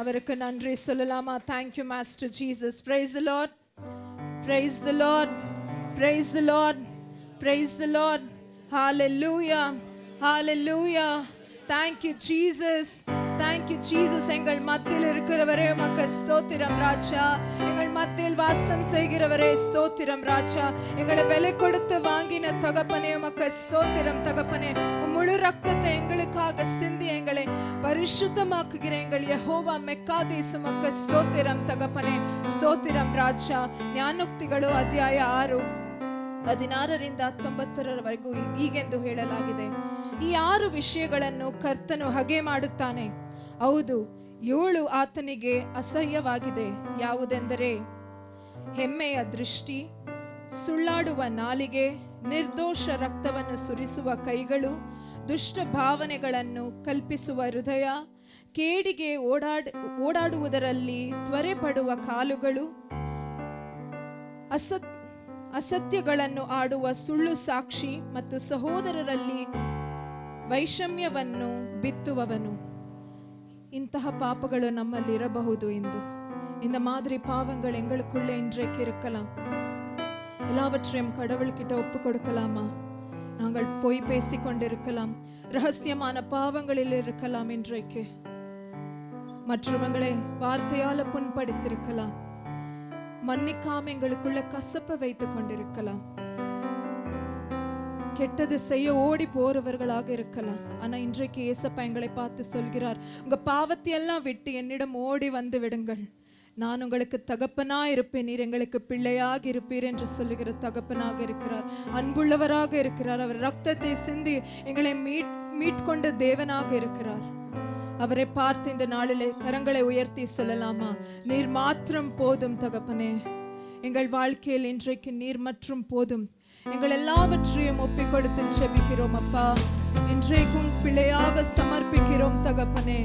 அவருக்கு நன்றி சொல்லலாமா? Thank you Master Jesus. Praise the Lord, praise the Lord, praise the Lord, praise the Lord. Hallelujah, hallelujah. Thank you Jesus, thank you Jesus. எங்கள் மத்தியில் இருக்கிறவரே உமக்கு ஸ்தோத்திரம் ராஜா. எங்கள் மத்தியில் வாசம் செய்கிறவரே ஸ்தோத்திரம் ராஜா. எங்களை விலை கொடுத்து வாங்கின தகப்பனே உமக்கு ஸ்தோத்திரம் தகப்பனே. முழு ரத்தத்தை எங்களுக்காக சிந்தி எங்களை பரிசுத்தமாக்குகிற எங்கள் யெகோவா மெக்காதேஸ் உமக்கு ஸ்தோத்திரம் ತಗಪನೆ. ಸ್ತೋತ್ರಂ ರಾಜ. ಜ್ಞಾನೋಕ್ತಿಗಳು ಅಧ್ಯಾಯ 6 16ರಿಂದ 19ರವರೆಗೂ ಹೀಗೆಂದು ಹೇಳಲಾಗಿದೆ. ಈ 6 ವಿಷಯಗಳನ್ನು ಕರ್ತನು ಹಾಗೆ ಮಾಡುತ್ತಾನೆ. ಹೌದು, 7 ಆತನಿಗೆ ಅಸಹ್ಯವಾಗಿದೆ. ಯಾವುದೆಂದರೆ ಹೆಮ್ಮೆಯ ದೃಷ್ಟಿ, ಸುಳ್ಳಾಡುವ ನಾಲಿಗೆ, ನಿರ್ದೋಷ ರಕ್ತವನ್ನು ಸುರಿಸುವ ಕೈಗಳು, ದುಷ್ಟ ಭಾವನೆಗಳನ್ನು ಕಲ್ಪಿಸುವ ಹೃದಯ, ಕೇಡಿಗೆ ಓಡಾಡುವುದರಲ್ಲಿ ತ್ವರೆ ಪಡುವ ಕಾಲುಗಳು, ಅಸತ್ಯಗಳನ್ನು ಆಡುವ ಸುಳ್ಳು ಸಾಕ್ಷಿ ಮತ್ತು ಸಹೋದರರಲ್ಲಿ ವೈಷಮ್ಯವನ್ನು ಬಿತ್ತುವವನು. ಇಂತಹ பாபಗಳು நம்மಲ್ಲಿ ಇರಬಹುದು ಎಂದು. இந்த மாதிரி பாவங்கள் எங்களுக்குள்ளே இன்றைக்கு இருக்கலாம். எல்லாவற்றையும் கடவுள்கிட்ட ஒப்பு கொடுக்கலாமா? நாங்கள் பொய் பேசிக் கொண்டிருக்கலாம், ரகசியமான பாவங்களில் இருக்கலாம், இன்றைக்கு மற்றவங்களை வார்த்தையால புண்படுத்தியிருக்கலாம், மன்னிக்காம எங்களுக்குள்ள கசப்பை வைத்துக் கொண்டிருக்கலாம், கெட்டது செய்ய ஓடி போறவர்களாக இருக்கலாம். ஆனா இன்றைக்கு ஏசப்பா எங்களை பார்த்து சொல்கிறார், உங்க பாவத்தை எல்லாம் விட்டு என்னிடம் ஓடி வந்து விடுங்கள், நான் உங்களுக்கு தகப்பனா இருப்பேன், நீர் எங்களுக்கு பிள்ளையாக இருப்பீர் என்று சொல்லுகிற தகப்பனாக இருக்கிறார். அன்புள்ளவராக இருக்கிறார். அவர் ரத்தத்தை சிந்தி எங்களை மீட்கொண்ட தேவனாக இருக்கிறார். அவரை பார்த்து இந்த நாளிலே கரங்களை உயர்த்தி சொல்லலாமா? நீர் மாத்திரம் போதும் தகப்பனே. எங்கள் வாழ்க்கையில் இன்றைக்கு நீர் மற்றும் போதும். எங்கள் எல்லாவற்றையும் ஒப்பிக் கொடுத்து செபிக்கிறோம் அப்பா. இன்றைக்கும் பிள்ளையாக சமர்ப்பிக்கிறோம் தகப்பனே.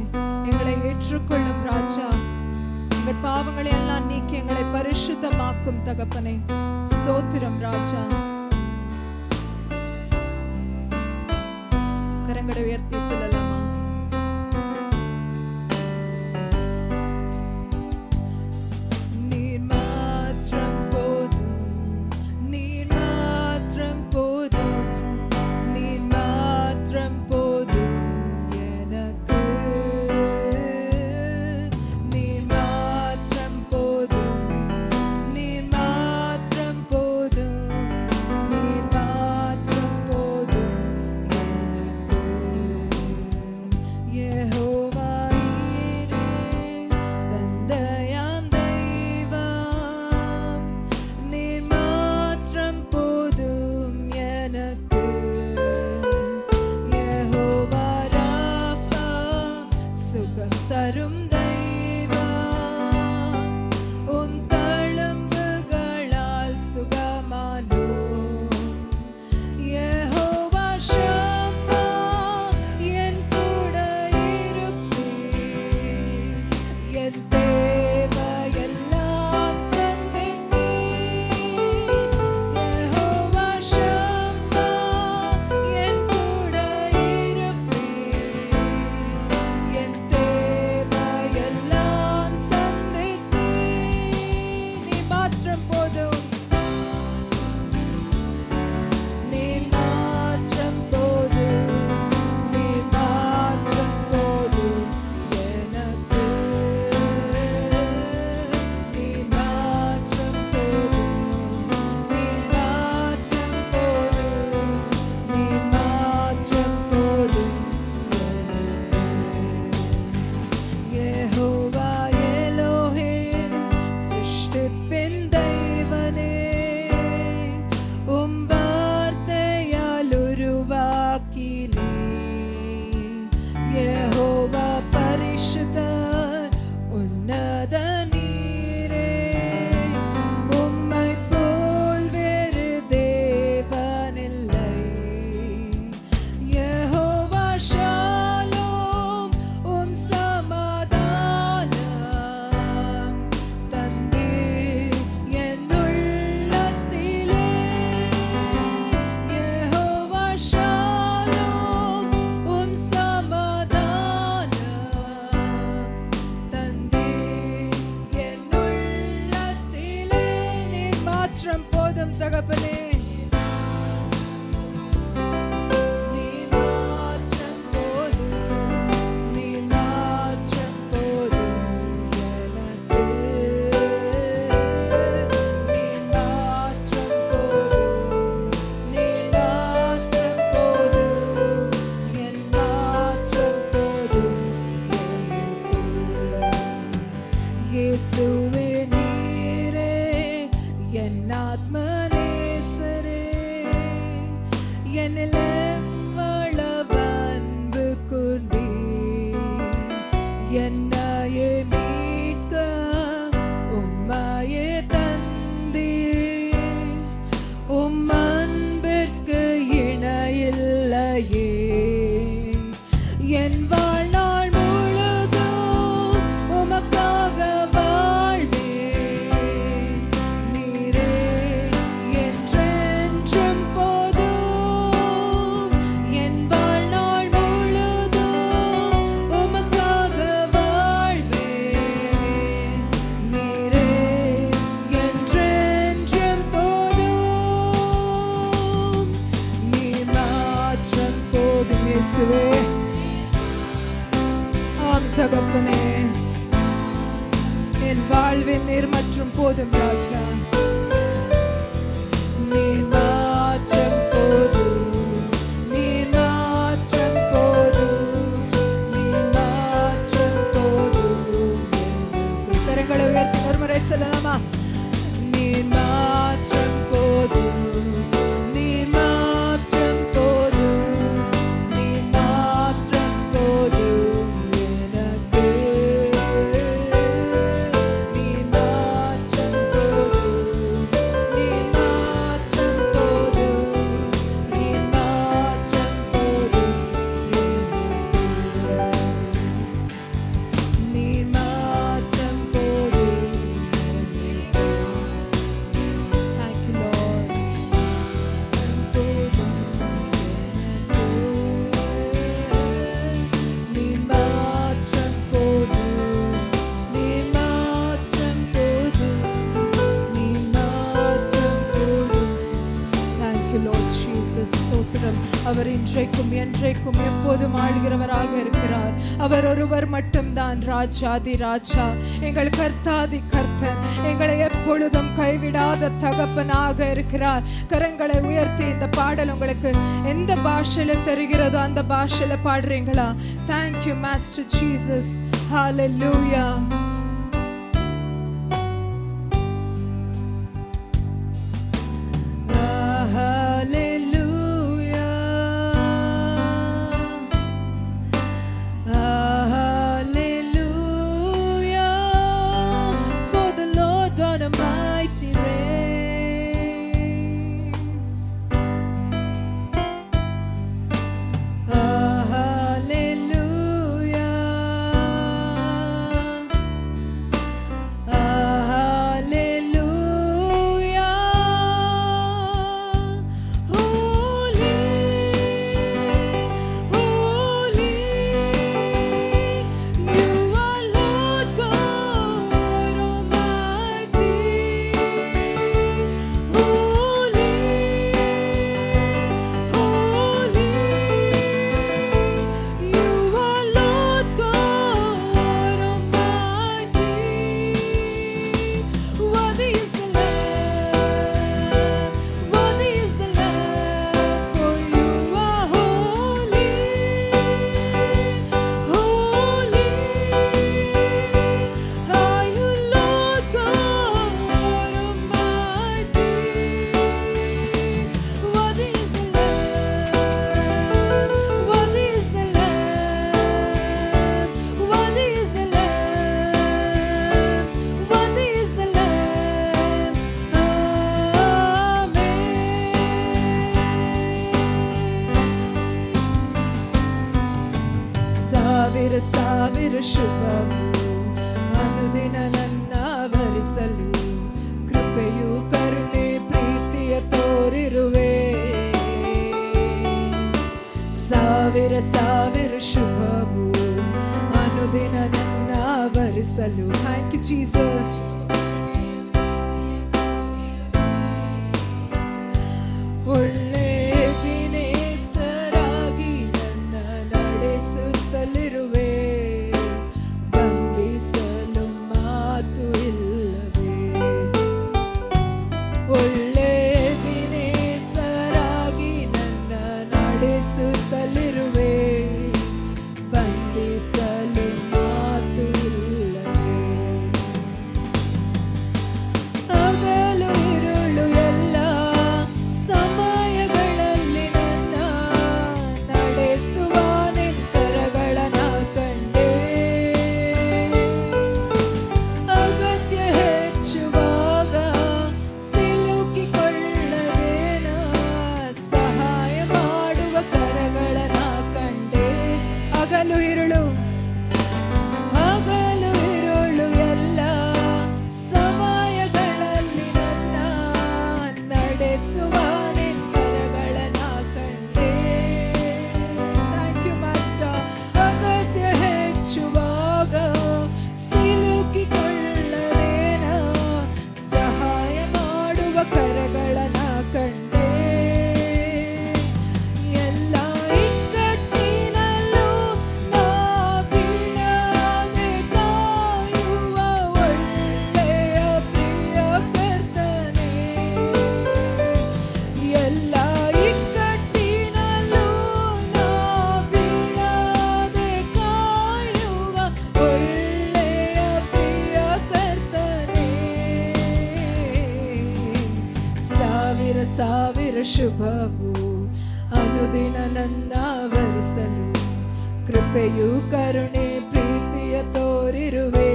எங்களை ஏற்றுக்கொள்ளும் ராஜா. எங்கள் பாவங்களை எல்லாம் நீக்கி எங்களை பரிசுத்தமாக்கும் தகப்பனே. ஸ்தோத்திரம் ராஜா. கரங்களை உயர்த்தி சொல்லலாமா? இயேசுவே. ஆம் தகப்பனே, என் வாழ்வில் நீர் மற்றும் போதும் ராஜா. நீர் மாற்றம் போதும், நீர் மாற்றம் போதும், நீர் மாற்றம் போதும். கரங்களை உயர்த்தி ஒரு முறை சொல்லலாமா? நீர் மாற்றம் போதும், நீர் மாற்றம் போதும், நீர் மாற்றம் போதும் எனக்கு. நீர் மாற்றம் போதும், நீர் மாற்றம் போதும், நீர் மாற்றம் போதும் எனக்கு. நீர் மாற்றம் போதும். Thank you, Lord. நீர் மாற்றம் போதும், நீர் மாற்றம் போதும், நீர் மாற்றம் போதும். Thank you, Lord Jesus. ஸ்தோத்திரம். அவர் இன்றைக்கும் என்றைக்கும் எப்போதும் ஆளுகிறவராக இருக்கிறார். அவர் ஒருவர் மட்டும்தான் ராஜாதி ராஜா, எங்கள் கர்த்தாதி கர்த்தர், எங்களை எப்பொழுதும் கைவிடாத தகப்பனாக இருக்கிறார். கரங்களை உயர்த்தி இந்த பாடல் உங்களுக்கு எந்த பாஷையில தெரிகிறதோ அந்த பாஷையில பாடுறீங்களா? Thank you, Master Jesus. Hallelujah. ಸಾವಿರ ಶುಭವು ಅನುದಿನ ನನ್ನ ವರಿಸಲು ಕೃಪೆಯು ಕರುಣೆ ಪ್ರೀತಿಯ ತೋರಿರುವೆ. ಸಾವಿರ ಸಾವಿರ ಶುಭವು ಅನುದಿನ ನನ್ನ ವರಿಸಲು. Thank you, Jesus. ಶುಭವು ಅನುದಿನ ನನ್ನ ವರಿಸಲು ಕೃಪೆಯು ಕರುಣೆ ಪ್ರೀತಿಯ ತೋರಿರುವೆ.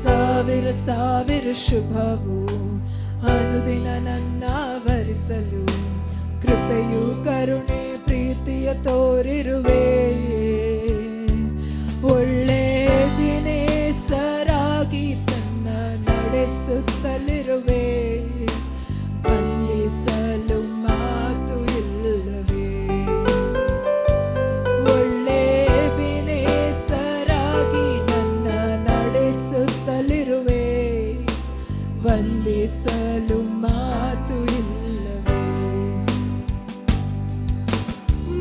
ಸಾವಿರ ಸಾವಿರ ಶುಭವು ಅನುದಿನ ನನ್ನ ವರಿಸಲು ಕೃಪೆಯು ಕರುಣೆ ಪ್ರೀತಿಯ ತೋರಿರುವೆ. ಒಳ್ಳೆ ದಿನೇಸರಾಗಿ ತನ್ನ ನಡೆಸುತ್ತಲಿರುವೆ. ಬಂಧಿಸಲು ಮಾತು ಇಲ್ಲವೇ. ಒಳ್ಳೆ ದಿನೇಸರಾಗಿ ನನ್ನ ನಡೆಸುತ್ತಲಿರುವೆ. ಬಂಧಿಸಲು ಮಾತು ಇಲ್ಲವೇ.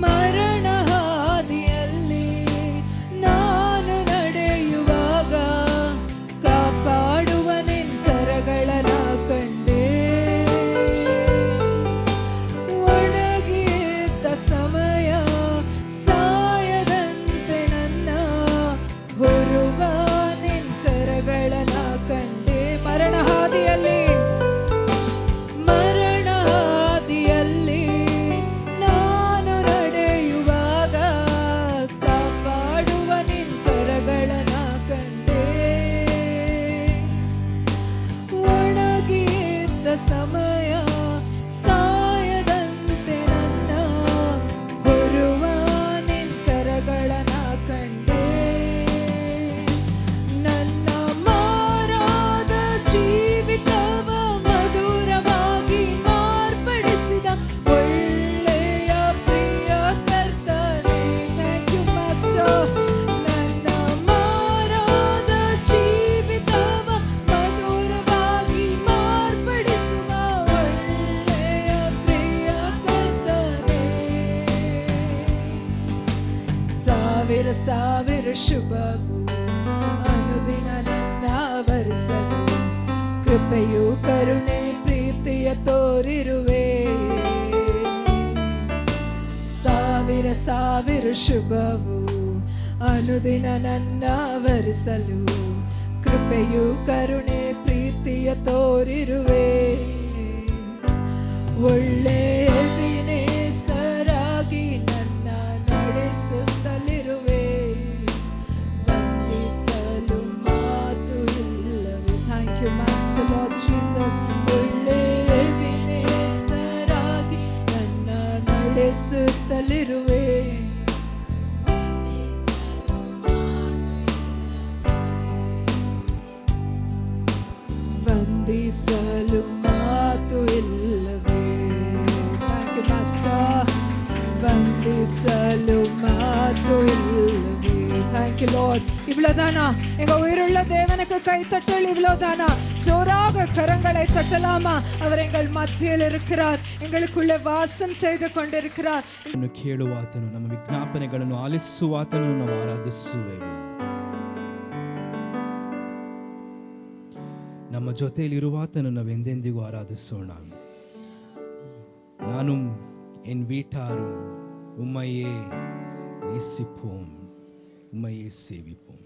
ಮರಣ ಹಾದಿಯಲ್ಲಿ ನಾನು ನಡೆಯುವಾಗ ಕಾಪಾಡುವ ನಿಂತರಗಳನ್ನ ಕಂಡೆ. ಒಣಗಿದ್ದ ಸಮಯ ಸಾಯದಂತೆ ನನ್ನ ಹೊರುವ ನಿಂತರಗಳನ್ನ ಕಂಡೆ. ಮರಣ ಹಾದಿಯಲ್ಲಿ ನಾನು ನಡೆಯುವಾಗ ಕಾಪಾಡುವ ನಿಂತರಗಳನ್ನ ಕಂಡೆ. ಒಣಗಿದ್ದ ಸಮಯ ಸಾಯದಂತೆ ನನ್ನ ಹೊರುವ ನಿಂತರಗಳನ್ನ ಕಂಡೆ. ನನ್ನ ಮಾರಾದ ಜೀವಿತವ ಮಧುರವಾಗಿ ಮಾರ್ಪಡಿಸಿದ ಒಳ್ಳೆಯ ಪ್ರಿಯ ಕರ್ತನೇ. Thank you master. ನನ್ನ ಮಾರಾದ ಜೀವಿತವ ಮಧುರವಾಗಿ ಮಾರ್ಪಡಿಸುವ ಒಳ್ಳೆಯ ಪ್ರಿಯ ಕರ್ತನೇ. ಸಾವಿರ ಸಾವಿರ ಶುಭವು ಅನುದಿನ ನನ್ನ ವರಿಸಲು ಕೃಪೆಯು ಕರುಣೆ ಪ್ರೀತಿಯ ತೋರಿರುವೆ. ಸಾವಿರ ಸಾವಿರ ಶುಭವು ಅನುದಿನ ನನ್ನ ವರಿಸಲು ಕೃಪೆಯು ಕರುಣೆ ಪ್ರೀತಿಯ ತೋರಿರುವೆ. ಒಳ್ಳೆ ದಿನೇಸರಾಗಿ ನನ್ನ ನಡೆಸುತ್ತಲಿರುವೆ. ವಂದಿಸಲು ಮಾತು ಇಲ್ಲವೇ. Thank you master Lord Jesus. ಒಳ್ಳೆ ದಿನೇಸರಾಗಿ ನನ್ನ ನಡೆಸುತ್ತಲಿರುವೆ. ವಂದಿಸಲು ಮಾತು ಇಲ್ಲವೇ. Thank you master. ವಂದಿಸಲು ಮಾತು இல்வே. Thank you Lord. இவ்வளவுதானா? எங்க உயிருள்ள தேவனுக்கு கை தட்டல் இவ்வளவுதானா? ஜோராக கரங்களை தட்டலாமா? அவர் எங்கள் மத்தியில் இருக்கிறார். எங்களுக்குள்ளே வாசம் செய்து கொண்டிருக்கிறார். ಕೇಳುವಾತನು ನಮ್ಮ ವಿಜ್ಞಾಪನೆಗಳನ್ನು ಆಲಿಸುವಾತನು ನಾವು ಆರಾಧಿಸುವೆವು. ನಮ್ಮ ಜೊತೆಯಲ್ಲಿರುವಾತನು ನಾವೆಂದೆಂದಿಗೂ ಆರಾಧಿಸೋಣ. ನಾನು என் வீட்டாரும் உம்மையே நேசிப்போம், உம்மையே சேவிப்போம்.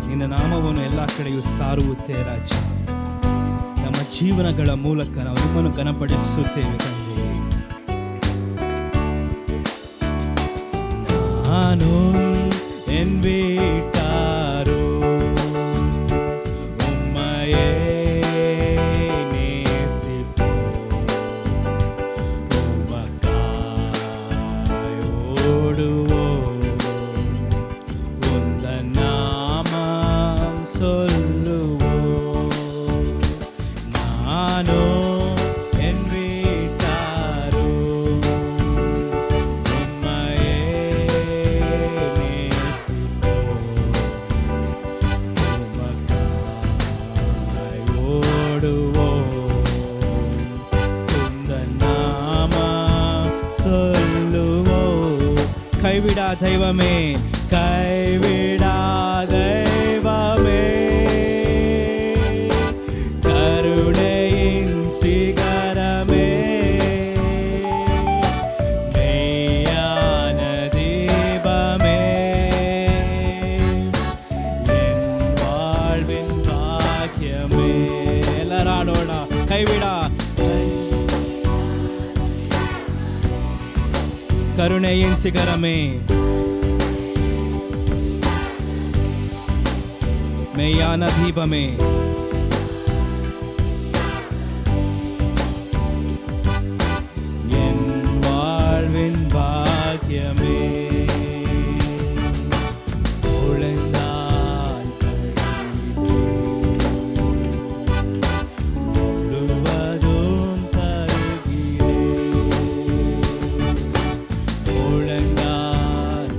ನಿನ್ನ ನಾಮವನ್ನು ಎಲ್ಲ ಕಡೆಯೂ ಸಾರುವುತ್ತೆ ರಾಜ. ನಮ್ಮ ಜೀವನಗಳ ಮೂಲಕ ನಾವು ನಿಮ್ಮನ್ನು ಘನಪಡಿಸುತ್ತೇವೆ ತಂದೆ. ನಾನು என் வீட்டாரோ உம்மையே நேசிப்போம், உமக்காய் ஓடுவோம், உந்தன் நாமம் சொல்லுவோம். நானோ என் வீட்டாரோ உம்மையே நேசிப்போம், உமக்காய் ஓடுவோம், உந்தன் நாமம் சொல்லுவோம். கைவிடா தெய்வமே, கைவிடா தெய்வமே, கரு கருணையின் சிகரமே, மெய்யான தீபமே, என் வாழ்வின் பாக்கியமே, உழைந்தால் முழுவதும் தருகிறேன், உழைந்தால்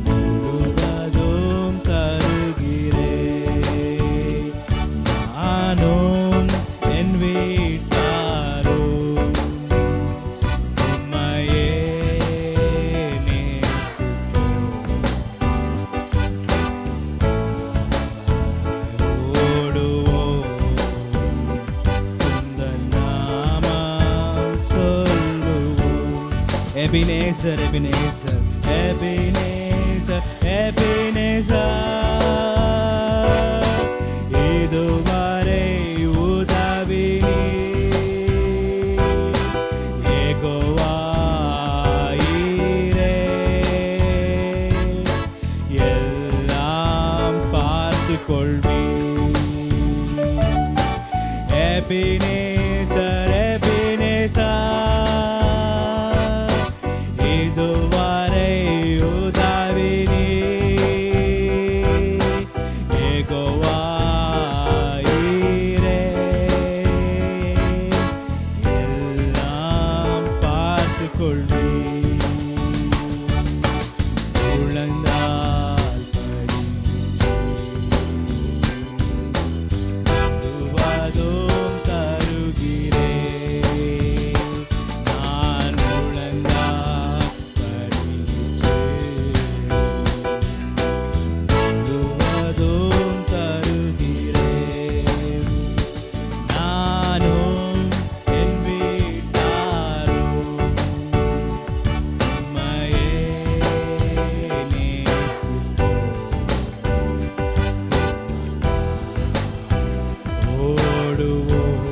முழுவதும் தருகிறேன். நானும் என் வீட்டாரும் உம்மையே ஓடுவோம், உந்தன் நாமம் சொல்லுவோம். எபினேசர், எபினேசர், எபினேசர், எபினேசர், இதுவரை உதவி யெகோவா ஈரே, எல்லாம் பார்த்துக் கொள்வீர். எபினேசர், எபினேசர், இதுவரை உதவி யெகோவா ஈரே, எல்லாம் பார்த்துக் கொள்வீர். உழந்தால் முழுவதும் தருகிறேன். நான் உழந்தால் முழுவதும் தருகிறேன். நானும் என் வீட்டாரும் உம்மையே நேசிப்போம். ஓடுவோம்,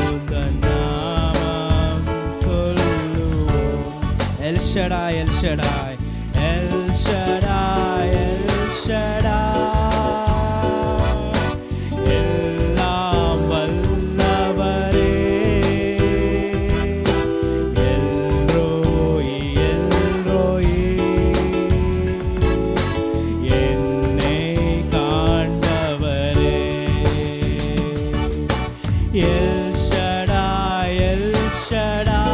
உந்தன் நாமம் சொல்லுவோம். L Shaddai, L Shaddai, L Shaddai, L Shaddai, எல்லாம் வல்லவரே, எல் ரோயி, எல் ரோயி, என்னை காண்பவரே, எல் ஷடாய், எல் ஷடாய்,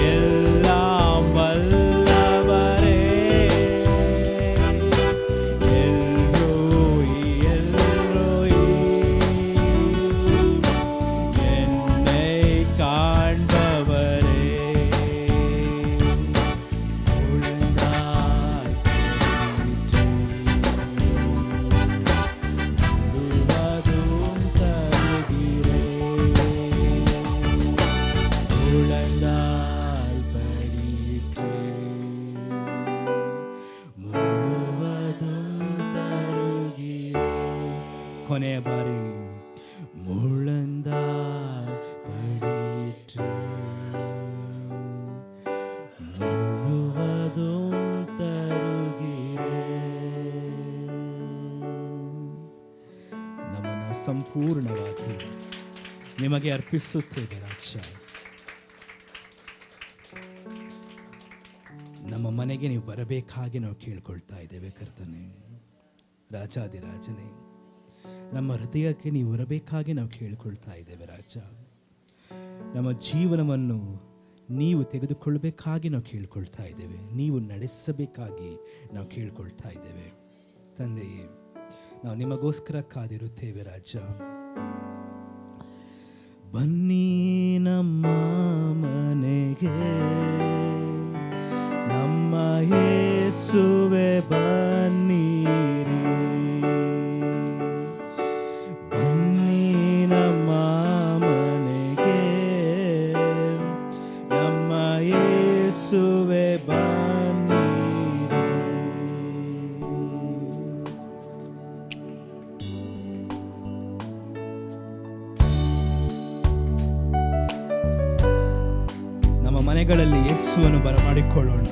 எல்லாம் வல்லவரே, எல் ரோயி, எல் ரோயி, என்னை காண்பவரே, உழந்தால் முழுவதும் தருகிறேன், உழந்தால் படிற்றேன், முழுவதும் தருகிறேன். ಕೊನೆಯ ಬಾರಿ ಮುಳಂದಾಲ್ படிற்றேன், முழுவதும் ತರುகிறேன். ನಮ್ಮನ್ನು ಸಂಪೂರ್ಣವಾಗಿ ನಿಮಗೆ ಅರ್ಪಿಸುತ್ತೇವೆ ರಾಜ. ನಮ್ಮ ಮನೆಗೆ ನೀವು ಬರಬೇಕಾಗಿ ನಾವು ಕೇಳ್ಕೊಳ್ತಾ ಇದ್ದೇವೆ ಕರ್ತನೆ. ರಾಜಾದಿರಾಜನೇ, ನಮ್ಮ ಹೃದಯಕ್ಕೆ ನೀವು ಬರಬೇಕಾಗಿ ನಾವು ಕೇಳಿಕೊಳ್ತಾ ಇದ್ದೇವೆ ರಾಜ. ನಮ್ಮ ಜೀವನವನ್ನು ನೀವು ತೆಗೆದುಕೊಳ್ಳಬೇಕಾಗಿ ನಾವು ಕೇಳ್ಕೊಳ್ತಾ ಇದ್ದೇವೆ, ನೀವು ನಡೆಸಬೇಕಾಗಿ ನಾವು ಕೇಳ್ಕೊಳ್ತಾ ಇದ್ದೇವೆ ತಂದೆಯೇ. ನಾವು ನಿಮಗೋಸ್ಕರ ಕಾದಿರುತ್ತೇವೆ ರಾಜ. ಬನ್ನಿ ನಮ್ಮ ಮನೆಗೆ, ನಮ್ಮ ಯೇಸುವೆ ಬನ್ನಿರಿ, ಬನ್ನಿ ನಮ್ಮ ಮನೆಗೆ, ನಮ್ಮ ಯೇಸುವೆ ಬನ್ನಿರಿ. ಮನೆಗಳಲ್ಲಿ ಯೇಸುವನ್ನು ಬರಮಾಡಿಕೊಳ್ಳೋಣ.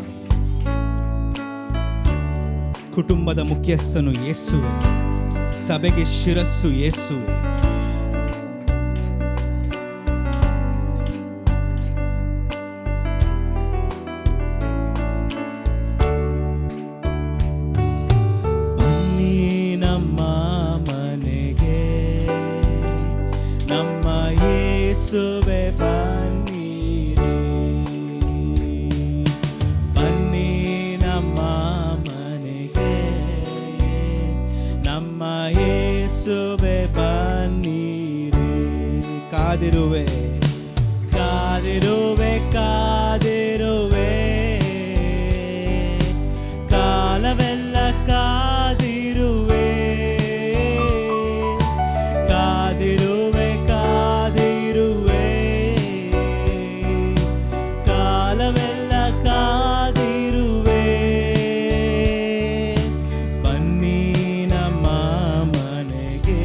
ಕುಟುಂಬದ ಮುಖ್ಯಸ್ಥನು ಯೇಸುವೆ, ಸಭೆಗೆ ಶಿರಸ್ಸು ಯೇಸುವೆ. ಬನ್ನಿ ನಮ್ಮ ಮನೆಗೆ, ನಮ್ಮ ಯೇಸುವೆ ಬನ್ನಿರಿ. ಬನ್ನಿ ನಮ್ಮ ಮನೆಗೆ, ನಮ್ಮ ಯೇಸುವೆ ಬನ್ನಿರಿ. ಕಾದಿರುವೆ ಕಾದಿರುವೆ ಕಾದಿರುವೆ, ಕಾಲವೆಲ್ಲ ಕಾದಿರುವೆ. ಕಾದಿರುವೆ ಕಾದಿರುವೆ, ಕಾಲವೆಲ್ಲ ಕಾದಿರುವೆ. ಬನ್ನಿ ನಮ್ಮ ಮನೆಗೆ,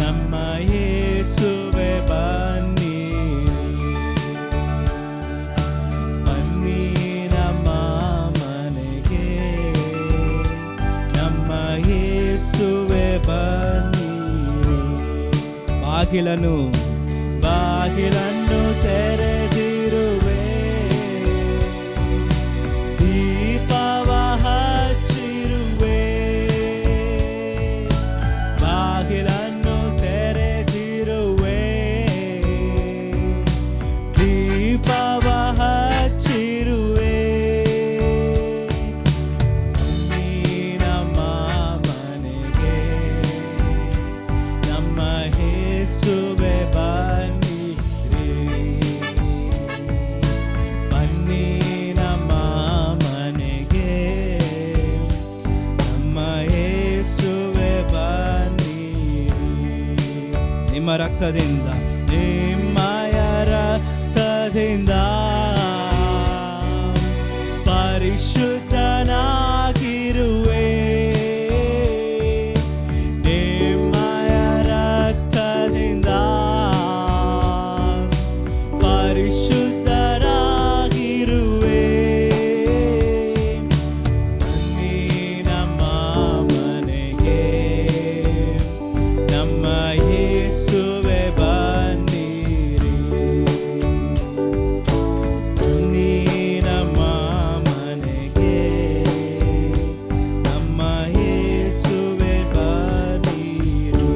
ನಮ್ಮ ಯೇಸುವೆ ಬನ್ನಿರಿ. ಬನ್ನಿ ನಮ್ಮ ಮನೆಗೆ, ನಮ್ಮ ಯೇಸುವೆ ಬನ್ನಿರಿ. ಬಾಗಿಲನ್ನು ತೆರೆದಿರುವೆ, ದೀಪವ ಹಚ್ಚಿರುವೆ. ಬಾಗಿಲನ್ನು ತೆರೆದಿರುವೆ, ದೀಪವ ಹಚ್ಚಿರುವೆ. ಬನ್ನಿ ನಮ್ಮ ಮನೆಗೆ, ನಮ್ಮ ಯೇಸುವೆ ಬನ್ನಿರಿ. ಬನ್ನಿ ನಮ್ಮ ಮನೆಗೆ, ನಮ್ಮ ಯೇಸುವೆ ಬನ್ನಿರಿ. ನಿಮ್ಮ ರಕ್ತದಿಂದ, ನಿಮ್ಮಯ ರಕ್ತದಿಂದ ಪರಿಶುದ್ಧನಾಗಿರುವೆ. ನಿಮ್ಮಯ ರಕ್ತದಿಂದ ಪರಿಶುದ್ಧರಾಗಿರುವೆ. ಬನ್ನಿ ನಮ್ಮ ಮನೆಗೆ, ನಮ್ಮ ಯೇಸುವೆ ಬನ್ನಿರಿ. ಬನ್ನಿ ನಮ್ಮ ಮನೆಗೆ, ನಮ್ಮ ಯೇಸುವೆ ಬನ್ನಿರಿ.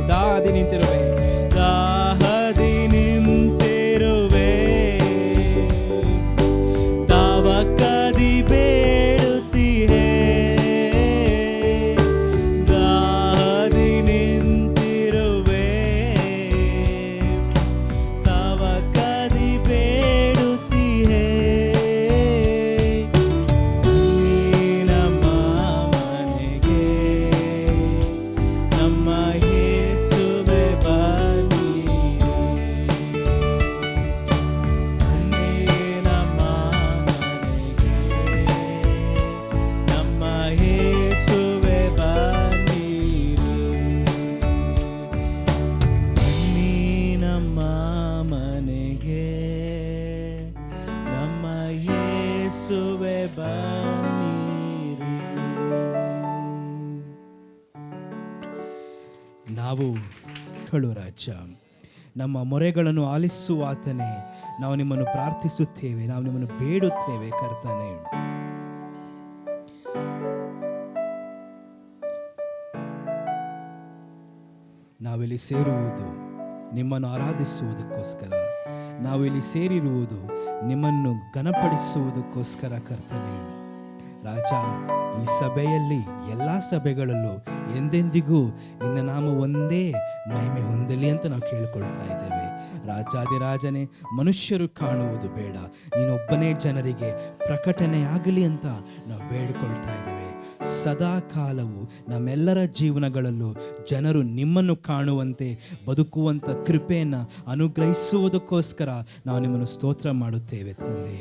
ದಾದಿ ನಿಂತಿರುವೆ, ದಾಹದಿ ನಿಂತಿರುವೆ, ತಾವಕದಿ ಬೇಡುತ್ತೀಹೆ. ದಾಹದಿ ನಿಂತಿರುವೆ, ತಾವಕದಿ ಬೇಡುತ್ತೀಹೆ. ಬನ್ನಿ ನಮ್ಮ ಮನೆಗೆ, ನಮ್ಮ ಯೇಸುವೆ ಬನ್ನಿರಿ. ಬನ್ನಿ ನಮ್ಮ ಮನೆಗೆ, ನಮ್ಮ ಯೇಸುವೆ ಬನ್ನಿರಿ. ಬನ್ನಿ ನಮ್ಮ ಮನೆಗೆ, ನಮ್ಮ ಯೇಸುವೆ ಬನ್ನಿರಿ. ನಾವು ಕಳು ರಾಜ, ನಮ್ಮ ಮೊರೆಗಳನ್ನು ಆಲಿಸುವಾತನೇ, ನಾವು ನಿಮ್ಮನ್ನು ಪ್ರಾರ್ಥಿಸುತ್ತೇವೆ, ನಾವು ನಿಮ್ಮನ್ನು ಬೇಡುತ್ತೇವೆ ಕರ್ತನೆ. ನಾವಿಲ್ಲಿ ಸೇರುವುದು ನಿಮ್ಮನ್ನು ಆರಾಧಿಸುವುದಕ್ಕೋಸ್ಕರ, ನಾವಿಲ್ಲಿ ಸೇರಿರುವುದು ನಿಮ್ಮನ್ನು ಘನಪಡಿಸುವುದಕ್ಕೋಸ್ಕರ ಕರ್ತನೆ. ರಾಜ, ಈ ಸಭೆಯಲ್ಲಿ ಎಲ್ಲ ಸಭೆಗಳಲ್ಲೂ ಎಂದೆಂದಿಗೂ ನಿನ್ನ ನಾಮ ಒಂದೇ ಮಹಿಮೆ ಹೊಂದಲಿ ಅಂತ ನಾವು ಕೇಳ್ಕೊಳ್ತಾ ಇದ್ದೇವೆ. ರಾಜಾದಿರಾಜನೇ, ಮನುಷ್ಯರು ಕಾಣುವುದು ಬೇಡ, ನೀನೊಬ್ಬನೇ ಜನರಿಗೆ ಪ್ರಕಟಣೆಯಾಗಲಿ ಅಂತ ನಾವು ಬೇಡಿಕೊಳ್ತಾ ಇದ್ದೇವೆ. ಸದಾ ಕಾಲವು ನಮ್ಮೆಲ್ಲರ ಜೀವನಗಳಲ್ಲೂ ಜನರು ನಿಮ್ಮನ್ನು ಕಾಣುವಂತೆ ಬದುಕುವಂಥ ಕೃಪೆಯನ್ನು ಅನುಗ್ರಹಿಸುವುದಕ್ಕೋಸ್ಕರ ನಾವು ನಿಮ್ಮನ್ನು ಸ್ತೋತ್ರ ಮಾಡುತ್ತೇವೆ ತಂದೆ.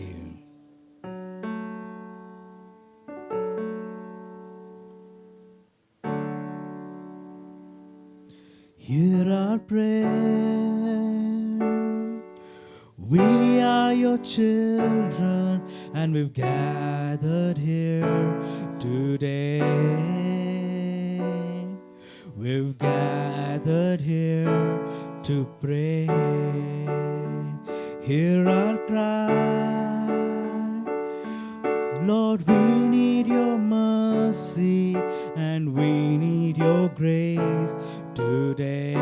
Hear our prayer, We are your children, and we've gathered here today. We've gathered here to pray. Hear our cry. Lord, we need your mercy and we need your grace today.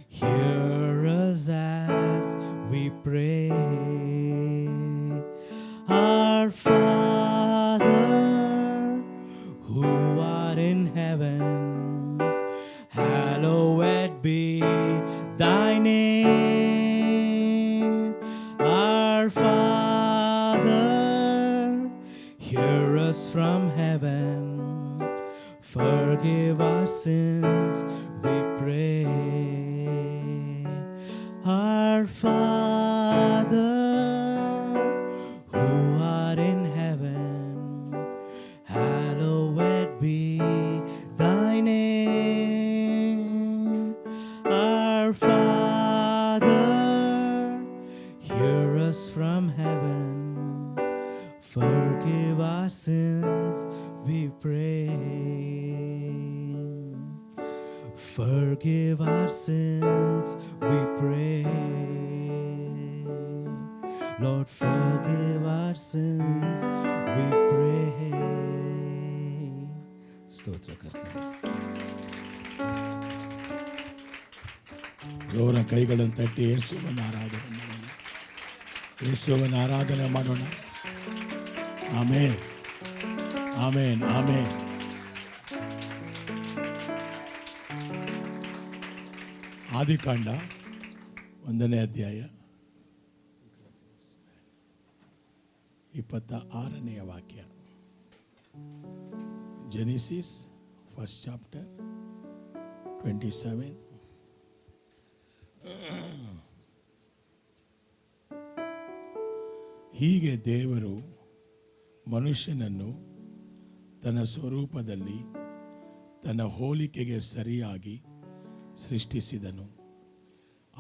Hear us as we pray. Our Father, who art in heaven, hallowed be thy name. Our Father, hear us from heaven. Forgive our sins, we pray. Our Father, who art in heaven, hallowed be thy name. Our Father, hear us from heaven. Forgive our sins, we pray. Forgive our sins, we pray. Lord, forgive our sins, we pray. ಸ್ತೋತ್ರ ಕರ್ತನೇ. ಜೋರ ಕೈಗಳನ್ನು ತಟ್ಟಿ ಯೇಸುವನ್ನು ಆರಾಧನೆ ಮಾಡೋಣ. ಯೇಸುವನ್ನು ಆರಾಧನೆ ಮಾಡೋಣ. ಆಮೇನ್, ಆಮೇನ್, ಆಮೇನ್. ಆದಿಕಾಂಡ 1ನೇ ಅಧ್ಯಾಯ 26ನೇ ವಾಕ್ಯ. Genesis 1st chapter 27. ಹೀಗೆ ದೇವರು ಮನುಷ್ಯನನ್ನು ತನ್ನ ಸ್ವರೂಪದಲ್ಲಿ ತನ್ನ ಹೋಲಿಕೆಗೆ ಸರಿಯಾಗಿ ಸೃಷ್ಟಿಸಿದನು.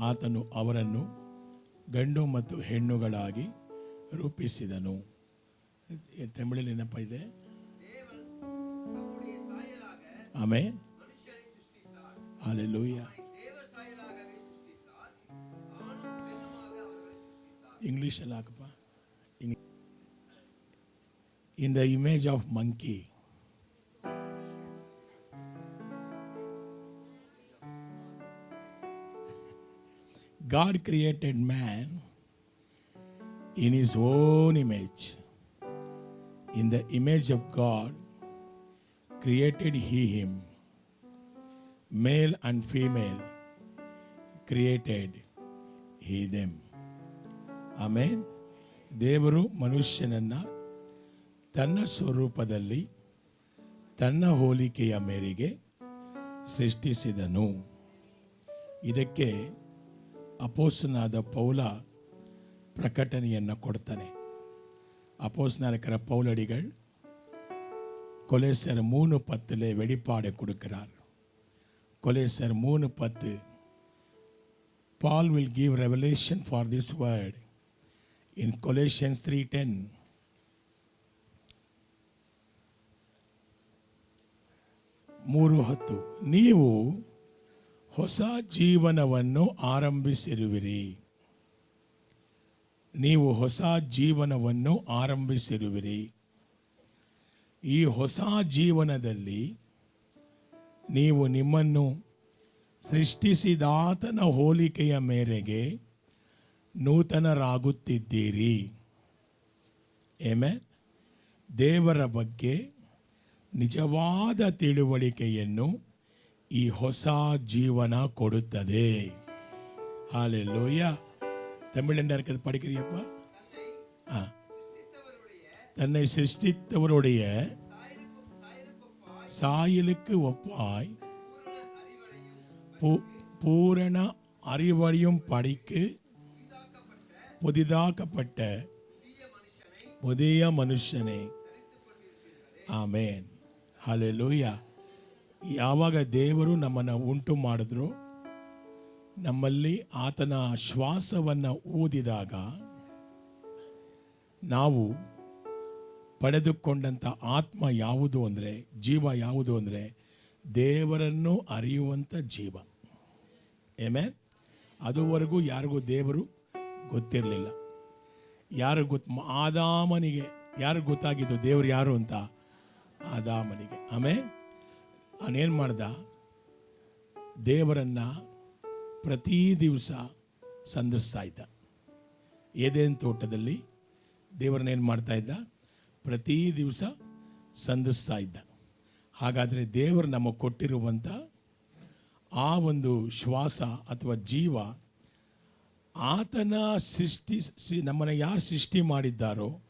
ಆತನು ಅವರನ್ನು ಗಂಡು ಮತ್ತು ಹೆಣ್ಣುಗಳಾಗಿ ರೂಪಿಸಿದನು. ತಮಿಳಲ್ಲಿ ಏನಪ್ಪ ಇದೆ? Amen, hallelujah. ಇಂಗ್ಲೀಷಲ್ಲಿ ಹಾಕಪ್ಪ. In the image of monkey. God created man in his own image. In the image of God created he him. Male and female created he them. Amen. ದೇವರು ಮನುಷ್ಯನನ್ನು ತನ್ನ ಸ್ವರೂಪದಲ್ಲಿ ತನ್ನ ಹೋಲಿಕೆಯ ಮೇರೆಗೆ ಸೃಷ್ಟಿಸಿದನು. ಇದಕ್ಕೆ ಅಪೊಸ್ತಲನಾದ ಪೌಲ ಪ್ರಕಟಣೆಯನ್ನು ಕೊಡ್ತಾನೆ. அப்போஸ்தலனாகிற பவுலடிகள் கொலேசியர் 3:10 வெளிப்பாடு கொடுக்கிறார். கொலேசியர் 3:10. Paul will give revelation for this word in Colossians 3:10. ನೀವು ಹೊಸ ಜೀವನವನ್ನು ಆರಂಭಿಸಿರುವಿರಿ. ನೀವು ಹೊಸ ಜೀವನವನ್ನು ಆರಂಭಿಸಿರುವಿರಿ. ಈ ಹೊಸ ಜೀವನದಲ್ಲಿ ನೀವು ನಿಮ್ಮನ್ನು ಸೃಷ್ಟಿಸಿದಾತನ ಹೋಲಿಕೆಯ ಮೇರೆಗೆ ನೂತನರಾಗುತ್ತಿದ್ದೀರಿ. ಆಮೆನ್. ದೇವರ ಬಗ್ಗೆ ನಿಜವಾದ ತಿಳುವಳಿಕೆಯನ್ನು ಈ ಹೊಸ ಜೀವನ ಕೊಡುತ್ತದೆ. ಹಲ್ಲೆಲೂಯಾ. தமிழ் இருக்கிறது படிக்கிறியப்பா? தன்னை சிருஷ்டித்தவருடைய சாயலுக்கு ஒப்பாய் பூரண அறிவழியும் படிக்கு புதிதாக்கப்பட்ட புதிய ಮನುಷ್ಯನೇ. ಆಮೇನ್, ಹಲ್ಲೆಲೂಯಾ. ಯಾವಾಗ ದೇವರು ನಮ್ಮನ್ನು ಉಂಟು ಮಾಡಿದ್ರು ನಮ್ಮಲ್ಲಿ ಆತನ ಶ್ವಾಸವನ್ನು ಊದಿದಾಗ ನಾವು ಪಡೆದುಕೊಂಡಂಥ ಆತ್ಮ ಯಾವುದು ಅಂದರೆ, ಜೀವ ಯಾವುದು ಅಂದರೆ, ದೇವರನ್ನು ಅರಿಯುವಂಥ ಜೀವ. ಆಮೆನ್. ಅದುವರೆಗೂ ಯಾರಿಗೂ ದೇವರು ಗೊತ್ತಿರಲಿಲ್ಲ. ಆದಾಮನಿಗೆ ಯಾರು ಗೊತ್ತಾಗಿದ್ದು ದೇವರು ಯಾರು ಅಂತ? ಆದಾಮನಿಗೆ. ಆಮೇಲೆ ಅವನೇನು ಮಾಡ್ದ? ದೇವರನ್ನು ಪ್ರತಿ ದಿವಸ ಸಂಧಿಸ್ತಾ ಇದ್ದ. ಏದೇನ್ ತೋಟದಲ್ಲಿ ದೇವರನ್ನ ಏನು ಮಾಡ್ತಾ ಇದ್ದ? ಪ್ರತಿ ದಿವಸ ಸಂಧಿಸ್ತಾ ಇದ್ದ. ಹಾಗಾದರೆ ದೇವರು ನಮಗೆ ಕೊಟ್ಟಿರುವಂಥ ಆ ಒಂದು ಶ್ವಾಸ ಅಥವಾ ಜೀವ, ಆತನ ನಮ್ಮನ್ನು ಯಾರು ಸೃಷ್ಟಿ ಮಾಡಿದ್ದಾರೋ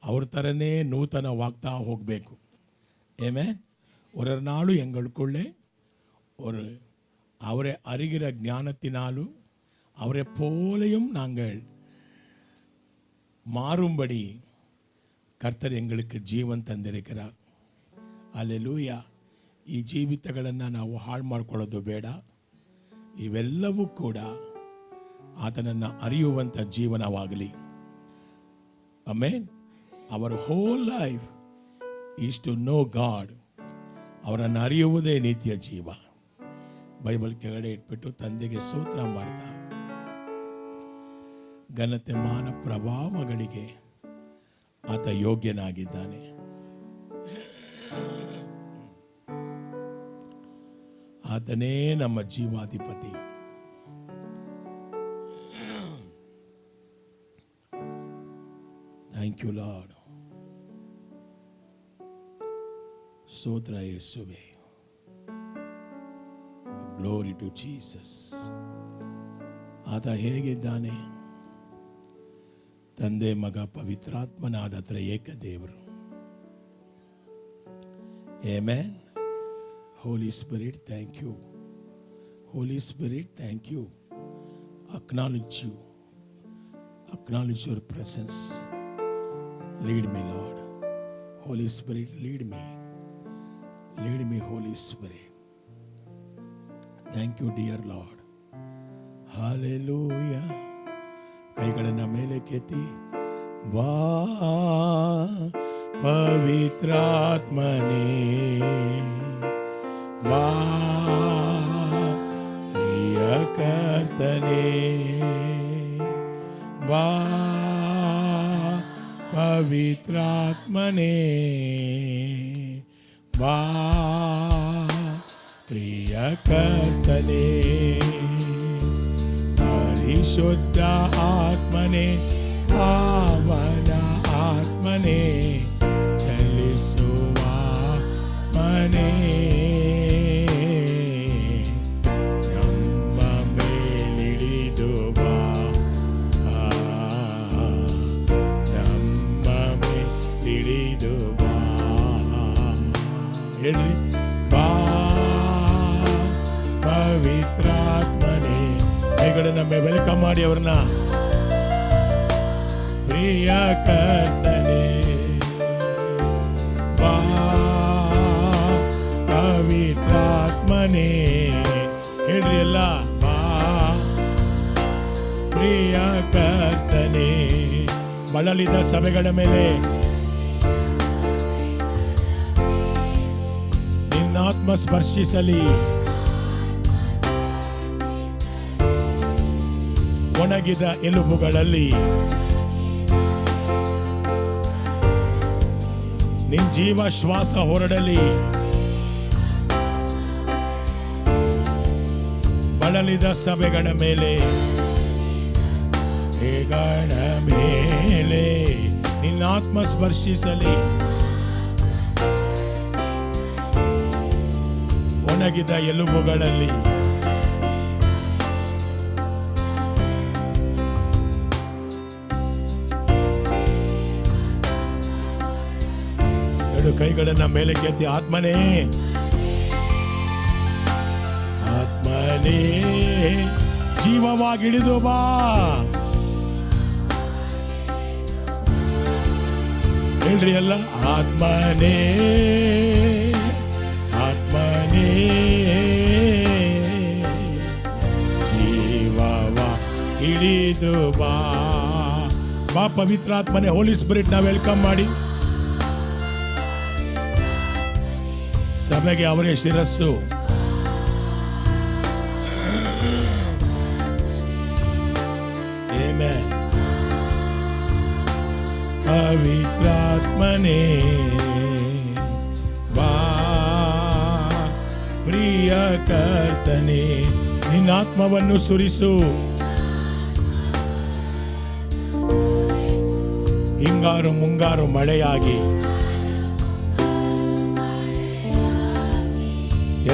ಅವ್ರ ಥರನೇ ನೂತನವಾಗ್ತಾ ಹೋಗಬೇಕು. ஏமேன். ஒரு நாளும் எங்களுக்குள்ளே அவரை அறிகிற ஞானத்தினாலும் அவரை போலையும் நாங்கள் மாறும்படி ಕರ್ತರು எங்களுக்கு ಜೀವನ ತಂದಿರುತ್ತಾರೆ. அல்லேலூயா. ಈ ಜೀವಿತಗಳನ್ನು ನಾವು ಹಾಳು ಮಾಡ್ಕೊಳ್ಳೋದು ಬೇಡ. ಇವೆಲ್ಲವೂ ಕೂಡ ಆತನನ್ನು ಅರಿಯುವಂಥ ಜೀವನವಾಗಲಿ. Amen. Our whole life is to know God. ಅವರನ್ನು ಅರಿಯುವುದೇ ನಿತ್ಯ ಜೀವ. ಬೈಬಲ್ ಕೆಳಗಡೆ ಇಟ್ಬಿಟ್ಟು ತಂದೆಗೆ ಸ್ತೋತ್ರ ಮಾಡ್ತಾ, ಘನತೆ ಮಾನ ಪ್ರಭಾವಗಳಿಗೆ ಆತ ಯೋಗ್ಯನಾಗಿದ್ದಾನೆ. ಆತನೇ ನಮ್ಮ ಜೀವಾಧಿಪತಿ. Thank you Lord. ಸ್ತೋತ್ರ ಯೇಸುವೇ. Glory to Jesus. ಆತ ಹೇಗಿದ್ದಾನೆ? ತಂದೆ, ಮಗ, ಪವಿತ್ರಾತ್ಮನಾದ ಏಕದೇವರು. Amen. Holy Spirit, thank you. Holy Spirit, thank you. Acknowledge you. Acknowledge your presence. Lead me, Lord. Holy Spirit, lead me. Lead me, Holy Spirit. Thank you, dear Lord. Hallelujah. ಕೈಗಳನ್ನು ಮೇಲೆ ಕೆತ್ತಿ, ಬಾ ಪವಿತ್ರಾತ್ಮನೇ, ಬಾ ಪ್ರಿಯ ಕರ್ತನೇ, ಬಾ ಪವಿತ್ರಾತ್ಮನೇ, ಬಾ ಪ್ರಿಯ ಕರ್ತನೇ, ಪರಿಶುದ್ಧ ಆತ್ಮನೇ, ಪಾವನ ಆತ್ಮನೇ, ಚಲಿಸುವ ಮನೆ, ನಮ್ಮ ಮೇಲಿಳಿದು ಬಾ, ನಮ್ಮ ಮೇಲಿಳಿದು ಬಾ. ಹೇಳಿ, ಬಾ ಪವಿತ್ರಾತ್ಮನೇ. ಕೈಗಳನ್ನು ವೆಲ್ಕಮ್ ಮಾಡಿ ಅವ್ರನ್ನ. ಪ್ರಿಯ ಕರ್ತನೇ, ಬಾ ಪವಿತ್ರಾತ್ಮನೇ. ಹೇಳ್ರಿ ಎಲ್ಲ, ಬಾ ಪ್ರಿಯ ಕರ್ತನೇ. ಬಳಲಿದ ಸಭೆಗಳ ಮೇಲೆ ನಿನ್ನಾತ್ಮ ಸ್ಪರ್ಶಿಸಲಿ. ಒಣಗಿದ ಎಲುಬುಗಳಲ್ಲಿ ನಿನ್ ಜೀವ ಶ್ವಾಸ ಹೊರಡಲಿ. ಬಳಲಿದ ಸಭೆಗಳ ಮೇಲೆ ನಿನ್ನ ಆತ್ಮ ಸ್ಪರ್ಶಿಸಲಿ. ಒಣಗಿದ ಎಲುಬುಗಳಲ್ಲಿ ಕೈಗಳನ್ನ ಮೇಲೆ ಕೆತ್ತಿ, ಆತ್ಮನೇ, ಆತ್ಮನೇ ಜೀವವಾಗಿಳಿದು ಬಾ. ಹೇಳ್ರಿ ಎಲ್ಲ, ಆತ್ಮನೇ, ಆತ್ಮನೇ ಜೀವವಾಗಿಳಿದು ಬಾ ಬಾ ಪವಿತ್ರಾತ್ಮನೆ, ಹೋಲಿ ಸ್ಪಿರಿಟ್ ನ ವೆಲ್ಕಮ್ ಮಾಡಿ. ಸಭೆಗೆ ಅವರೇ ಶಿರಸ್ಸು. ಆಮೆನ್. ಪವಿತ್ರಾತ್ಮನೇ ಬಾ, ಪ್ರಿಯ ಕರ್ತನೇ ನಿನ್ನ ಆತ್ಮವನ್ನು ಸುರಿಸು. ಹಿಂಗಾರು ಮುಂಗಾರು ಮಳೆಯಾಗಿ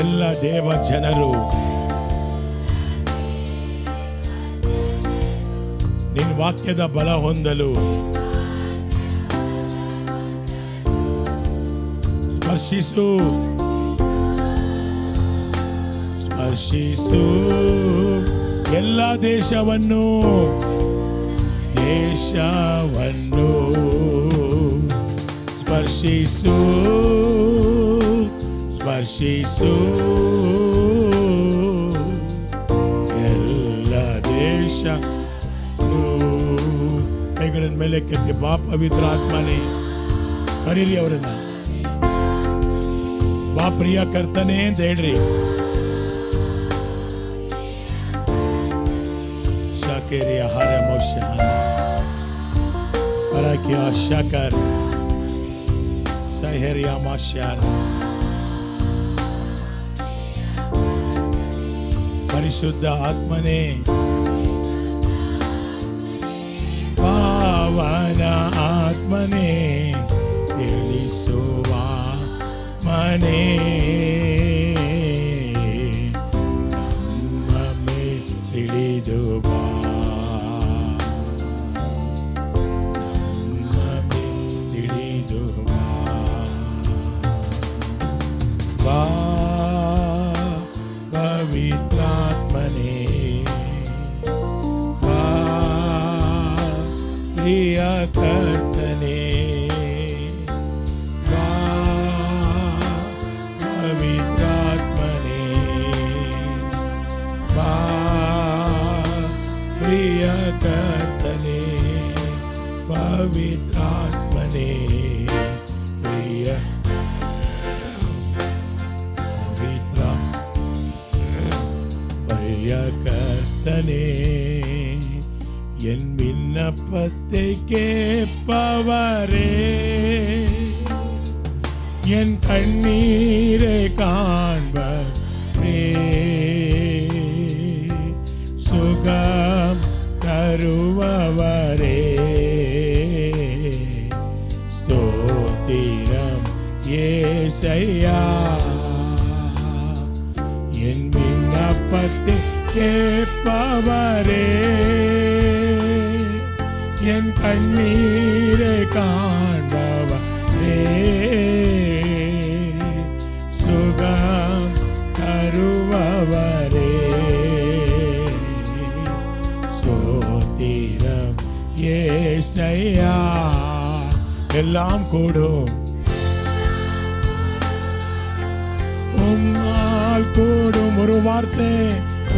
ಎಲ್ಲ ದೇವ ಜನರು ನಿನ್ನ ವಾಕ್ಯದ ಬಲ ಹೊಂದಲು ಸ್ಪರ್ಶಿಸು ಸ್ಪರ್ಶಿಸು ಎಲ್ಲ ದೇಶವನ್ನು ಸ್ಪರ್ಶಿಸು ಸ್ಪರ್ಶಿಸು ಎಲ್ಲ ದೇಶ. ಕೈಗಳ ಮೇಲೆ ಕೆತ್ತಿ ಬಾ ಪವಿತ್ರಾತ್ಮನೇ, ಕರೀರಿ ಅವರನ್ನ. ಬಾ ಪ್ರಿಯ ಕರ್ತನೇ ಅಂತ ಹೇಳ್ರಿ. ಶಾಕೇರಿಯ ಹರ ಮೋಶಾನ ಪರಕಿಯ ಶಕರ್ ಸಹರಿಯ ಮಾಶ್ಯಾರ. ಪರಿಶುದ್ಧ ಆತ್ಮನೇ, ಪಾವನ ಆತ್ಮನೇ, ತಿಳಿಸುವ ಮನೆ ನಮ್ಮೆ ತಿಳಿದು ಬಾ, ನಮ್ಮೆ ತಿಳಿದು ಬಾ. ಬಾ ಪವಿತ್ರಾತ್ಮನೇ, ಬಾ ಪ್ರಿಯ ಕರ್ತನೇ, ಬಾ ಪವಿತ್ರಾತ್ಮನೇ, ಬಾ ಪ್ರಿಯ ಕರ್ತನೇ, ಪವಿತ್ರಾತ್ಮನೇ, ಪ್ರಿಯ கர்த்தனே என் விண்ணப்பத்தை கேட்பவரே, என் கண்ணீரை காண்பவரே, சுகம் தருபவரே, ஸ்தோத்திரம் ஏசையா. என் விண்ணப்பத்தை கேட்பவரே, என் கண்ணீரை காண்பவரே, சுகம் தருபவரே, ஸ்தோத்திரம் ஏசையா. எல்லாம் கூடும், உம்மால் கூடும்.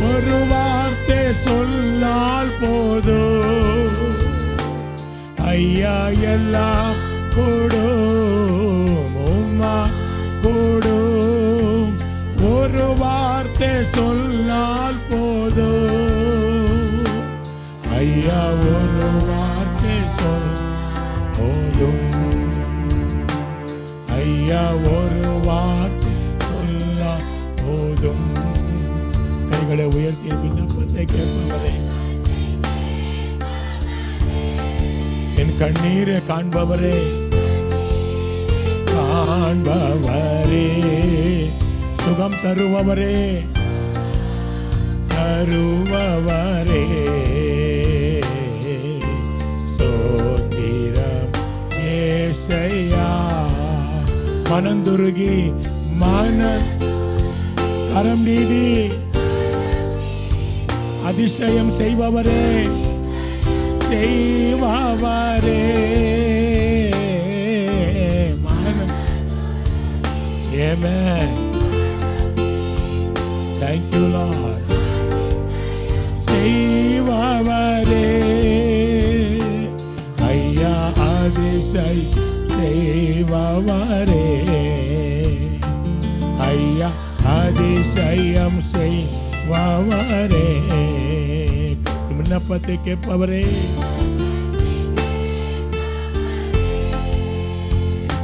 ஒரு வார்த்தை சொன்னால் போதும் ஐயா, எல்லாம் கூடும். உம்மா கூடும். ஒரு வார்த்தை சொன்னால் போதும் ஐயா, ஒரு வார்த்தை சொல் போதும் ஐயா, ஒரு வார்த்தை சொல்ல போதும். கைகளை உயர்த்திய விண்ணப்பத்தை கேட்பவரே, என் கண்ணீரை காண்பவரே, காண்பவரே, சுகம் தருபவரே, தருபவரே, சோத்திரம் ஏசையா. மனந்துருகி மன கரம் நீடி அதிசயம் செய்பவரே, செய்பவரே, மனம். Amen. Thank you, Lord. செய்பவரே, செய்பவரே ஐயா அதிசயம் செய்பவரே விண்ணப்பத்தை கேட்பவரே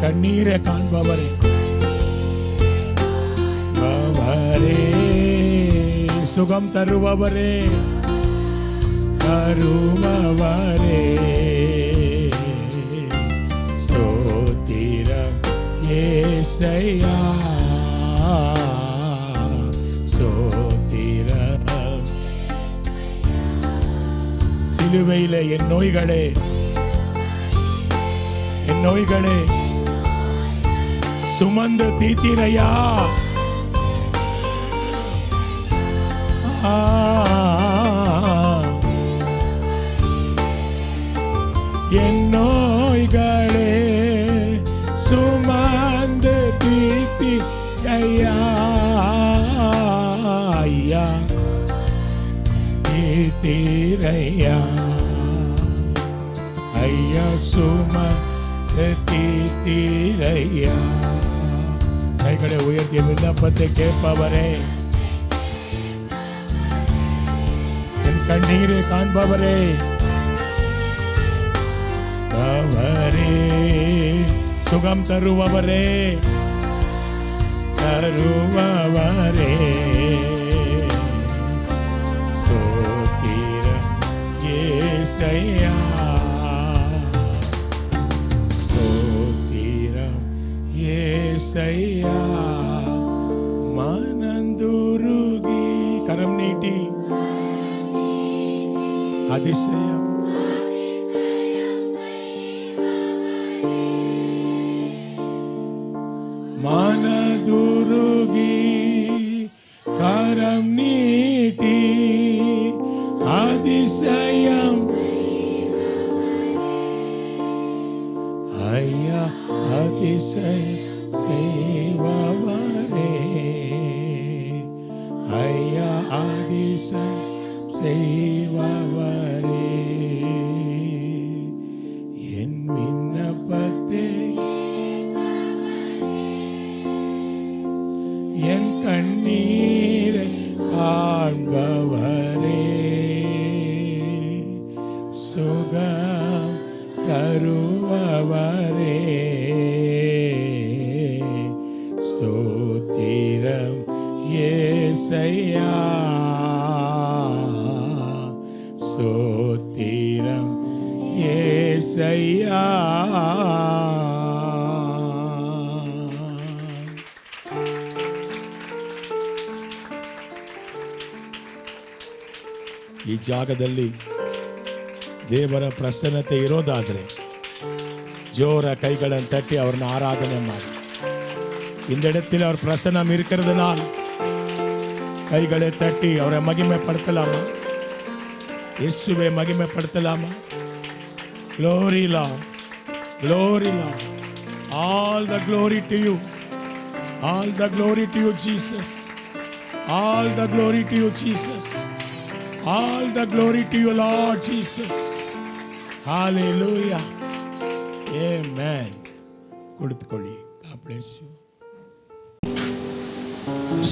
கண்ணீரை காண்பவரே அவரே சுகம் தருபவரே தருபவரே ஸ்தோத்திரம் ஏசையா ஸ்தோத்திரம் சிலுவையிலே என் நோய்களே சுமந்து தீத்திரையா என் நோய்களே சுமந்து தீத்திரையா ஐயா தீத்திரையா ஐயா சுமந்து தீத்திரையா கைகளை உயர்த்திய விண்ணப்பத்தை கேட்பவரே என் கண்ணீரை காண்பவரே அவரே சுகம் தருபவரே ஸ்தோத்திரம் ஏசையா ஸ்தோத்திரம் ஏசையா மனந்துருகி கரம் நீட்டி அதிசயம் மனதுருகி கரம் நீட்டி அதிசயம் ஐயா அதிசயம் செய்பவரே ஐயா அதிசயம் செய்பவரே என் விண்ணப்பத்தை என் கண்ணீரை காண்பவரே சுகம் தருபவரே ஸ்தோத்திரம் ஏசையா ஸ்தோத்திரம் ஏசையா ಈ ಜಾಗದಲ್ಲಿ ದೇವರ ಪ್ರಸನ್ನತೆ ಇರೋದಾದರೆ ಜೋರ ಕೈಗಳನ್ನು ತಟ್ಟಿ ಅವ್ರನ್ನ ಆರಾಧನೆ ಮಾಡಿ. இந்த இடத்தில் அவர் பிரசன்னம் இருக்கிறதுனால் கைகளை தட்டி அவரை மகிமைப்படுத்தலாமா? இயேசுவை மகிமைப்படுத்தலாமா? Glory Lord, glory Lord, all the glory to you, all the glory to you Jesus, all the glory to you Jesus, all the glory to you Lord Jesus, hallelujah, amen. கொடுத்துಕೊಳ್ಳಿ. God bless you.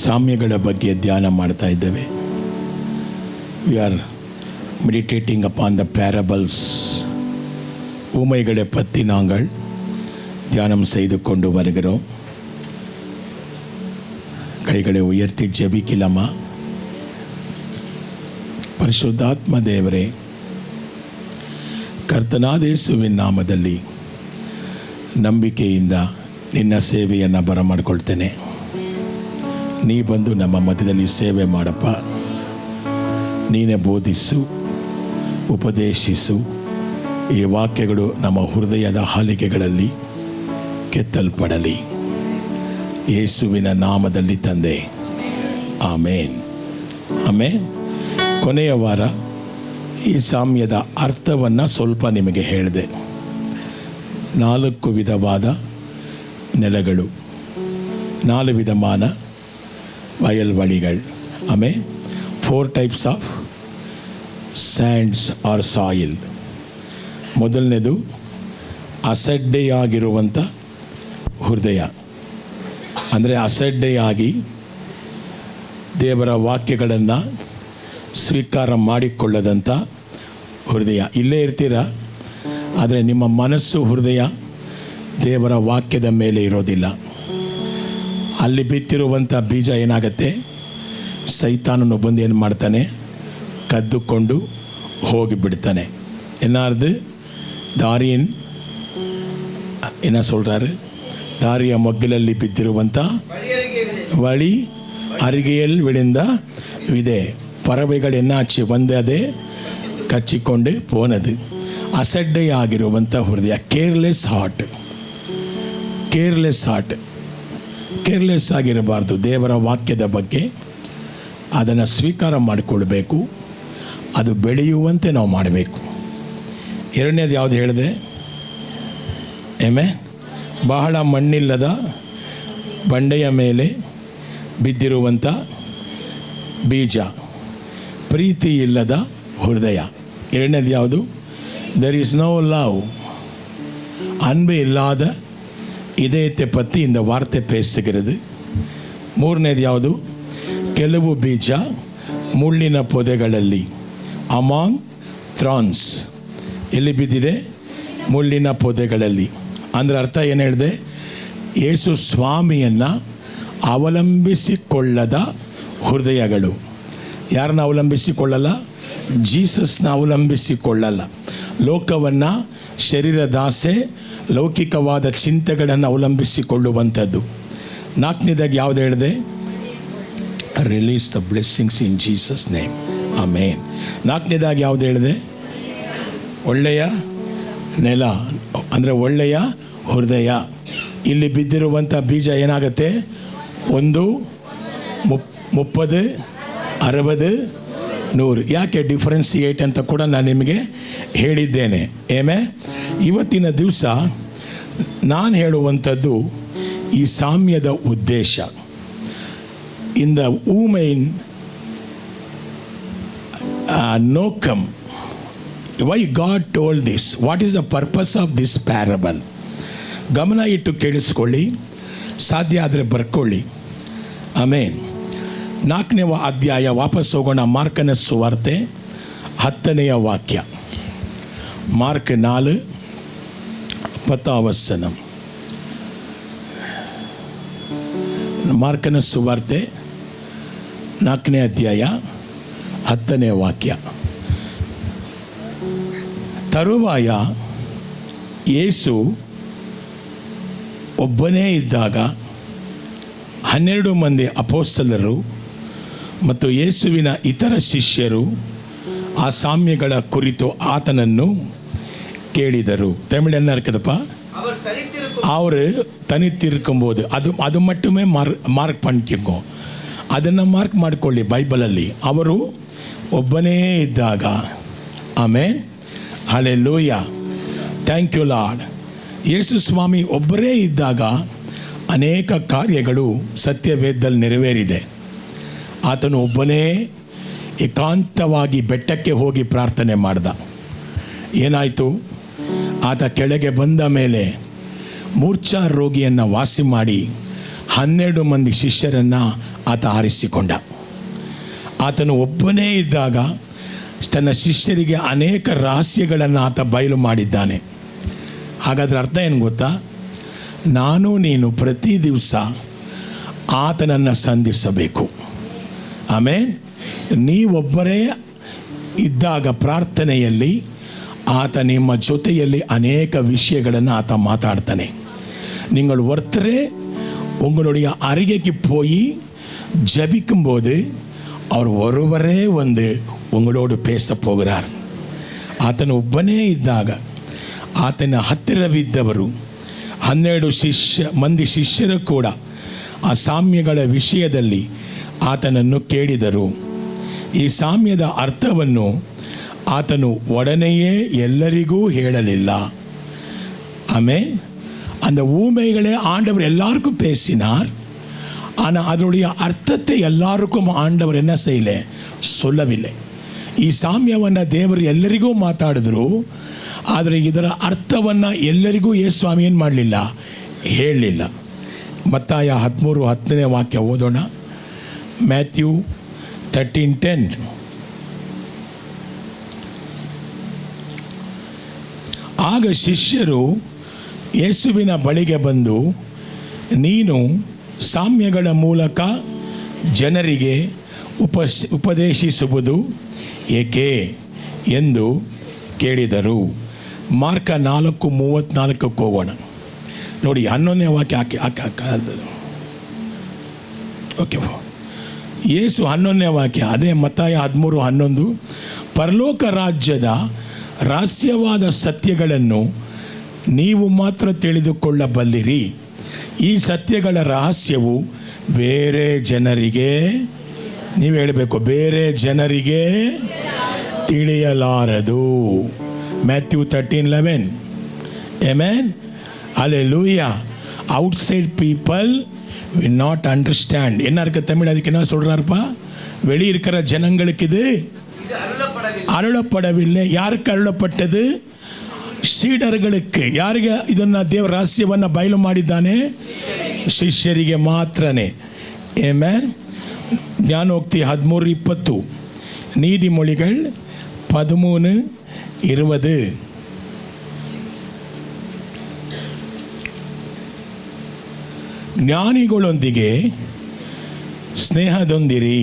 ಸಾಮ್ಯಗಳ ಬಗ್ಗೆ ಧ್ಯಾನ ಮಾಡ್ತಾ ಇದ್ದೇವೆ. We are meditating upon the parables. ஊமைகளை பற்றி நாங்கள் தியானம் செய்து கொண்டு வருகிறோம். கைகளை உயர்த்தி ஜெபிக்கலாமா? ಪರಿಶುದ್ಧಾತ್ಮ ದೇವರೇ, ಕರ್ತನಾದ ಯೇಸುವಿನ ನಾಮದಲ್ಲಿ ನಂಬಿಕೆಯಿಂದ ನಿನ್ನ ಸೇವೆಯನ್ನು ಬರಮಾಡಿಕೊಳ್ತೇನೆ. ನೀ ಬಂದು ನಮ್ಮ ಮಧ್ಯದಲ್ಲಿ ಸೇವೆ ಮಾಡಪ್ಪ. ನೀನೇ ಬೋಧಿಸು, ಉಪದೇಶಿಸು. ಈ ವಾಕ್ಯಗಳು ನಮ್ಮ ಹೃದಯದ ಹಾಲಿಗೆಗಳಲ್ಲಿ ಕೆತ್ತಲ್ಪಡಲಿ. ಯೇಸುವಿನ ನಾಮದಲ್ಲಿ ತಂದೆ, ಆಮೇನ್, ಆಮೇನ್. ಕೊನೆಯ ವಾರ ಈ ಸಾಮ್ಯದ ಅರ್ಥವನ್ನು ಸ್ವಲ್ಪ ನಿಮಗೆ ಹೇಳಿದೆ. 4 ವಿಧವಾದ ನೆಲಗಳು, 4 ವಿಧಮಾನ ವಯಲ್ವಳಿಗಳು. ಆಮೇಲೆ 4 types of sands or soil. ಮೊದಲನೇದು ಅಸಡ್ಡೆಯಾಗಿರುವಂಥ ಹೃದಯ, ಅಂದರೆ ಅಸಡ್ಡೆಯಾಗಿ ದೇವರ ವಾಕ್ಯಗಳನ್ನು ಸ್ವೀಕಾರ ಮಾಡಿಕೊಳ್ಳದಂಥ ಹೃದಯ. ಇಲ್ಲೇ ಇರ್ತೀರ, ಆದರೆ ನಿಮ್ಮ ಮನಸ್ಸು ಹೃದಯ ದೇವರ ವಾಕ್ಯದ ಮೇಲೆ ಇರೋದಿಲ್ಲ. ಅಲ್ಲಿ ಬಿತ್ತಿರುವಂಥ ಬೀಜ ಏನಾಗತ್ತೆ, ಸೈತಾನನು ಬಂದು ಏನು ಮಾಡ್ತಾನೆ, ಕದ್ದುಕೊಂಡು ಹೋಗಿಬಿಡ್ತಾನೆ. ಏನಾರ್ದು ದಾರಿயின் என்ன சொல்கிறாரு, ದಾರಿಯ ಮಗ್ಗಲಲ್ಲಿ ಬಿದ್ದಿರುವಂಥ வழி அருகில் விழுந்த விதை பறவைகள் என்னாச்சு வந்து அதை ಕಚ್ಚಿಕೊಂಡು போனது. ಅಸಡ್ಡೆಯಾಗಿರುವಂಥ ಹೃದಯ, ಕೇರ್ಲೆಸ್ ಹಾರ್ಟ್. ಕೇರ್ಲೆಸ್ ಆಗಿರಬಾರ್ದು. ದೇವರ ವಾಕ್ಯದ ಬಗ್ಗೆ ಅದನ್ನು ಸ್ವೀಕಾರ ಮಾಡಿಕೊಳ್ಬೇಕು, ಅದು ಬೆಳೆಯುವಂತೆ ನಾವು ಮಾಡಬೇಕು. ಎರಡನೇದು ಯಾವುದು ಹೇಳಿದೆ, ಬಹಳ ಮಣ್ಣಿಲ್ಲದ ಬಂಡೆಯ ಮೇಲೆ ಬಿದ್ದಿರುವಂಥ ಬೀಜ, ಪ್ರೀತಿ ಇಲ್ಲದ ಹೃದಯ. ಎರಡನೇದು ಯಾವುದು, ದರ್ ಈಸ್ ನೋ ಲವ್, அன்பு இல்லாத இதயத்தை பற்றி இந்த வார்த்தை பேசுகிறது. ಮೂರನೇದು ಯಾವುದು, ಕೆಲವು ಬೀಜ ಮುಳ್ಳಿನ ಪೊದೆಗಳಲ್ಲಿ, ಅಮಾಂಗ್ ಥ್ರಾನ್ಸ್. ಎಲ್ಲಿ ಬಿದ್ದಿದೆ, ಮುಳ್ಳಿನ ಪೊದೆಗಳಲ್ಲಿ. ಅಂದರೆ ಅರ್ಥ ಏನು ಹೇಳಿದೆ, ಯೇಸು ಸ್ವಾಮಿಯನ್ನು ಅವಲಂಬಿಸಿಕೊಳ್ಳದ ಹೃದಯಗಳು. ಯಾರನ್ನ ಅವಲಂಬಿಸಿಕೊಳ್ಳಲ್ಲ, ಜೀಸಸ್ನ ಅವಲಂಬಿಸಿಕೊಳ್ಳಲ್ಲ. ಲೋಕವನ್ನು, ಶರೀರದಾಸೆ, ಲೌಕಿಕವಾದ ಚಿಂತೆಗಳನ್ನು ಅವಲಂಬಿಸಿಕೊಳ್ಳುವಂಥದ್ದು. ನಾಲ್ಕನೇದಾಗಿ ಯಾವುದು ಹೇಳಿದೆ, release the blessings in Jesus name, amen. ನಾಲ್ಕನೇದಾಗಿ ಯಾವುದು ಹೇಳಿದೆ, ಒಳ್ಳೆಯ ನೆಲ, ಅಂದರೆ ಒಳ್ಳೆಯ ಹೃದಯ. ಇಲ್ಲಿ ಬಿದ್ದಿರುವಂಥ ಬೀಜ ಏನಾಗುತ್ತೆ, 1, 30, 60, 100. ಯಾಕೆ ಡಿಫ್ರೆನ್ಸಿಯೇಟ್ ಅಂತ ಕೂಡ ನಾನು ನಿಮಗೆ ಹೇಳಿದ್ದೇನೆ. ಇವತ್ತಿನ ದಿವಸ ನಾನು ಹೇಳುವಂಥದ್ದು ಈ ಸಾಮ್ಯದ ಉದ್ದೇಶ. ಇನ್ ದ ಊಮೈನ್ ನೋಕಮ್, why God told this, what is the purpose of this parable. ಗಮನ ಇಟ್ಟು ಕೇಳಿಸ್ಕೊಳ್ಳಿ, ಸಾಧ್ಯ ಆದರೆ ಬರ್ಕೊಳ್ಳಿ. ಆಮೇನ್. 4ನೇ ಅಧ್ಯಾಯ, ವಾಪಸ್ ಹೋಗೋಣ. ಮಾರ್ಕನ ಸುವಾರ್ತೆ 10ನೇ ವಾಕ್ಯ. ಮಾರ್ಕ್ 4, 10ನೇ ವಚನ. ಮಾರ್ಕನ ಸುವಾರ್ತೆ 4ನೇ ಅಧ್ಯಾಯ 10ನೇ ವಾಕ್ಯ. ತರುವಾಯ ಯೇಸು ಒಬ್ಬನೇ ಇದ್ದಾಗ 12 ಮಂದಿ ಅಪೊಸ್ತಲರು ಮತ್ತು ಯೇಸುವಿನ ಇತರ ಶಿಷ್ಯರು ಆ ಸಾಮ್ಯಗಳ ಕುರಿತು ಆತನನ್ನು ಕೇಳಿದರು. ತಮಿಳು என்ன இருக்குதுப்பா, அவர் தனித்திருக்கும்போது ಅದು மட்டுமே ಮಾರ್ಕ್ பண்ணிக்கோ, ಅದನ್ನು ಮಾರ್ಕ್ ಮಾಡಿಕೊಳ್ಳಿ ಬೈಬಲಲ್ಲಿ. ಅವರು ಒಬ್ಬನೇ ಇದ್ದಾಗ, ಆಮೇನ್, ಹಲ್ಲೆಲೂಯಾ, ಥ್ಯಾಂಕ್ ಯು ಲಾರ್ಡ್. ಯೇಸು ಸ್ವಾಮಿ ಒಬ್ಬರೇ ಇದ್ದಾಗ ಅನೇಕ ಕಾರ್ಯಗಳು ಸತ್ಯವೇದದಲ್ಲಿ ನೆರವೇರಿದೆ. ಆತನು ಒಬ್ಬನೇ ಏಕಾಂತವಾಗಿ ಬೆಟ್ಟಕ್ಕೆ ಹೋಗಿ ಪ್ರಾರ್ಥನೆ ಮಾಡ್ದ. ಏನಾಯಿತು, ಆತ ಕೆಳಗೆ ಬಂದ ಮೇಲೆ ಮೂರ್ಛಾ ರೋಗಿಯನ್ನು ವಾಸಿ ಮಾಡಿ 12 ಮಂದಿ ಶಿಷ್ಯರನ್ನು ಆತ ಆರಿಸಿಕೊಂಡ. ಆತನು ಒಬ್ಬನೇ ಇದ್ದಾಗ ತನ್ನ ಶಿಷ್ಯರಿಗೆ ಅನೇಕ ರಹಸ್ಯಗಳನ್ನು ಆತ ಬಯಲು ಮಾಡಿದ್ದಾನೆ. ಹಾಗಾದರೆ ಅರ್ಥ ಏನು ಗೊತ್ತಾ, ನಾನು ನೀನು ಪ್ರತಿ ದಿವಸ ಆತನನ್ನು ಸಂಧಿಸಬೇಕು. ಆಮೇನ್. ನೀವೊಬ್ಬರೇ ಇದ್ದಾಗ ಪ್ರಾರ್ಥನೆಯಲ್ಲಿ ಆತ ನಿಮ್ಮ ಜೊತೆಯಲ್ಲಿ ಅನೇಕ விஷயಗಳನ್ನು ಆತ ಮಾತಾಡ್ತಾನೆ. நீங்கள் ஒருத்தரே உங்களுடைய அருகைக்கு போய் ஜபிக்கும்போது அவர் ஒருவரே வந்து உங்களோடு பேச போகிறார். ಆತನು ಒಬ್ಬನೇ ಇದ್ದಾಗ ಆತನ ಹತ್ತಿರವಿದ್ದವರು 12 ಮಂದಿ ಶಿಷ್ಯರು ಕೂಡ ಆ ಸಾಮ್ಯಗಳ ವಿಷಯದಲ್ಲಿ ಆತನನ್ನು ಕೇಳಿದರು. ಈ ಸಾಮ್ಯದ ಅರ್ಥವನ್ನು ಆತನು ಒಡನೆಯೇ ಎಲ್ಲರಿಗೂ ಹೇಳಲಿಲ್ಲ. ஆமென். அந்த ஊமைகளை ஆண்டவர் எல்லாருக்கும் பேசினார். ஆனால் அதனுடைய அர்த்தத்தை எல்லாருக்கும் ஆண்டவர் என்ன செய்யலை, சொல்லவில்லை. ಈ ಸಾಮ್ಯವನ್ನು ದೇವರು ಎಲ್ಲರಿಗೂ ಮಾತಾಡಿದ್ರು, ಆದರೆ ಇದರ ಅರ್ಥವನ್ನು ಎಲ್ಲರಿಗೂ ಯೇಸು ಸ್ವಾಮಿ ಏನು ಮಾಡಲಿಲ್ಲ, ಹೇಳಲಿಲ್ಲ. ಮತ್ತಾಯ 13:10 ವಾಕ್ಯ ಓದೋಣ. ಮ್ಯಾಥ್ಯೂ 13:10. ಆಗ ಶಿಷ್ಯರು ಯೇಸುವಿನ ಬಳಿಗೆ ಬಂದು, ನೀನು ಸಾಮ್ಯಗಳ ಮೂಲಕ ಜನರಿಗೆ ಉಪದೇಶಿಸುವುದು ಏಕೆ ಎಂದು ಕೇಳಿದರು. ಮಾರ್ಕ 4:34 ಹೋಗೋಣ. ನೋಡಿ 11ನೇ ವಾಕ್ಯ ಓಕೆ. ಯೇಸು 11ನೇ ವಾಕ್ಯ, ಅದೇ ಮತ್ತಾಯ 13:11. ಪರಲೋಕ ರಾಜ್ಯದ ರಹಸ್ಯವಾದ ಸತ್ಯಗಳನ್ನು ನೀವು ಮಾತ್ರ ತಿಳಿದುಕೊಳ್ಳಬಲ್ಲಿರಿ. ಈ ಸತ್ಯಗಳ ರಹಸ್ಯವು ಬೇರೆ ಜನರಿಗೆ, ನೀವು ಹೇಳಬೇಕು, ಬೇರೆ ಜನರಿಗೆ ತಿಳಿಯಲಾರದು. Matthew 13:11. Amen. Hallelujah. outside people will not understand. என்ன இருக்கு தமிழ், அதுக்கு என்ன சொல்றாருப்பா? வெளியே இருக்கிற ஜனங்களுக்கு இது ಅರುಳಪಡವಿಲ್ಲ. ಯಾருக்கு ಅರುಳಪಟ್ಟದು? ಸೀಡರ್ಗಳಿಗೆ. ಯಾರಿಗೆ ಇದನ್ನು ದೇವರ ರಹಸ್ಯವನ್ನು ಬಯಲು ಮಾಡಿದ್ದಾನೆ? ಶಿಷ್ಯರಿಗೆ ಮಾತ್ರನೇ. ಆಮೆನ್. ಜ್ಞಾನೋಕ್ತಿ 13:20, ನೀತಿಮೊಳಿಗಳು 13:20. ಜ್ಞಾನಿಗಳೊಂದಿಗೆ ಸ್ನೇಹದೊಂದಿರಿ,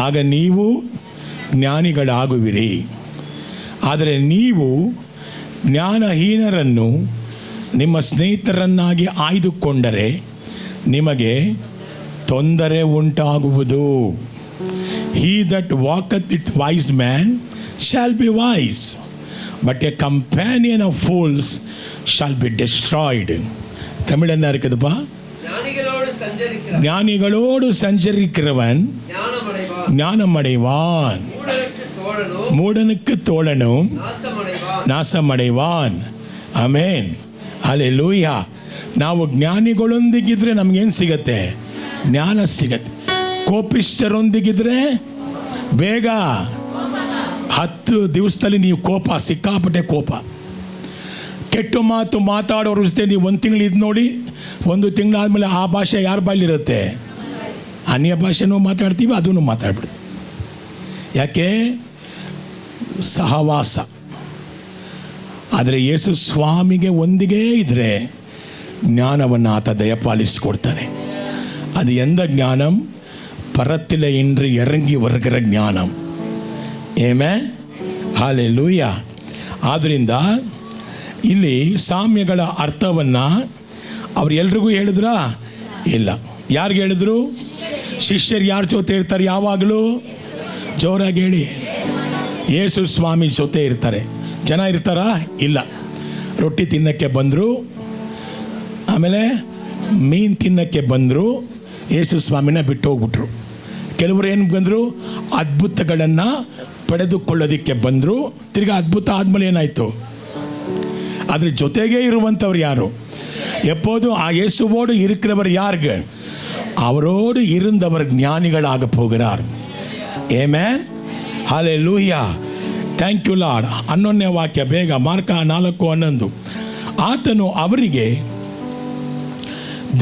ಆಗ ನೀವು ಜ್ಞಾನಿಗಳಾಗುವಿರಿ. ಆದರೆ ನೀವು ಜ್ಞಾನಹೀನರನ್ನು ನಿಮ್ಮ ಸ್ನೇಹಿತರನ್ನಾಗಿ ಆಯ್ದುಕೊಂಡರೆ ನಿಮಗೆ ತೊಂದರೆ ಉಂಟಾಗುವುದು. He that walketh with wise men shall be wise, but a companion of fools shall be destroyed. Tamil என்ன இருக்குதுப்பா? ஞானிகளோடு சஞ்சரிக்கிறவன் ஞானமடைவான், ಮೂಢனுக்கு தோழனும் ನಾಶಮடைவான். ಆಮೆನ್. ಹಲ್ಲೆಲೂಯಾ. ನಾವು ಜ್ಞಾನಿಗಳೊಂದಿಗಿದ್ರೆ ನಮಗೇನು ಸಿಗತ್ತೆ? ಜ್ಞಾನ ಸಿಗತ್ತೆ. ಕೋಪಿಷ್ಠರೊಂದಿಗಿದ್ರೆ ಬೇಗ 10 ದಿವಸದಲ್ಲಿ ನೀವು ಕೋಪ, ಸಿಕ್ಕಾಪಟ್ಟೆ ಕೋಪ. ಕೆಟ್ಟು ಮಾತು ಮಾತಾಡೋರ ಜೊತೆ ನೀವು 1 ತಿಂಗಳು ಇದು ನೋಡಿ, 1 ತಿಂಗಳಾದಮೇಲೆ ಆ ಭಾಷೆ ಯಾರ ಬಾಯಲ್ಲಿರುತ್ತೆ? ಅನ್ಯ ಭಾಷೆನೂ ಮಾತಾಡ್ತೀವಿ, ಅದನ್ನು ಮಾತಾಡ್ಬಿಡ್ತೀವಿ. ಯಾಕೆ? ಸಹವಾಸ. ಆದರೆ ಯೇಸು ಸ್ವಾಮಿಗೆ ಒಂದಿಗೆ ಇದ್ದರೆ ಜ್ಞಾನವನ್ನು ಆತ ದಯಪಾಲಿಸಿಕೊಡ್ತಾನೆ. ಅದು ಎಂದ ಜ್ಞಾನಂ? ಪರತ್ತಿಲೆ ಇன்று ಇರಂಗಿ ವರ್ಗರ ಜ್ಞಾನಂ. ಆಮೆನ್. ಹಲ್ಲೆಲೂಯಾ. ಆದ್ದರಿಂದ ಇಲ್ಲಿ ಸಾಮ್ಯಗಳ ಅರ್ಥವನ್ನು ಅವ್ರು ಎಲ್ರಿಗೂ ಹೇಳಿದ್ರಾ? ಇಲ್ಲ. ಯಾರಿಗೆ ಹೇಳಿದ್ರು? ಶಿಷ್ಯರು ಯಾರ ಜೊತೆ ಇರ್ತಾರೆ ಯಾವಾಗಲೂ? ಜೋರಾಗಿ ಹೇಳಿ. ಯೇಸು ಸ್ವಾಮಿ ಜೊತೆ ಇರ್ತಾರೆ. ಜನ ಇರ್ತಾರಾ? ಇಲ್ಲ. ರೊಟ್ಟಿ ತಿನ್ನಕ್ಕೆ ಬಂದರು, ಆಮೇಲೆ ಮೀನು ತಿನ್ನಕ್ಕೆ ಬಂದರು, ಯೇಸು ಸ್ವಾಮಿನ ಬಿಟ್ಟು ಹೋಗ್ಬಿಟ್ರು. ಕೆಲವರು ಏನು ಬಂದರು? ಅದ್ಭುತಗಳನ್ನು ಪಡೆದುಕೊಳ್ಳೋದಕ್ಕೆ ಬಂದರು. ತಿರ್ಗಿ ಅದ್ಭುತ ಆದಮೇಲೆ ಏನಾಯಿತು? ಅದ್ರ ಜೊತೆಗೇ ಇರುವಂಥವ್ರು ಯಾರು? எப்போதும் இயேசுவோடு இருக்கிறவர் யார்கள்? அவரோடு இருந்தவர் ஞானிகளாக போகிறார். Amen. Hallelujah. Thank you Lord. 11ನೇ ವಾಕ್ಯ ಬೇಗ, ಮಾರ್ಕ 4:11. ಆತನು ಅವರಿಗೆ,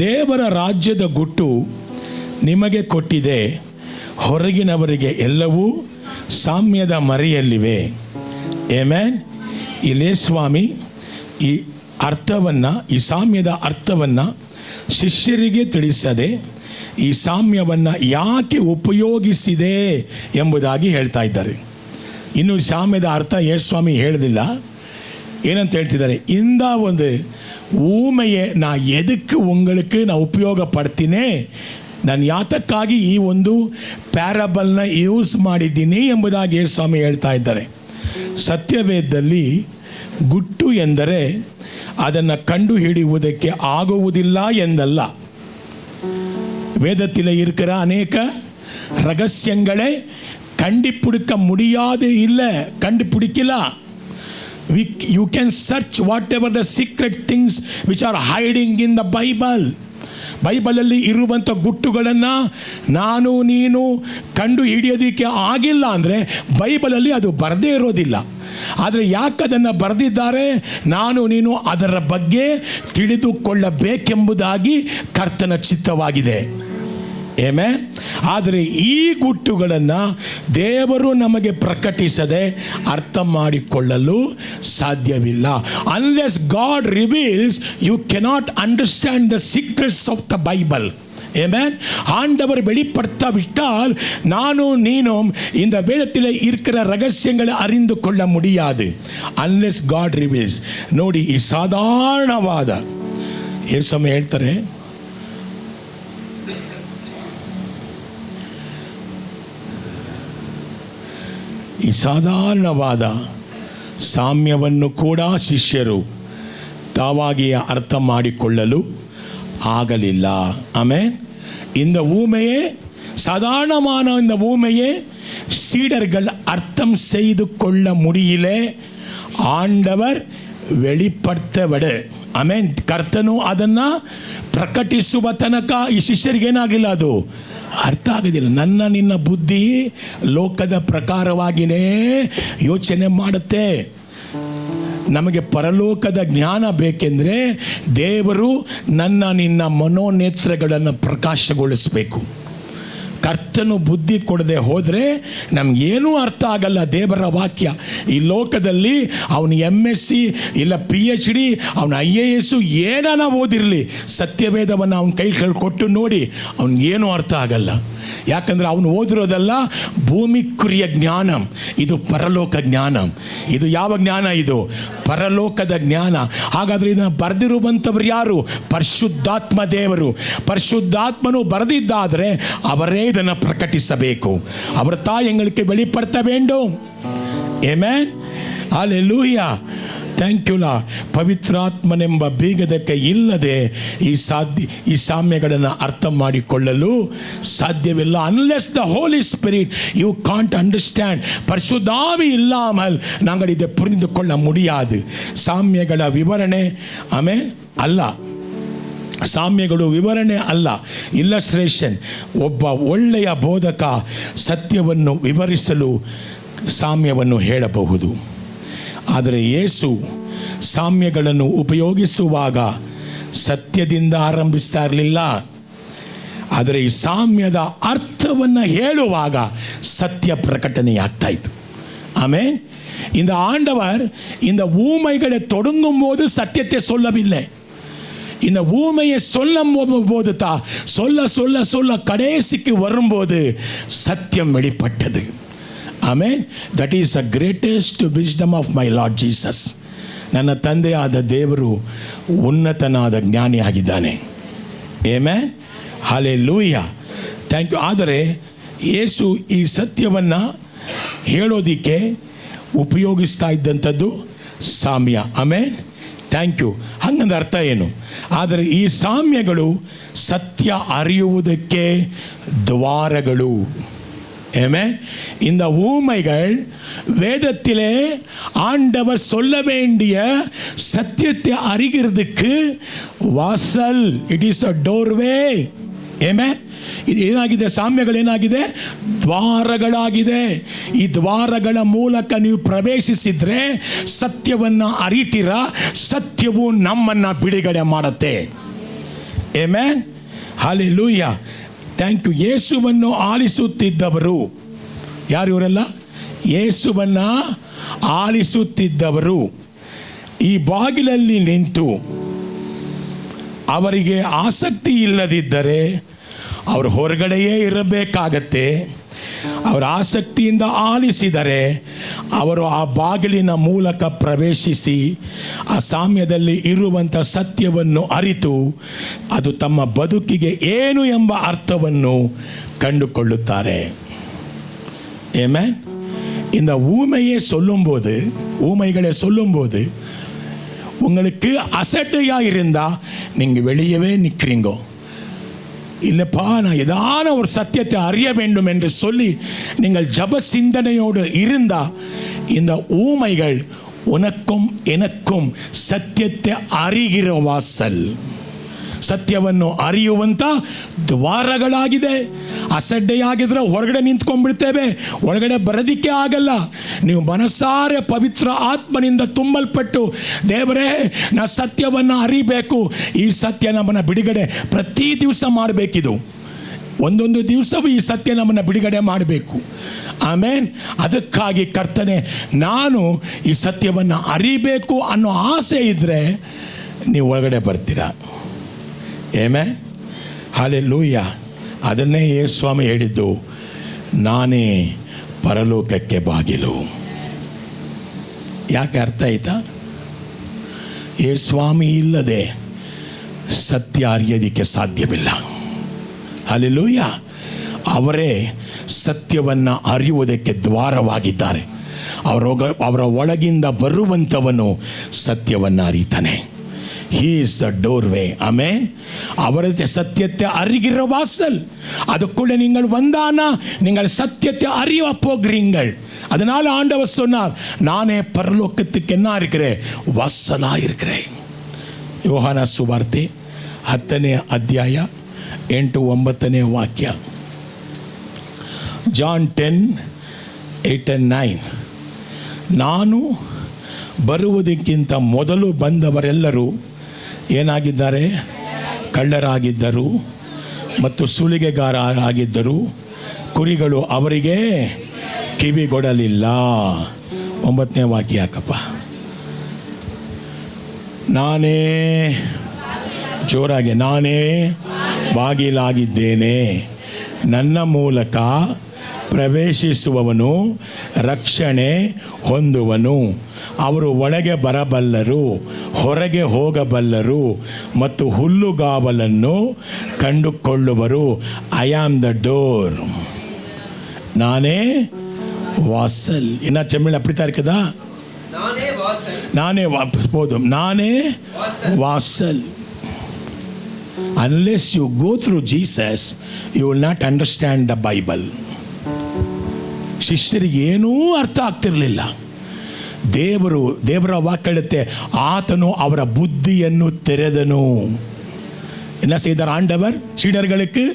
ದೇವರ ರಾಜ್ಯದ ಗುಟ್ಟು ನಿಮಗೆ ಕೊಟ್ಟಿದೆ, ಹೊರಗಿನವರಿಗೆ ಎಲ್ಲವೂ ಸಾಮ್ಯದ ಮರೆಯಲ್ಲಿವೆ. ಆಮೆನ್. ಇಲ್ಲೇ ಸ್ವಾಮಿ ಈ ಅರ್ಥವನ್ನು, ಈ ಸಾಮ್ಯದ ಅರ್ಥವನ್ನು ಶಿಷ್ಯರಿಗೆ ತಿಳಿಸದೆ ಈ ಸಾಮ್ಯವನ್ನು ಯಾಕೆ ಉಪಯೋಗಿಸಿದೆ ಎಂಬುದಾಗಿ ಹೇಳ್ತಾ ಇದ್ದಾರೆ. ಇನ್ನು ಸಾಮ್ಯದ ಅರ್ಥ ಯೇಸು ಸ್ವಾಮಿ ಹೇಳೋದಿಲ್ಲ. ಏನಂತ ಹೇಳ್ತಿದ್ದಾರೆ? இந்த ಒಂದು ஊமையை நான் எதுக்கு உங்களுக்கு நான் ಉಪಯೋಗಪಡ್ತೀನಿ, ನಾನು ಯಾತಕ್ಕಾಗಿ ಈ ಒಂದು ಪ್ಯಾರಬಲ್ನ ಯೂಸ್ ಮಾಡಿದ್ದೀನಿ ಎಂಬುದಾಗಿ ಯೇಸು ಸ್ವಾಮಿ ಹೇಳ್ತಾ ಇದ್ದಾರೆ. ಸತ್ಯವೇದದಲ್ಲಿ ಗುಟ್ಟು ಎಂದರೆ ಅದನ್ನು ಕಂಡು ಹಿಡಿಯುವುದಕ್ಕೆ ಆಗುವುದಿಲ್ಲ ಎಂದಲ್ಲ. வேதத்தில் இருக்கிற அநேக ரகசியங்களை கண்டுபிடிக்க முடியாது இல்லை, கண்டுபிடிக்கலாம். You can search whatever the secret things which are hiding in the Bible. ಬೈಬಲಲ್ಲಿ ಇರುವಂಥ ಗುಟ್ಟುಗಳನ್ನು ನಾನು ನೀನು ಕಂಡು ಹಿಡಿಯೋದಕ್ಕೆ ಆಗಿಲ್ಲ ಅಂದರೆ ಬೈಬಲಲ್ಲಿ ಅದು ಬರದೇ ಇರೋದಿಲ್ಲ. ಆದರೆ ಯಾಕೆ ಅದನ್ನು ಬರೆದಿದ್ದಾರೆ? ನಾನು ನೀನು ಅದರ ಬಗ್ಗೆ ತಿಳಿದುಕೊಳ್ಳಬೇಕೆಂಬುದಾಗಿ ಕರ್ತನ ಚಿತ್ತವಾಗಿದೆ. ಆಮೆನ್. ಆದರೆ ಈ ಗುಟ್ಟುಗಳನ್ನು ದೇವರು ನಮಗೆ ಪ್ರಕಟಿಸದೆ ಅರ್ಥ ಮಾಡಿಕೊಳ್ಳಲು ಸಾಧ್ಯವಿಲ್ಲ. Unless God reveals you cannot understand the secrets of the Bible. Amen. ஆண்டவர் வெளிப்படுத்தாவிட்டால் நானும் நீனும் இந்த வேதத்தில் இருக்கிற ரகசியங்களை அறிந்து கொள்ள முடியாது. Unless God reveals. ನೋಡಿ, ಈ ಸಾಧಾರಣವಾದ ಯೇಸು ಹೇಳ್ತಾರೆ, ಈ ಸಾಧಾರಣವಾದ ಸಾಮ್ಯವನ್ನು ಕೂಡ ಶಿಷ್ಯರು ತಾವಾಗಿಯೇ ಅರ್ಥ ಮಾಡಿಕೊಳ್ಳಲು ಆಗಲಿಲ್ಲ. ಆಮೆನ್. இந்த ஊமையே சாதாரணமான இந்த ஊமையே சீடர்கள் அர்த்தம் செய்து கொள்ள முடியல. ஆண்டவர் வெளிப்படுத்தಬೇಡ. ಆಮೆನ್. ಕರ್ತನು ಅದನ್ನು ಪ್ರಕಟಿಸುವ ತನಕ ಈ ಶಿಷ್ಯರಿಗೇನಾಗಲಿಲ್ಲ, ಅದು ಅರ್ಥ ಆಗೋದಿಲ್ಲ. ನಿನ್ನ ಬುದ್ಧಿ ಲೋಕದ ಪ್ರಕಾರವಾಗಿಯೇ ಯೋಚನೆ ಮಾಡುತ್ತೆ. ನಮಗೆ ಪರಲೋಕದ ಜ್ಞಾನ ಬೇಕೆಂದರೆ ದೇವರು ನಿನ್ನ ಮನೋನೇತ್ರಗಳನ್ನು ಪ್ರಕಾಶಗೊಳಿಸಬೇಕು. ಕರ್ತನು ಬುದ್ಧಿ ಕೊಡದೆ ಹೋದರೆ ನಮಗೇನೂ ಅರ್ಥ ಆಗಲ್ಲ ದೇವರ ವಾಕ್ಯ. ಈ ಲೋಕದಲ್ಲಿ ಅವನು MSc ಇಲ್ಲ PhD, ಅವನು IAS ಏನಾನ ಓದಿರಲಿ, ಸತ್ಯವೇದವನ್ನು ಅವನ ಕೈ ಕೊಟ್ಟು ನೋಡಿ, ಅವನಿಗೇನೂ ಅರ್ಥ ಆಗಲ್ಲ. ಯಾಕಂದರೆ ಅವನು ಓದಿರೋದಲ್ಲ ಭೂಮಿಕುರಿಯ ಜ್ಞಾನ, ಇದು ಪರಲೋಕ ಜ್ಞಾನ. ಇದು ಯಾವ ಜ್ಞಾನ? ಇದು ಪರಲೋಕದ ಜ್ಞಾನ. ಹಾಗಾದರೆ ಇದನ್ನು ಬರೆದಿರುವಂಥವ್ರು ಯಾರು? ಪರಿಶುದ್ಧಾತ್ಮ ದೇವರು. ಪರಿಶುದ್ಧಾತ್ಮನು ಬರೆದಿದ್ದಾದರೆ ಅವರೇ ಇದನ್ನು ಪ್ರಕಟಿಸಬೇಕು. ಅವರ ತಾಯಿ எங்களுக்கு வெளிப்படுத்த வேண்டும். Amen. Hallelujah. Thank you Lord. ಪವಿತ್ರಾತ್ಮನೆಂಬ ಬೀಗದ ಕೈ ಇಲ್ಲದೆ ಈ ಸಾಮ್ಯಗಳನ್ನು ಅರ್ಥ ಮಾಡಿಕೊಳ್ಳಲು ಸಾಧ್ಯವಿಲ್ಲ. Unless the holy spirit you can't understand. ಪರಿಶುದ್ಧಾವಿ ಇಲ್ಲಾமல் நாங்கள் இதை புரிந்து கொள்ள முடியாது. ಸಾಮ್ಯಗಳ ವಿವರಣೆ ಆಮೇಲೆ ಅಲ್ಲ, ಸಾಮ್ಯಗಳು ವಿವರಣೆ ಅಲ್ಲ, ಇಲ್ಲಸ್ಟ್ರೇಷನ್. ಒಬ್ಬ ಒಳ್ಳೆಯ ಬೋಧಕ ಸತ್ಯವನ್ನು ವಿವರಿಸಲು ಸಾಮ್ಯವನ್ನು ಹೇಳಬಹುದು. ಆದರೆ ಯೇಸು ಸಾಮ್ಯಗಳನ್ನು ಉಪಯೋಗಿಸುವಾಗ ಸತ್ಯದಿಂದ ಆರಂಭಿಸ್ತಾ ಇರಲಿಲ್ಲ. ಆದರೆ ಈ ಸಾಮ್ಯದ ಅರ್ಥವನ್ನು ಹೇಳುವಾಗ ಸತ್ಯ ಪ್ರಕಟಣೆಯಾಗ್ತಾ ಇತ್ತು. ஆமென். இந்த ஆண்டவர் இந்த ஊமைகளை தொடங்கும் போது சத்தியத்தை சொல்லவில்லை. இந்த ஊமையை சொல்லும் போது சொல்ல சொல்ல சொல்ல கடைசிக்கு வரும்போது சத்தியம் வெளிப்பட்டது. Amen. That is the greatest wisdom of my Lord Jesus. ನನ್ನ ತಂದೆಯಾದ ದೇವರು ಉನ್ನತನಾದ ಜ್ಞಾನಿಯಾಗಿದ್ದಾನೆ. ಆಮೆನ್. ಹಲ್ಲೆಲೂಯಾ. Thank you. ಆದರೆ ಯೇಸು ಈ ಸತ್ಯವನ್ನು ಹೇಳೋದಕ್ಕೆ ಉಪಯೋಗಿಸ್ತಾ ಇದ್ದಂಥದ್ದು ಸಾಮ್ಯ. ಆಮೆನ್. Thank you. ಹಂಗಂದ ಅರ್ಥ ಏನು? ಆದರೆ ಈ ಸಾಮ್ಯಗಳು ಸತ್ಯ ಅರಿಯುವುದಕ್ಕೆ ದ್ವಾರಗಳು. ஆமென். இந்த ஊமைகள் வேதத்திலே ஆண்டவர் சொல்ல வேண்டிய சத்தியத்தை அறிகிறதுக்கு வாசல். It is a doorway. Amen. ಇದು ಏನಾಗಿದೆ? ಸಾಮ್ಯಗಳೇನಾಗಿದೆ? ದ್ವಾರಗಳಾಗಿದೆ. ಈ ದ್ವಾರಗಳ ಮೂಲಕ ನೀವು ಪ್ರವೇಶಿಸಿದರೆ ಸತ್ಯವನ್ನು ಅರಿತೀರಾ. ಸತ್ಯವು ನಮ್ಮನ್ನು ಬಿಡುಗಡೆ ಮಾಡುತ್ತೆ. ಆಮೆನ್. ಹಲ್ಲೆಲೂಯಾ. Thank you. ಯೇಸುವನ್ನು ಆಲಿಸುತ್ತಿದ್ದವರು ಯಾರು? ಇವರೆಲ್ಲ ಯೇಸುವನ್ನು ಆಲಿಸುತ್ತಿದ್ದವರು ಈ ಬಾಗಿಲಲ್ಲಿ ನಿಂತು ಅವರಿಗೆ ಆಸಕ್ತಿ ಇಲ್ಲದಿದ್ದರೆ ಅವರು ಹೊರಗಡೆಯೇ ಇರಬೇಕಾಗತ್ತೆ. ಅವರು ಆಸಕ್ತಿಯಿಂದ ಆಲಿಸಿದರೆ ಅವರು ಆ ಬಾಗಿಲಿನ ಮೂಲಕ ಪ್ರವೇಶಿಸಿ ಆ ಸಾಮ್ಯದಲ್ಲಿ ಇರುವಂಥ ಸತ್ಯವನ್ನು ಅರಿತು ಅದು ತಮ್ಮ ಬದುಕಿಗೆ ಏನು ಎಂಬ ಅರ್ಥವನ್ನು ಕಂಡುಕೊಳ್ಳುತ್ತಾರೆ. ஆமென். இந்த ஊமையை சொல்லும்போது, ஊமைகளை சொல்லும்போது உங்களுக்கு அசட்டையாக இருந்தால் நீங்கள் வெளியவே நிற்கிறீங்க. இல்லைப்பா, நான் ஏதான ஒரு சத்தியத்தை அறிய வேண்டும் என்று சொல்லி நீங்கள் ஜப சிந்தனையோடு இருந்தால் இந்த ஊமைகள் உனக்கும் எனக்கும் ಸತ್ಯತೆ ಅರಿಗಿರೋ ವಾಸಲ್, ಸತ್ಯವನ್ನು ಅರಿಯುವಂಥ ದ್ವಾರಗಳಾಗಿದೆ. ಅಸಡ್ಡೆಯಾಗಿದ್ರೆ ಹೊರಗಡೆ ನಿಂತ್ಕೊಂಡ್ಬಿಡ್ತೇವೆ, ಒಳಗಡೆ ಬರೋದಕ್ಕೆ ಆಗಲ್ಲ. ನೀವು ಮನಸಾರೆ ಪವಿತ್ರ ಆತ್ಮನಿಂದ ತುಂಬಲ್ಪಟ್ಟು, ದೇವರೇ ನಾ ಸತ್ಯವನ್ನು ಅರಿಬೇಕು, ಈ ಸತ್ಯ ನಮ್ಮನ್ನು ಬಿಡುಗಡೆ ಪ್ರತಿ ದಿವಸ ಮಾಡಬೇಕಿದು. ಒಂದೊಂದು ದಿವಸವೂ ಈ ಸತ್ಯ ನಮ್ಮನ್ನು ಬಿಡುಗಡೆ ಮಾಡಬೇಕು. ಆಮೇನ್. ಅದಕ್ಕಾಗಿ ಕರ್ತನೆ, ನಾನು ಈ ಸತ್ಯವನ್ನು ಅರಿಬೇಕು ಅನ್ನೋ ಆಸೆ ಇದ್ದರೆ ನೀವು ಒಳಗಡೆ ಬರ್ತೀರಾ. ಆಮೆನ್. ಹಲ್ಲೆಲೂಯಾ. ಅದನ್ನೇ ಯೇಸು ಸ್ವಾಮಿ ಹೇಳಿದ್ದು, ನಾನೇ ಪರಲೋಕಕ್ಕೆ ಬಾಗಿಲು. ಯಾಕೆ ಅರ್ಥ ಆಯ್ತಾ? ಯೇಸು ಸ್ವಾಮಿ ಇಲ್ಲದೆ ಸತ್ಯ ಅರಿಯೋದಕ್ಕೆ ಸಾಧ್ಯವಿಲ್ಲ. ಹಲ್ಲೆಲೂಯಾ. ಅವರೇ ಸತ್ಯವನ್ನು ಅರಿಯುವುದಕ್ಕೆ ದ್ವಾರವಾಗಿದ್ದಾರೆ. ಅವರ ಒಳಗಿಂದ ಬರುವಂಥವನು ಸತ್ಯವನ್ನು ಅರಿತಾನೆ. He is the doorway. Amen. அவரது சத்தியத்தை அறிகிற வாசல். அதுக்குள்ளே நீங்கள் வந்தானா நீங்கள் சத்தியத்தை அறிய போகிறீர்கள். அதனால் ஆண்டவர் சொன்னார், நானே பரலோகத்துக்கு என்ன இருக்கிறேன்? வாசலாக இருக்கிறேன். யோಹಾನ ಸುವಾರ್ತೆ 10ನೇ ಅಧ್ಯಾಯ 8-9 ವಾಕ್ಯ. ಜಾನ್ 10:8-9. ನಾನು ಬರುವುದಕ್ಕಿಂತ ಮೊದಲು ಬಂದವರೆಲ್ಲರೂ ಏನಾಗಿದ್ದಾರೆ? ಕಳ್ಳರಾಗಿದ್ದರು ಮತ್ತು ಸುಲಿಗೆಗಾರರಾಗಿದ್ದರು. ಕುರಿಗಳು ಅವರಿಗೆ ಕಿವಿಗೊಡಲಿಲ್ಲ. 9ನೇ ವಾಕ್ಯ ಯಾಕಪ್ಪ? ನಾನೇ, ಜೋರಾಗಿ, ನಾನೇ ಬಾಗಿಲಾಗಿದ್ದೇನೆ. ನನ್ನ ಮೂಲಕ ಪ್ರವೇಶಿಸುವವನು ರಕ್ಷಣೆ ಹೊಂದುವನು. ಅವರು ಒಳಗೆ ಬರಬಲ್ಲರು, ಹೊರಗೆ ಹೋಗಬಲ್ಲರು ಮತ್ತು ಹುಲ್ಲುಗಾವಲನ್ನು ಕಂಡುಕೊಳ್ಳುವರು. I am the door. ನಾನೇ ವಾಸಲ್. ಇನ್ನು ಚೆಮ್ಮಿಳ ಅಪ್ಪಿತಾ ಇರ್ತದಾ? ನಾನೇ ವಾಪಸ್ಬೋದು. ನಾನೇ ವಾಸಲ್. Unless you go through Jesus, you will not understand the Bible. ಶಿಷ್ಯರಿಗೆ ಏನೂ ಅರ್ಥ ಆಗ್ತಿರಲಿಲ್ಲ. ದೇವರ ವಾಕ್ಯ ಹೇಳುತ್ತೆ, ಆತನು ಅವರ ಬುದ್ಧಿಯನ್ನು ತೆರೆದನು. என்ன செய்தார் ஆண்டவர்? சீடர்களுக்கு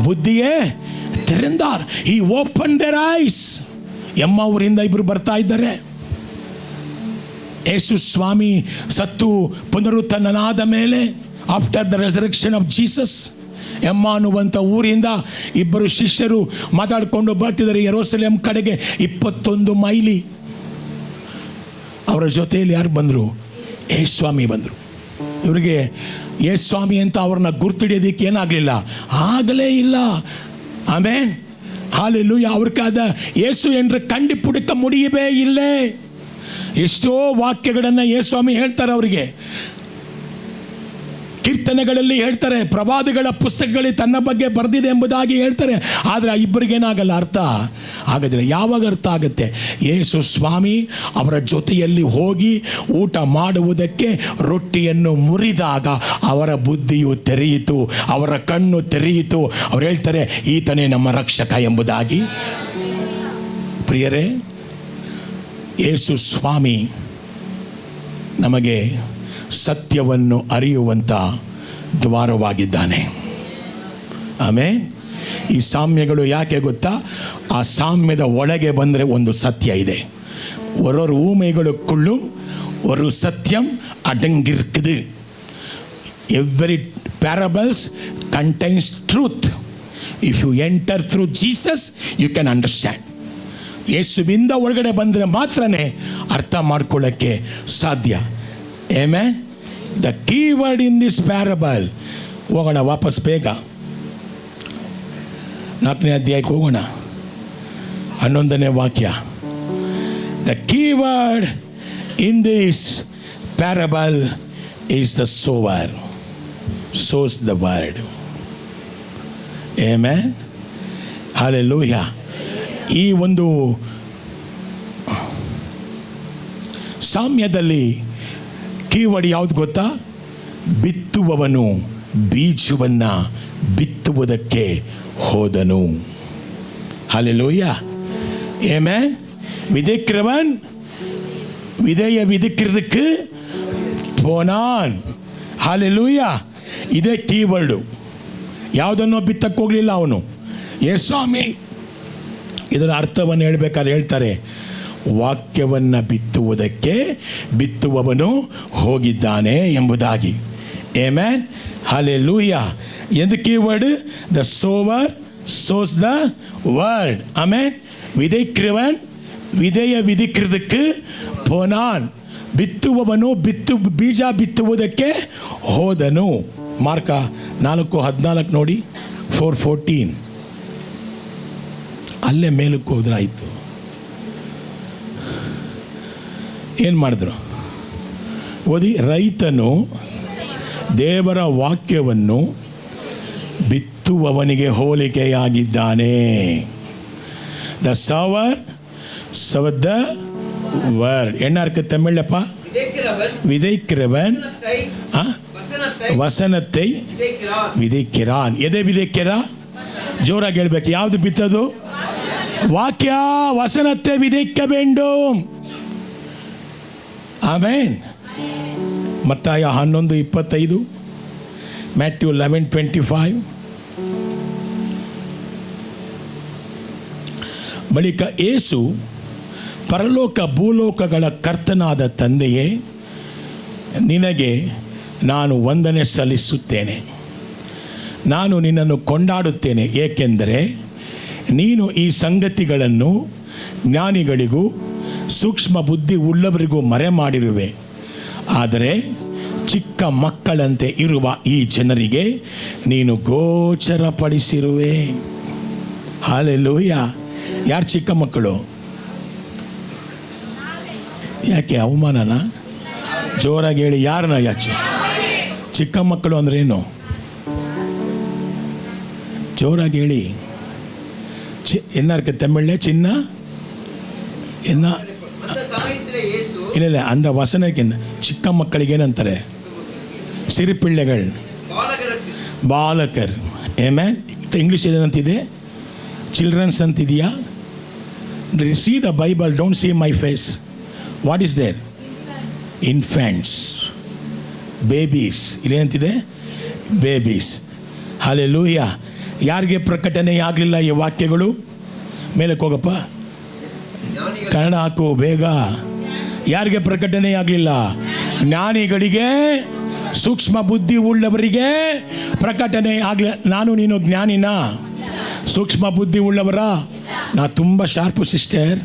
புத்தியே ತೆರೆದಾರ್. He opened their eyes. ಊರಿಂದ ಇಬ್ಬರು ಬರ್ತಾ ಇದ್ದಾರೆ. ಯೇಸು ಸ್ವಾಮಿ ಸತ್ತು ಪುನರುತ್ಥಾನನಾದ ಮೇಲೆ, after the resurrection of Jesus, ಅನ್ನುವಂಥ ಊರಿಂದ ಇಬ್ಬರು ಶಿಷ್ಯರು ಮಾತಾಡಿಕೊಂಡು ಬರ್ತಿದ್ದಾರೆ ಯೆರೂಸಲೇಮ್ ಕಡೆಗೆ. 21 ಮೈಲಿ. ಅವರ ಜೊತೆಯಲ್ಲಿ ಯಾರು ಬಂದರು? ಯೇಸು ಸ್ವಾಮಿ ಬಂದರು. ಇವರಿಗೆ ಯೇಸು ಸ್ವಾಮಿ ಅಂತ ಅವ್ರನ್ನ ಗುರ್ತಿಡಿಯೋದಕ್ಕೆ ಏನಾಗಲಿಲ್ಲ, ಆಗಲೇ ಇಲ್ಲ. ಆಮೆನ್. ஹல்லேலூயா. அவருக்காக இயேசு என்று கண்டுபிடிக்க முடியவே இல்லை. ಎಷ್ಟೋ ವಾಕ್ಯಗಳನ್ನು ಯೇಸು ಸ್ವಾಮಿ ಹೇಳ್ತಾರೆ ಅವರಿಗೆ. ಕೀರ್ತನೆಗಳಲ್ಲಿ ಹೇಳ್ತಾರೆ, ಪ್ರವಾದಿಗಳ ಪುಸ್ತಕಗಳಲ್ಲಿ ತನ್ನ ಬಗ್ಗೆ ಬರೆದಿದೆ ಎಂಬುದಾಗಿ ಹೇಳ್ತಾರೆ. ಆದರೆ ಇಬ್ಬರಿಗೇನಾಗಲ್ಲ, ಅರ್ಥ ಆಗೋದಿಲ್ಲ. ಯಾವಾಗ ಅರ್ಥ ಆಗುತ್ತೆ? ಯೇಸು ಸ್ವಾಮಿ ಅವರ ಜೊತೆಯಲ್ಲಿ ಹೋಗಿ ಊಟ ಮಾಡುವುದಕ್ಕೆ ರೊಟ್ಟಿಯನ್ನು ಮುರಿದಾಗ ಅವರ ಬುದ್ಧಿಯು ತೆರೆಯಿತು, ಅವರ ಕಣ್ಣು ತೆರೆಯಿತು. ಅವ್ರು ಹೇಳ್ತಾರೆ, ಈತನೇ ನಮ್ಮ ರಕ್ಷಕ ಎಂಬುದಾಗಿ. ಪ್ರಿಯರೇ, ಯೇಸು ಸ್ವಾಮಿ ನಮಗೆ ಸತ್ಯವನ್ನು ಅರಿಯುವಂಥ ದ್ವಾರವಾಗಿದ್ದಾನೆ. ಆಮೇನ್. ಈ ಸಾಮ್ಯಗಳು ಯಾಕೆ ಗೊತ್ತಾ? ಆ ಸಾಮ್ಯದ ಒಳಗೆ ಬಂದರೆ ಒಂದು ಸತ್ಯ ಇದೆ. ஒரு ஊமைகளுக்குள்ளும் ஒரு சத்தியம் அடங்கியிருக்குது. Every parables contains truth. If you enter through Jesus, you can understand. ಯೇಸುವಿಂದ ಒಳಗಡೆ ಬಂದರೆ ಮಾತ್ರನೇ ಅರ್ಥ ಮಾಡ್ಕೊಳ್ಳೋಕ್ಕೆ ಸಾಧ್ಯ. Amen. The keyword in this parable. ಹೋಗೋಣ ವಾಪಸ್ ಬೇಗ 4ನೇ ಅಧ್ಯಾಯಕ್ಕೆ ಹೋಗೋಣ. 11ನೇ ವಾಕ್ಯ. The keyword in this parable is the sower. Sows the word. Amen. Hallelujah. ಈ ಒಂದು ಸಾಮ್ಯದಲ್ಲಿ ಕೀವರ್ಡ್ ಯಾವುದು ಗೊತ್ತಾ? ಬಿತ್ತುವವನು ಬೀಜವನ್ನು ಬಿತ್ತುವುದಕ್ಕೆ ಹೋದನು. ஹல்லேலூயா. ஆமென். விதைக்கிறவன் விதையை விதைக்கிறதுக்கு போனான். ஹல்லேலூயா. ಇದೇ ಕೀವರ್ಡು. ಯಾವುದನ್ನೋ ಬಿತ್ತಕ್ಕೆ ಹೋಗಲಿಲ್ಲ ಅವನು. ಸ್ವಾಮಿ ಇದರ ಅರ್ಥವನ್ನು ಹೇಳ್ಬೇಕಾದ್ರೆ ಹೇಳ್ತಾರೆ, ವಾಕ್ಯವನ್ನು ಬಿತ್ತುವುದಕ್ಕೆ ಬಿತ್ತುವವನು ಹೋಗಿದ್ದಾನೆ ಎಂಬುದಾಗಿ. Amen, hallelujah. ಎಂದ keyword the sower sows the word. Amen. விதைக்கிறவன் விதைய விதிக்கிறதுக்கு போனான், ಬಿತ್ತುವವನು ಬೀಜ ಬಿತ್ತುವುದಕ್ಕೆ ಹೋದನು. ಮಾರ್ಕ 4:14 ನೋಡಿ, 4:14. ಅಲ್ಲೇ ಮೇಲಕ್ಕೆ ಹೋದ್ರಾಯ್ತು. ಏನು ಮಾಡಿದ್ರು ಓದಿ. ರೈತನು ದೇವರ ವಾಕ್ಯವನ್ನು ಬಿತ್ತುವವನಿಗೆ ಹೋಲಿಕೆಯಾಗಿದ್ದಾನೆ. The ಸವರ್ ಸವದ word. என்ன இருக்கு தமிழ்லப்பா? விதைக்கிறவன் ವಸನத்தை ವಿಧಿಕ್கிறான். ಎದೆ ವಿಧಿಕ್ಕಿರ? ಜೋರಾಗಿ ಹೇಳ್ಬೇಕು. ಯಾವುದು ಬಿತ್ತದು? ವಾಕ್ಯ. ವಸನத்தை ವಿಧಿக்க வேண்டும். ಆಮೆನ್. ಮತ್ತಾಯ 11:25, ಮ್ಯಾಥ್ಯೂ 11:25. ಬಳಿಕ ಯೇಸು, ಪರಲೋಕ ಭೂಲೋಕಗಳ ಕರ್ತನಾದ ತಂದೆಯೇ, ನಿನಗೆ ನಾನು ವಂದನೆ ಸಲ್ಲಿಸುತ್ತೇನೆ, ನಾನು ನಿನ್ನನ್ನು ಕೊಂಡಾಡುತ್ತೇನೆ, ಏಕೆಂದರೆ ನೀನು ಈ ಸಂಗತಿಗಳನ್ನು ಜ್ಞಾನಿಗಳಿಗೂ ಸೂಕ್ಷ್ಮ ಬುದ್ಧಿ ಉಳ್ಳವರಿಗೂ ಮರೆ ಮಾಡಿರುವೆ. ಆದರೆ ಚಿಕ್ಕ ಮಕ್ಕಳಂತೆ ಇರುವ ಈ ಜನರಿಗೆ ನೀನು ಗೋಚರಪಡಿಸಿರುವೆ. ಹಲ್ಲೆಲೂಯಾ. ಯಾರು ಚಿಕ್ಕ ಮಕ್ಕಳು? ಯಾಕೆ ಅವಮಾನನ? ಜೋರಾಗಿ ಹೇಳಿ, ಯಾರನ್ನ? ಯಾಚೆ ಚಿಕ್ಕ ಮಕ್ಕಳು ಅಂದ್ರೆ ಏನು? ಜೋರಾಗಿ ಹೇಳಿ. ಎನ್ನಾರ್ಕ ತಮಿಳ್ಳೆ ಚಿನ್ನ ಎನ್ನ ಇಲ್ಲ ಅಂದ ವಸನಕ್ಕೆ ಚಿಕ್ಕ ಮಕ್ಕಳಿಗೆ ಏನಂತಾರೆ? ಸಿರಿಪಿಳ್ಳೆಗಳು, ಬಾಲಕರ್. ಆಮೆನ್. ಇಂಗ್ಲೀಷ್ ಏನಂತಿದೆ? ಚಿಲ್ಡ್ರನ್ಸ್ ಅಂತಿದೆಯಾ? See the Bible, don't see my face. What is there? Infants, babies. ಇಲ್ಲೇನಂತಿದೆ? ಬೇಬೀಸ್. ಹಲ್ಲೆಲೂಯಾ. ಯಾರಿಗೆ ಪ್ರಕಟಣೆ ಆಗಲಿಲ್ಲ ಈ ವಾಕ್ಯಗಳು? ಮೇಲಕ್ಕೆ ಹೋಗಪ್ಪ, ಕನ್ನಡ ಹಾಕು ಬೇಗ. ಯಾರಿಗೆ ಪ್ರಕಟಣೆ ಆಗಲಿಲ್ಲ? ಜ್ಞಾನಿಗಳಿಗೆ, ಸೂಕ್ಷ್ಮ ಬುದ್ಧಿ ಉಳ್ಳವರಿಗೆ ಪ್ರಕಟಣೆ ಆಗಲಿಲ್ಲ. ನಾನು ನೀನು ಜ್ಞಾನಿನಾ? ಸೂಕ್ಷ್ಮ ಬುದ್ಧಿ ಉಳ್ಳವರ? ನಾ ತುಂಬ ಶಾರ್ಪು ಸಿಸ್ಟರ್.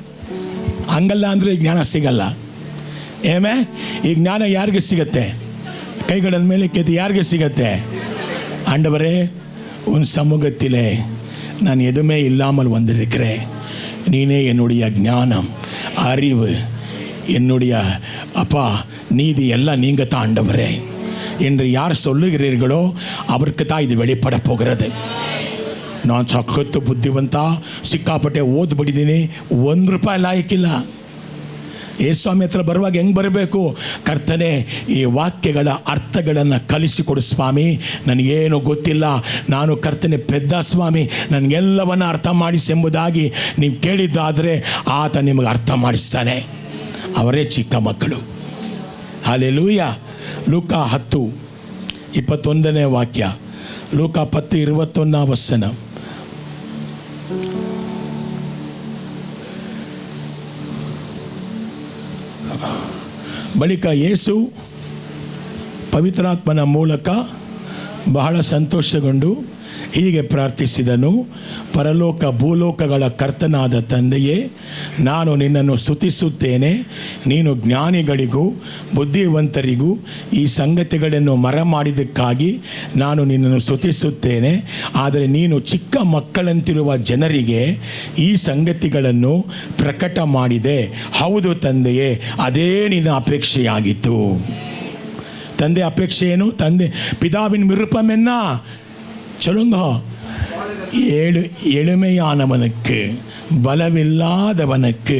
ಹಂಗಲ್ಲ ಅಂದರೆ ಜ್ಞಾನ ಸಿಗಲ್ಲ. ಏಮೇ, ಈ ಜ್ಞಾನ ಯಾರಿಗೆ ಸಿಗತ್ತೆ? ಕೈಗಳ ಮೇಲೆ ಕೆತ್ತಿ ಯಾರಿಗೆ ಸಿಗತ್ತೆ? ஆண்டவரே, உன் சமூகத்திலே நான் எதுவுமே இல்லாமல் வந்திருக்கிறேன். நீனே என்னுடைய ஞானம், அறிவு, என்னுடைய அப்பா நீதி எல்லாம் நீங்கள் தான் ஆண்டவரே என்று யார் சொல்லுகிறீர்களோ அவருக்கு தான் இது வெளிப்பட போகிறது. ನಾನು ಸಖತ್ತು ಬುದ್ಧಿವಂತ, ಸಿಕ್ಕಾಪಟ್ಟೆ ಓದ್ಬಿಟ್ಟಿದ್ದೀನಿ, ₹1 ಲಾಯಕ್ಕಿಲ್ಲ. ಯೇಸ್ವಾಮಿ ಹತ್ರ ಬರುವಾಗ ಹೆಂಗೆ ಬರಬೇಕು? ಕರ್ತನೆ, ಈ ವಾಕ್ಯಗಳ ಅರ್ಥಗಳನ್ನು ಕಲಿಸಿಕೊಡು ಸ್ವಾಮಿ, ನನಗೇನು ಗೊತ್ತಿಲ್ಲ, ನಾನು ಕರ್ತನೆ ಪೆದ್ದ ಸ್ವಾಮಿ, ನನಗೆಲ್ಲವನ್ನು ಅರ್ಥ ಮಾಡಿಸಿ ಎಂಬುದಾಗಿ ನೀವು ಕೇಳಿದ್ದಾದರೆ ಆತ ನಿಮಗೆ ಅರ್ಥ ಮಾಡಿಸ್ತಾನೆ. ಅವರೇ ಚಿಕ್ಕ ಮಕ್ಕಳು. ಹಲ್ಲೆಲೂಯಾ. ಲೂಕ 10:21 ವಾಕ್ಯ. ಲೂಕ 10:21 ವಚನ. ಬಳಿಕ ಯೇಸು ಪವಿತ್ರಾತ್ಮನ ಮೂಲಕ ಬಹಳ ಸಂತೋಷಗೊಂಡು ಹೀಗೆ ಪ್ರಾರ್ಥಿಸಿದನು, ಪರಲೋಕ ಭೂಲೋಕಗಳ ಕರ್ತನಾದ ತಂದೆಯೇ, ನಾನು ನಿನ್ನನ್ನು ಸ್ತುತಿಸುತ್ತೇನೆ. ನೀನು ಜ್ಞಾನಿಗಳಿಗೂ ಬುದ್ಧಿವಂತರಿಗೂ ಈ ಸಂಗತಿಗಳನ್ನು ಮರೆಮಾಡಿದ್ದಕ್ಕಾಗಿ ನಾನು ನಿನ್ನನ್ನು ಸ್ತುತಿಸುತ್ತೇನೆ. ಆದರೆ ನೀನು ಚಿಕ್ಕ ಮಕ್ಕಳಂತಿರುವ ಜನರಿಗೆ ಈ ಸಂಗತಿಗಳನ್ನು ಪ್ರಕಟ ಮಾಡಿದೆ. ಹೌದು ತಂದೆಯೇ, ಅದೇ ನಿನ್ನ ಅಪೇಕ್ಷೆಯಾಗಿತ್ತು. ತಂದೆ ಅಪೇಕ್ಷೆ ಏನು? ತಂದೆ ಪಿತಾವಿನ விருப்பம் சொல்லுங்க. எளிமையானவனுக்கு, பலமில்லாதவனுக்கு,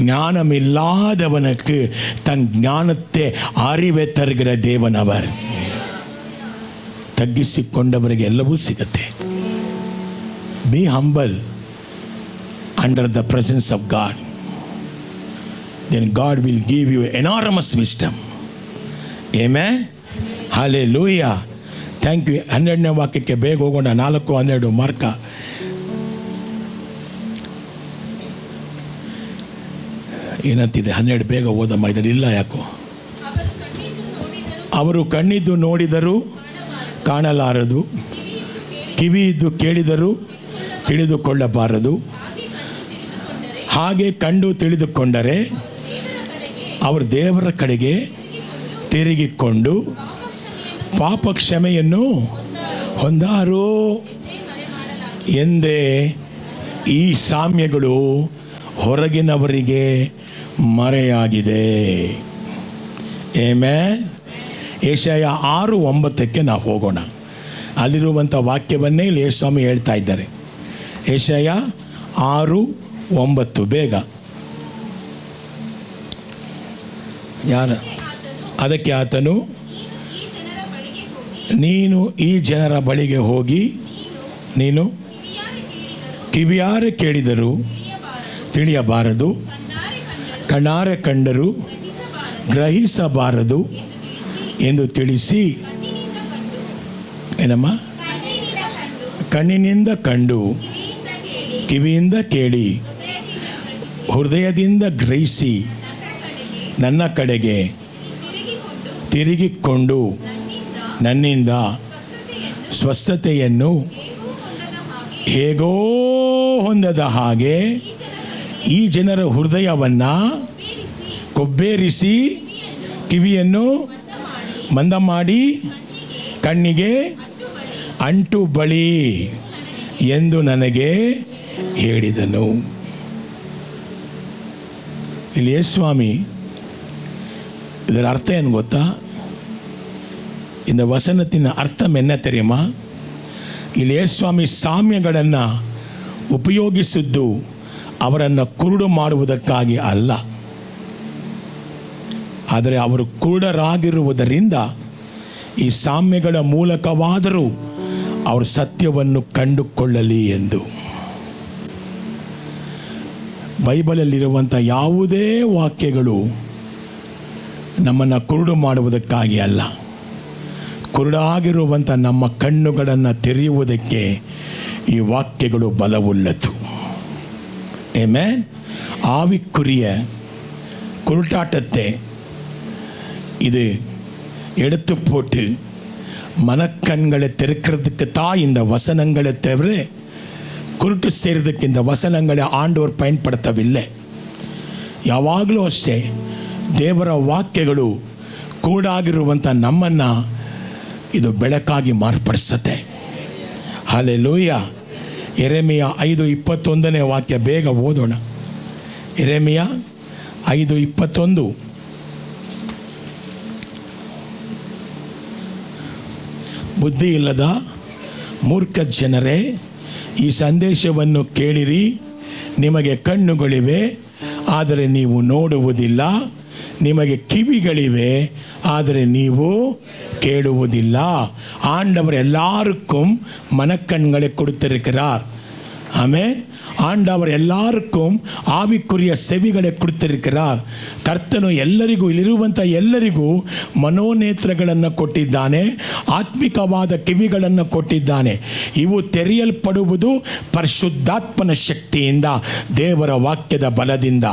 ஞானமில்லாதவனுக்கு தன் ஞானத்தை அறிவை தருகிற ದೇವன் அவர். ತಗ್ಗಿಸಿಕೊಂಡವರಿಗೆ ಎಲ್ಲವೂ ಸಿಗುತ್ತೆ. Be humble under the presence of God, then God will give you enormous wisdom. Amen. Hallelujah. Thank you. 12ನೇ ವಾಕ್ಯಕ್ಕೆ ಬೇಗ ಹೋಗೋಣ. 4:12 ಮಾರ್ಕ ಏನಂತಿದೆ 12 ಬೇಗ ಓದಮ್ಮ, ಇದರಲ್ಲಿ ಇಲ್ಲ ಯಾಕೋ. ಅವರು ಕಣ್ಣಿದ್ದು ನೋಡಿದರೂ ಕಾಣಲಾರದು, ಕಿವಿಯಿದ್ದು ಕೇಳಿದರೂ ತಿಳಿದುಕೊಳ್ಳಬಾರದು. ಹಾಗೆ ಕಂಡು ತಿಳಿದುಕೊಂಡರೆ ಅವರು ದೇವರ ಕಡೆಗೆ ತಿರುಗಿಕೊಂಡು ಪಾಪ ಕ್ಷಮೆಯನ್ನು ಹೊಂದಾರೋ ಎಂದೇ ಈ ಸಾಮ್ಯಗಳು ಹೊರಗಿನವರಿಗೆ ಮರೆಯಾಗಿದೆ. ಆಮೆನ್. ಯೆಶಾಯ 6:9 ನಾವು ಹೋಗೋಣ. ಅಲ್ಲಿರುವಂಥ ವಾಕ್ಯವನ್ನೇ ಇಲ್ಲಿ ಯೇಸು ಸ್ವಾಮಿ ಹೇಳ್ತಾ ಇದ್ದಾರೆ. ಯೆಶಾಯ 6:9 ಬೇಗ. ಯಾರು? ಅದಕ್ಕೆ ಆತನು, ನೀನು ಈ ಜನರ ಬಳಿಗೆ ಹೋಗಿ ನೀನು ಕಿವಿಯಾರೆ ಕೇಳಿದರೂ ತಿಳಿಯಬಾರದು, ಕಣ್ಣಾರೆ ಕಂಡರೂ ಗ್ರಹಿಸಬಾರದು ಎಂದು ತಿಳಿಸಿ. ಏನಮ್ಮ? ಕಣ್ಣಿನಿಂದ ಕಂಡು, ಕಿವಿಯಿಂದ ಕೇಳಿ, ಹೃದಯದಿಂದ ಗ್ರಹಿಸಿ ನನ್ನ ಕಡೆಗೆ ತಿರುಗಿಕೊಂಡು ನನ್ನಿಂದ ಸ್ವಸ್ಥತೆಯನ್ನು ಹೇಗೋ ಹೊಂದದ ಹಾಗೆ ಈ ಜನರ ಹೃದಯವನ್ನು ಕೊಬ್ಬೇರಿಸಿ ಕಿವಿಯನ್ನು ಮಂದ ಮಾಡಿ ಕಣ್ಣಿಗೆ ಅಂಟು ಬಳಿ ಎಂದು ನನಗೆ ಹೇಳಿದನು. ಇಲ್ಲಿ ಯೇಸು ಸ್ವಾಮಿ ಇದರ ಅರ್ಥ ಏನು ಗೊತ್ತಾ? இந்த வசனத்தின் ಅರ್ಥம் என்ன தெரியுமா? ಇಲ್ಲಿ ಯೇಸು ಸ್ವಾಮಿ ಸಾಮ್ಯಗಳನ್ನು ಉಪಯೋಗಿಸಿದ್ದು ಅವರನ್ನು ಕುರುಡು ಮಾಡುವುದಕ್ಕಾಗಿ ಅಲ್ಲ, ಆದರೆ ಅವರು ಕುರುಡರಾಗಿರುವುದರಿಂದ ಈ ಸಾಮ್ಯಗಳ ಮೂಲಕವಾದರೂ ಅವರು ಸತ್ಯವನ್ನು ಕಂಡುಕೊಳ್ಳಲಿ ಎಂದು. ಬೈಬಲಲ್ಲಿರುವಂಥ ಯಾವುದೇ ವಾಕ್ಯಗಳು ನಮ್ಮನ್ನು ಕುರುಡು ಮಾಡುವುದಕ್ಕಾಗಿ ಅಲ್ಲ, ಕುರುಡಾಗಿರುವಂಥ ನಮ್ಮ ಕಣ್ಣುಗಳನ್ನು ತೆರೆಯುವುದಕ್ಕೆ ಈ ವಾಕ್ಯಗಳು ಬಲವುಳ್ಳದು. ಆಮೆನ್. ஆவிக்குரிய குருட்டாட்டத்தை இது எடுத்து போட்டு மனக்கண்களை திறக்கிறதுக்கு தான் இந்த வசனங்களை தவிர ಕುರುಟು ಸೇರೋದಕ್ಕೆ இந்த ವಚನಗಳ ಆಂಡವರು பயன்படுத்தவில்லை. ಯಾವಾಗಲೂ ಅಷ್ಟೇ ದೇವರ ವಾಕ್ಯಗಳು ಕೂಡಾಗಿರುವಂಥ ನಮ್ಮನ್ನು ಇದು ಬೆಳಕಾಗಿ ಮಾರ್ಪಡಿಸುತ್ತೆ. ಹಲ್ಲೆಲೂಯ. ಯೆರೆಮೀಯ 5:21 ವಾಕ್ಯ ಬೇಗ ಓದೋಣ. ಯೆರೆಮೀಯ 5:21. ಬುದ್ಧಿ ಇಲ್ಲದ ಮೂರ್ಖ ಜನರೇ, ಈ ಸಂದೇಶವನ್ನು ಕೇಳಿರಿ. ನಿಮಗೆ ಕಣ್ಣುಗಳಿವೆ ಆದರೆ ನೀವು ನೋಡುವುದಿಲ್ಲ, ನಿಮಗೆ ಕಿವಿಗಳಿವೆ ಆದರೆ ನೀವು கேளுவதில்ல. ஆண்டவர் எல்லாருக்கும் மனக்கண்களை கொடுத்திருக்கிறார். ஆமென். ಆಂಡವರು ಎಲ್ಲರಿಗೂ ಆವಿಕುರಿಯ ಸೆವಿಗಳೇ ಕೊಡ್ತಿರುತ್ತಾರೆ. ಕರ್ತನು ಎಲ್ಲರಿಗೂ, ಇಲ್ಲಿರುವಂಥ ಎಲ್ಲರಿಗೂ ಮನೋನೇತ್ರಗಳನ್ನು ಕೊಟ್ಟಿದ್ದಾನೆ, ಆತ್ಮಿಕವಾದ ಕಿವಿಗಳನ್ನು ಕೊಟ್ಟಿದ್ದಾನೆ. ಇವು ತೆರೆಯಲ್ಪಡುವುದು ಪರಿಶುದ್ಧಾತ್ಮನ ಶಕ್ತಿಯಿಂದ, ದೇವರ ವಾಕ್ಯದ ಬಲದಿಂದ.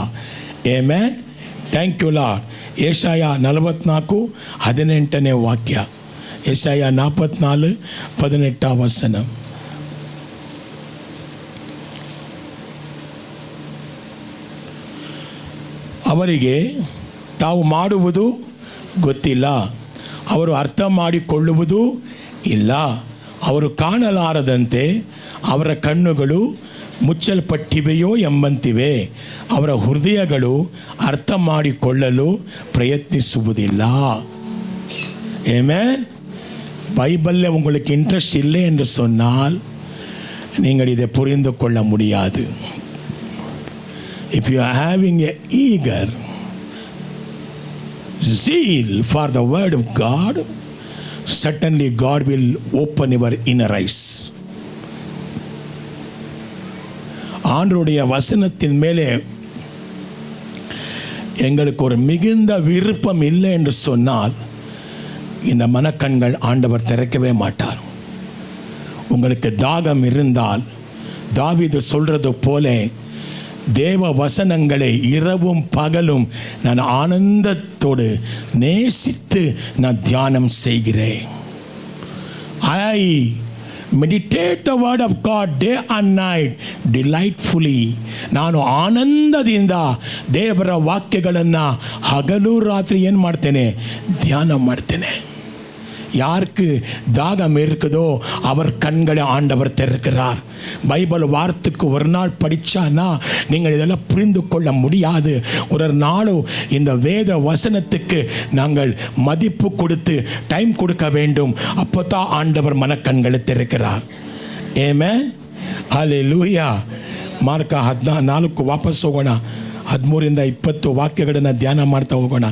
ಆಮೆನ್. Thank you Lord. ಯೆಶಾಯ 44:18 ವಾಕ್ಯ. ಯೆಶಾಯ 44:18 ವಚನ. ಅವರಿಗೆ ತಾವು ಮಾಡುವುದು ಗೊತ್ತಿಲ್ಲ, ಅವರು ಅರ್ಥ ಮಾಡಿಕೊಳ್ಳುವುದು ಇಲ್ಲ. ಅವರು ಕಾಣಲಾರದಂತೆ ಅವರ ಕಣ್ಣುಗಳು ಮುಚ್ಚಲ್ಪಟ್ಟಿವೆಯೋ ಎಂಬಂತಿವೆ, ಅವರ ಹೃದಯಗಳು ಅರ್ಥ ಮಾಡಿಕೊಳ್ಳಲು ಪ್ರಯತ್ನಿಸುವುದಿಲ್ಲ. ஆமென். பைபிளில் உங்களுக்கு இன்ட்ரெஸ்ட் இல்லை என்று சொன்னால் நீங்கள் இதை புரிந்து கொள்ள முடியாது. If you are having a eager zeal for the word of God, certainly God will open your inner eyes. ஆண்டவருடைய வசனத்தின் மேலே எங்களுக்கு ஒரு மிகுந்த விருப்பம் இல்லை என்று சொன்னால் இந்த மனக்கண்கள் ஆண்டவர் திறக்கவே மாட்டார். உங்களுக்கு தாகம் இருந்தால் தாவீது சொல்றது போல தேவ வசனங்களை இரவும் பகலும் நான் ஆனந்தத்தோடு நேசித்து நான் தியானம் செய்கிறேன். I meditate the word of God day and night delightfully. ನಾನು ಆನಂದದಿಂದ ದೇವರ ವಾಕ್ಯಗಳನ್ನು ಹಗಲು ರಾತ್ರಿ ಏನು ಮಾಡ್ತೇನೆ? ಧ್ಯಾನ ಮಾಡ್ತೇನೆ. யாருக்கு தாகம் இருக்குதோ அவர் கண்களை ஆண்டவர் திறக்கிறார். பைபிள் வார்த்தைக்கு ஒரு நாள் படித்தானா நீங்கள் இதெல்லாம் புரிந்து கொள்ள முடியாது. ஒரு நாளும் இந்த வேத வசனத்துக்கு நாங்கள் மதிப்பு கொடுத்து டைம் கொடுக்க வேண்டும். அப்போ தான் ஆண்டவர் மனக்கண்களை திறக்கிறார். Amen, hallelujah. ಮಾರ್ಕ 14 ವಾಪಸ್ ಹೋಗೋಣ. 13ರಿಂದ 20 ವಾಕ್ಯಗಳನ್ನು ಧ್ಯಾನ ಮಾಡ್ತಾ ಹೋಗೋಣ.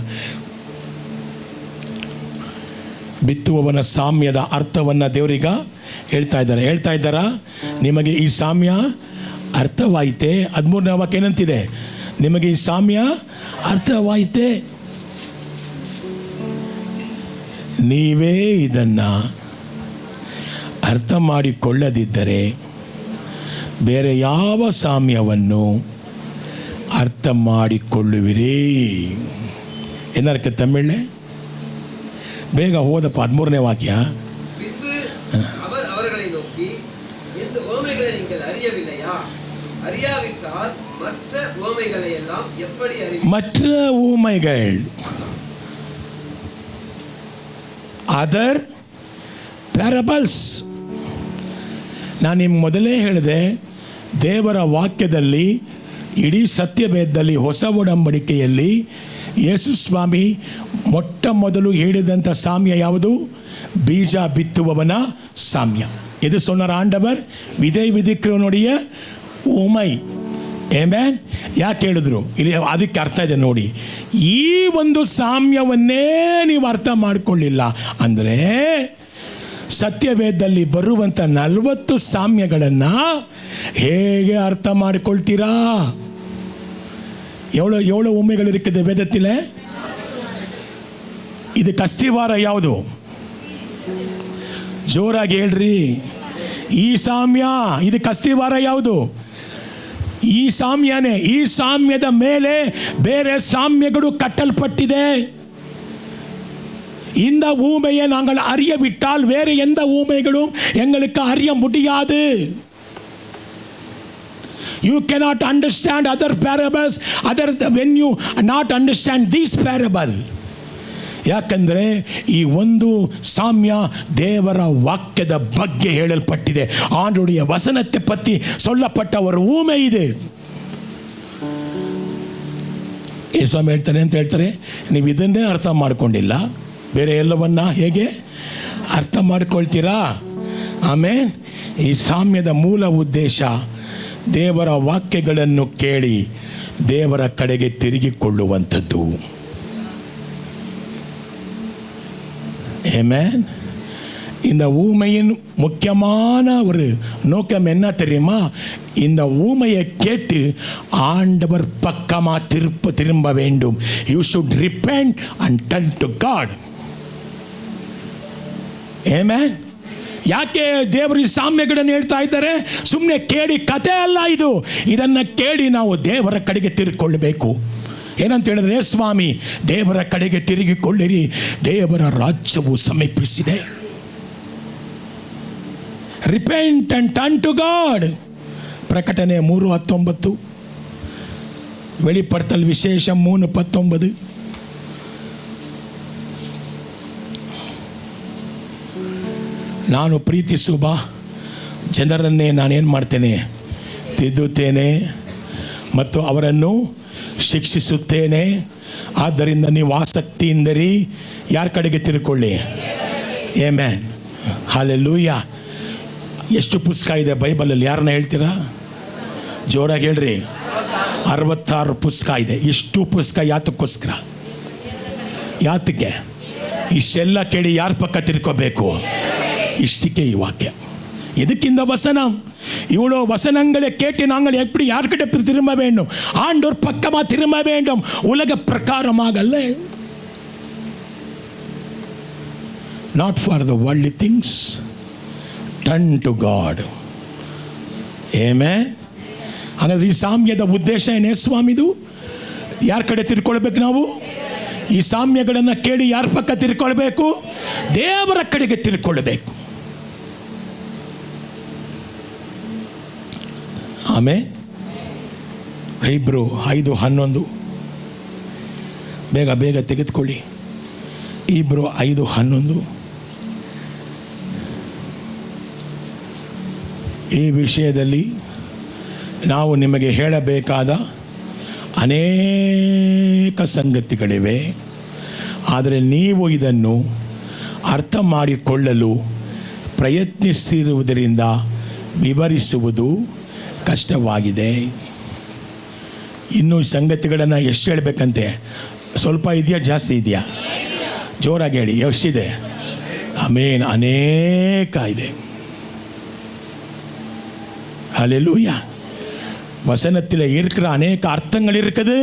ಬಿತ್ತುವವನ ಸಾಮ್ಯದ ಅರ್ಥವನ್ನು ದೇವರೀಗ ಹೇಳ್ತಾ ಇದ್ದಾರಾ? ನಿಮಗೆ ಈ ಸಾಮ್ಯ ಅರ್ಥವಾಯಿತೆ? 13ನೇ ವಾಕ್ಯ ಏನಂತಿದೆ? ನಿಮಗೆ ಈ ಸಾಮ್ಯ ಅರ್ಥವಾಯಿತೆ? ನೀವೇ ಇದನ್ನು ಅರ್ಥ ಮಾಡಿಕೊಳ್ಳದಿದ್ದರೆ ಬೇರೆ ಯಾವ ಸಾಮ್ಯವನ್ನು ಅರ್ಥ ಮಾಡಿಕೊಳ್ಳುವಿರಿ? ಏನರ್ಥ ತಮಿಳೇ? ಬೇಗ ಹೋದಪ್ಪ. 13ನೇ ವಾಕ್ಯ. அவர்களை நோக்கி, இந்த உவமைகளை நீங்கள் அறியவில்லையா? அறியாவிட்டால் மற்ற உவமைகளை எல்லாம் எப்படி அறிவீர்கள்? மற்ற ஊமைகள், ಅದರ್ ಪ್ಯಾರಬಲ್ಸ್. ನಾನು ನಿಮ್ಗೆ ಮೊದಲೇ ಹೇಳಿದೆ, ದೇವರ ವಾಕ್ಯದಲ್ಲಿ ಇಡೀ ಸತ್ಯವೇದದಲ್ಲಿ ಹೊಸ ಒಡಂಬಡಿಕೆಯಲ್ಲಿ ಯೇಸು ಸ್ವಾಮಿ ಮೊಟ್ಟ ಮೊದಲು ಹೇಳಿದಂಥ ಸಾಮ್ಯ ಯಾವುದು? ಬೀಜ ಬಿತ್ತುವವನ ಸಾಮ್ಯ. ಇದು சொன்னார் ஆண்டவர். விதை விதிக்கிறவனுடைய ಉಮೈ. ಆಮೆನ್. ಯಾಕೆ ಹೇಳಿದ್ರು? ಇಲ್ಲಿ ಅದಕ್ಕೆ ಅರ್ಥ ಇದೆ ನೋಡಿ. ಈ ಒಂದು ಸಾಮ್ಯವನ್ನೇ ನೀವು ಅರ್ಥ ಮಾಡಿಕೊಳ್ಳಿಲ್ಲ ಅಂದರೆ ಸತ್ಯವೇದದಲ್ಲಿ ಬರುವಂಥ 40 ಸಾಮ್ಯಗಳನ್ನು ಹೇಗೆ ಅರ್ಥ ಮಾಡಿಕೊಳ್ತೀರಾ? எவ்வளோ உண்மைகள் இருக்குது வேதத்தில். ಇದು ಅಸ್ತಿವಾರ ಯಾವುದು? ಜೋರಾಗಿ ಹೇಳ್ರಿ. ಈ ಸಾಮ್ಯ, ಇದು ಅಸ್ತಿವಾರ ಯಾವುದು? ಈ ಸಾಮ್ಯನೇ. ಈ ಸಾಮ್ಯದ ಮೇಲೆ ಬೇರೆ ಸಾಮ್ಯಗಳು ಕಟ್ಟಲ್ಪಟ್ಟಿದೆ. இந்த ஊமையை நாங்கள் அறிய விட்டால் வேறு எந்த ஊமைகளும் எங்களுக்கு அறிய முடியாது. You cannot understand other parables when you not understand this parable. ಯಾಕಂದರೆ ಈ ಒಂದು ಸಾಮ್ಯ ದೇವರ ವಾಕ್ಯದ ಬಗ್ಗೆ ಹೇಳಲ್ಪಟ್ಟಿದೆ. ಆಂಡ್ರುடைய ವಸನத்தை பற்றி சொல்லப்பட்ட ஒரு ஊமை இது. ಯೇಸು ಹೇಳ್ತಾನೆ ಅಂತ ಹೇಳ್ತಾರೆ, ನೀವು ಇದನ್ನೇ ಅರ್ಥ ಮಾಡ್ಕೊಂಡಿಲ್ಲ, ಬೇರೆ ಎಲ್ಲವನ್ನ ಹೇಗೆ ಅರ್ಥ ಮಾಡ್ಕೊಳ್ತೀರಾ? ಆಮೇಲೆ ಈ ಸಾಮ್ಯದ ಮೂಲ ಉದ್ದೇಶ ದೇವರ ವಾಕ್ಯಗಳನ್ನು ಕೇಳಿ ದೇವರ ಕಡೆಗೆ ತಿರುಗಿಕೊಳ್ಳುವಂಥದ್ದು. ஆமென். இந்த ஊமையின் முக்கியமான ஒரு நோக்கம் என்ன தெரியுமா? இந்த ஊமையை கேட்டு ஆண்டவர் பக்கமாக திரும்ப வேண்டும். You should repent and turn to God. Amen. ಯಾಕೆ ದೇವರು ಈ ಸಾಮ್ಯಗಳನ್ನು ಹೇಳ್ತಾ ಇದ್ದಾರೆ? ಸುಮ್ಮನೆ ಕೇಳಿ ಕತೆ ಅಲ್ಲ ಇದು. ಇದನ್ನು ಕೇಳಿ ನಾವು ದೇವರ ಕಡೆಗೆ ತಿರುಗಿಕೊಳ್ಳಬೇಕು. ಏನಂತ ಹೇಳಿದ್ರೆ, ಸ್ವಾಮಿ ದೇವರ ಕಡೆಗೆ ತಿರುಗಿಕೊಳ್ಳಿರಿ, ದೇವರ ರಾಜ್ಯವು ಸಮೀಪಿಸಿದೆ. Repent and turn to God. ಪ್ರಕಟಣೆ 3:19, வெளிப்படுத்தல் விசேஷம் 3:19. ನಾನು ಪ್ರೀತಿಸುವ ಜನರನ್ನೇ ನಾನೇನು ಮಾಡ್ತೇನೆ? ತಿದ್ದುತ್ತೇನೆ ಮತ್ತು ಅವರನ್ನು ಶಿಕ್ಷಿಸುತ್ತೇನೆ. ಆದ್ದರಿಂದ ನೀವು ಆಸಕ್ತಿಯಿಂದರಿ ಯಾರ ಕಡೆಗೆ ತಿರುಕೊಳ್ಳಿ. Amen, hallelujah. ಎಷ್ಟು ಪುಸ್ತಕ ಇದೆ ಬೈಬಲಲ್ಲಿ? ಯಾರನ್ನ ಹೇಳ್ತೀರಾ? ಜೋರಾಗಿ ಹೇಳ್ರಿ. 66 ಪುಸ್ತಕ ಇದೆ. ಇಷ್ಟು ಪುಸ್ತಕ ಯಾತಕ್ಕೋಸ್ಕರ? ಯಾತಕ್ಕೆ? ಇಷ್ಟೆಲ್ಲ ಕೇಳಿ ಯಾರ ಪಕ್ಕ ತಿರ್ಕೋಬೇಕು? இஷ்டிக்கே வாக்கியம். எதுக்கு இந்த வசனம்? இவ்வளோ வசனங்களை கேட்டு நாங்கள் எப்படி யார்கிட்ட திரும்ப வேண்டும்? ஆண்டோர் பக்கமாக திரும்ப வேண்டும், உலக பிரகாரமாக அல்ல. Not for the worldly things. Turn to God. Amen. ಹಾಗಾದ್ರೆ ಈ ಸಾಮ್ಯದ ಉದ್ದೇಶ ಏನೇ ಸ್ವಾಮಿದು? ಯಾರ ಕಡೆ ತಿರ್ಕೊಳ್ಬೇಕು ನಾವು? ಈ ಸಾಮ್ಯಗಳನ್ನು ಕೇಳಿ ಯಾರ ಪಕ್ಕ ತಿರ್ಕೊಳ್ಬೇಕು? ದೇವರ ಕಡೆಗೆ ತಿರ್ಕೊಳ್ಬೇಕು. ಆಮೇಲೆ ಇಬ್ರು 5:11 ಬೇಗ ಬೇಗ ತೆಗೆದುಕೊಳ್ಳಿ. ಇಬ್ರು 5:11. ಈ ವಿಷಯದಲ್ಲಿ ನಾವು ನಿಮಗೆ ಹೇಳಬೇಕಾದ ಅನೇಕ ಸಂಗತಿಗಳಿವೆ. ಆದರೆ ನೀವು ಇದನ್ನು ಅರ್ಥ ಮಾಡಿಕೊಳ್ಳಲು ಪ್ರಯತ್ನಿಸಿರುವುದರಿಂದ ವಿವರಿಸುವುದು ಕಷ್ಟವಾಗಿದೆ. ಇನ್ನೂ ಈ ಸಂಗತಿಗಳನ್ನು ಎಷ್ಟು ಹೇಳಬೇಕಂತೆ? ಸ್ವಲ್ಪ ಇದೆಯಾ, ಜಾಸ್ತಿ ಇದೆಯಾ? ಜೋರಾಗಿ ಹೇಳಿ, ಎಷ್ಟಿದೆ? ಆಮೇನ್. ಅನೇಕ ಇದೆ. ஹல்லேலூயா. வசனத்தில் இருக்கிற அநேக அர்த்தங்கள் இருக்குது.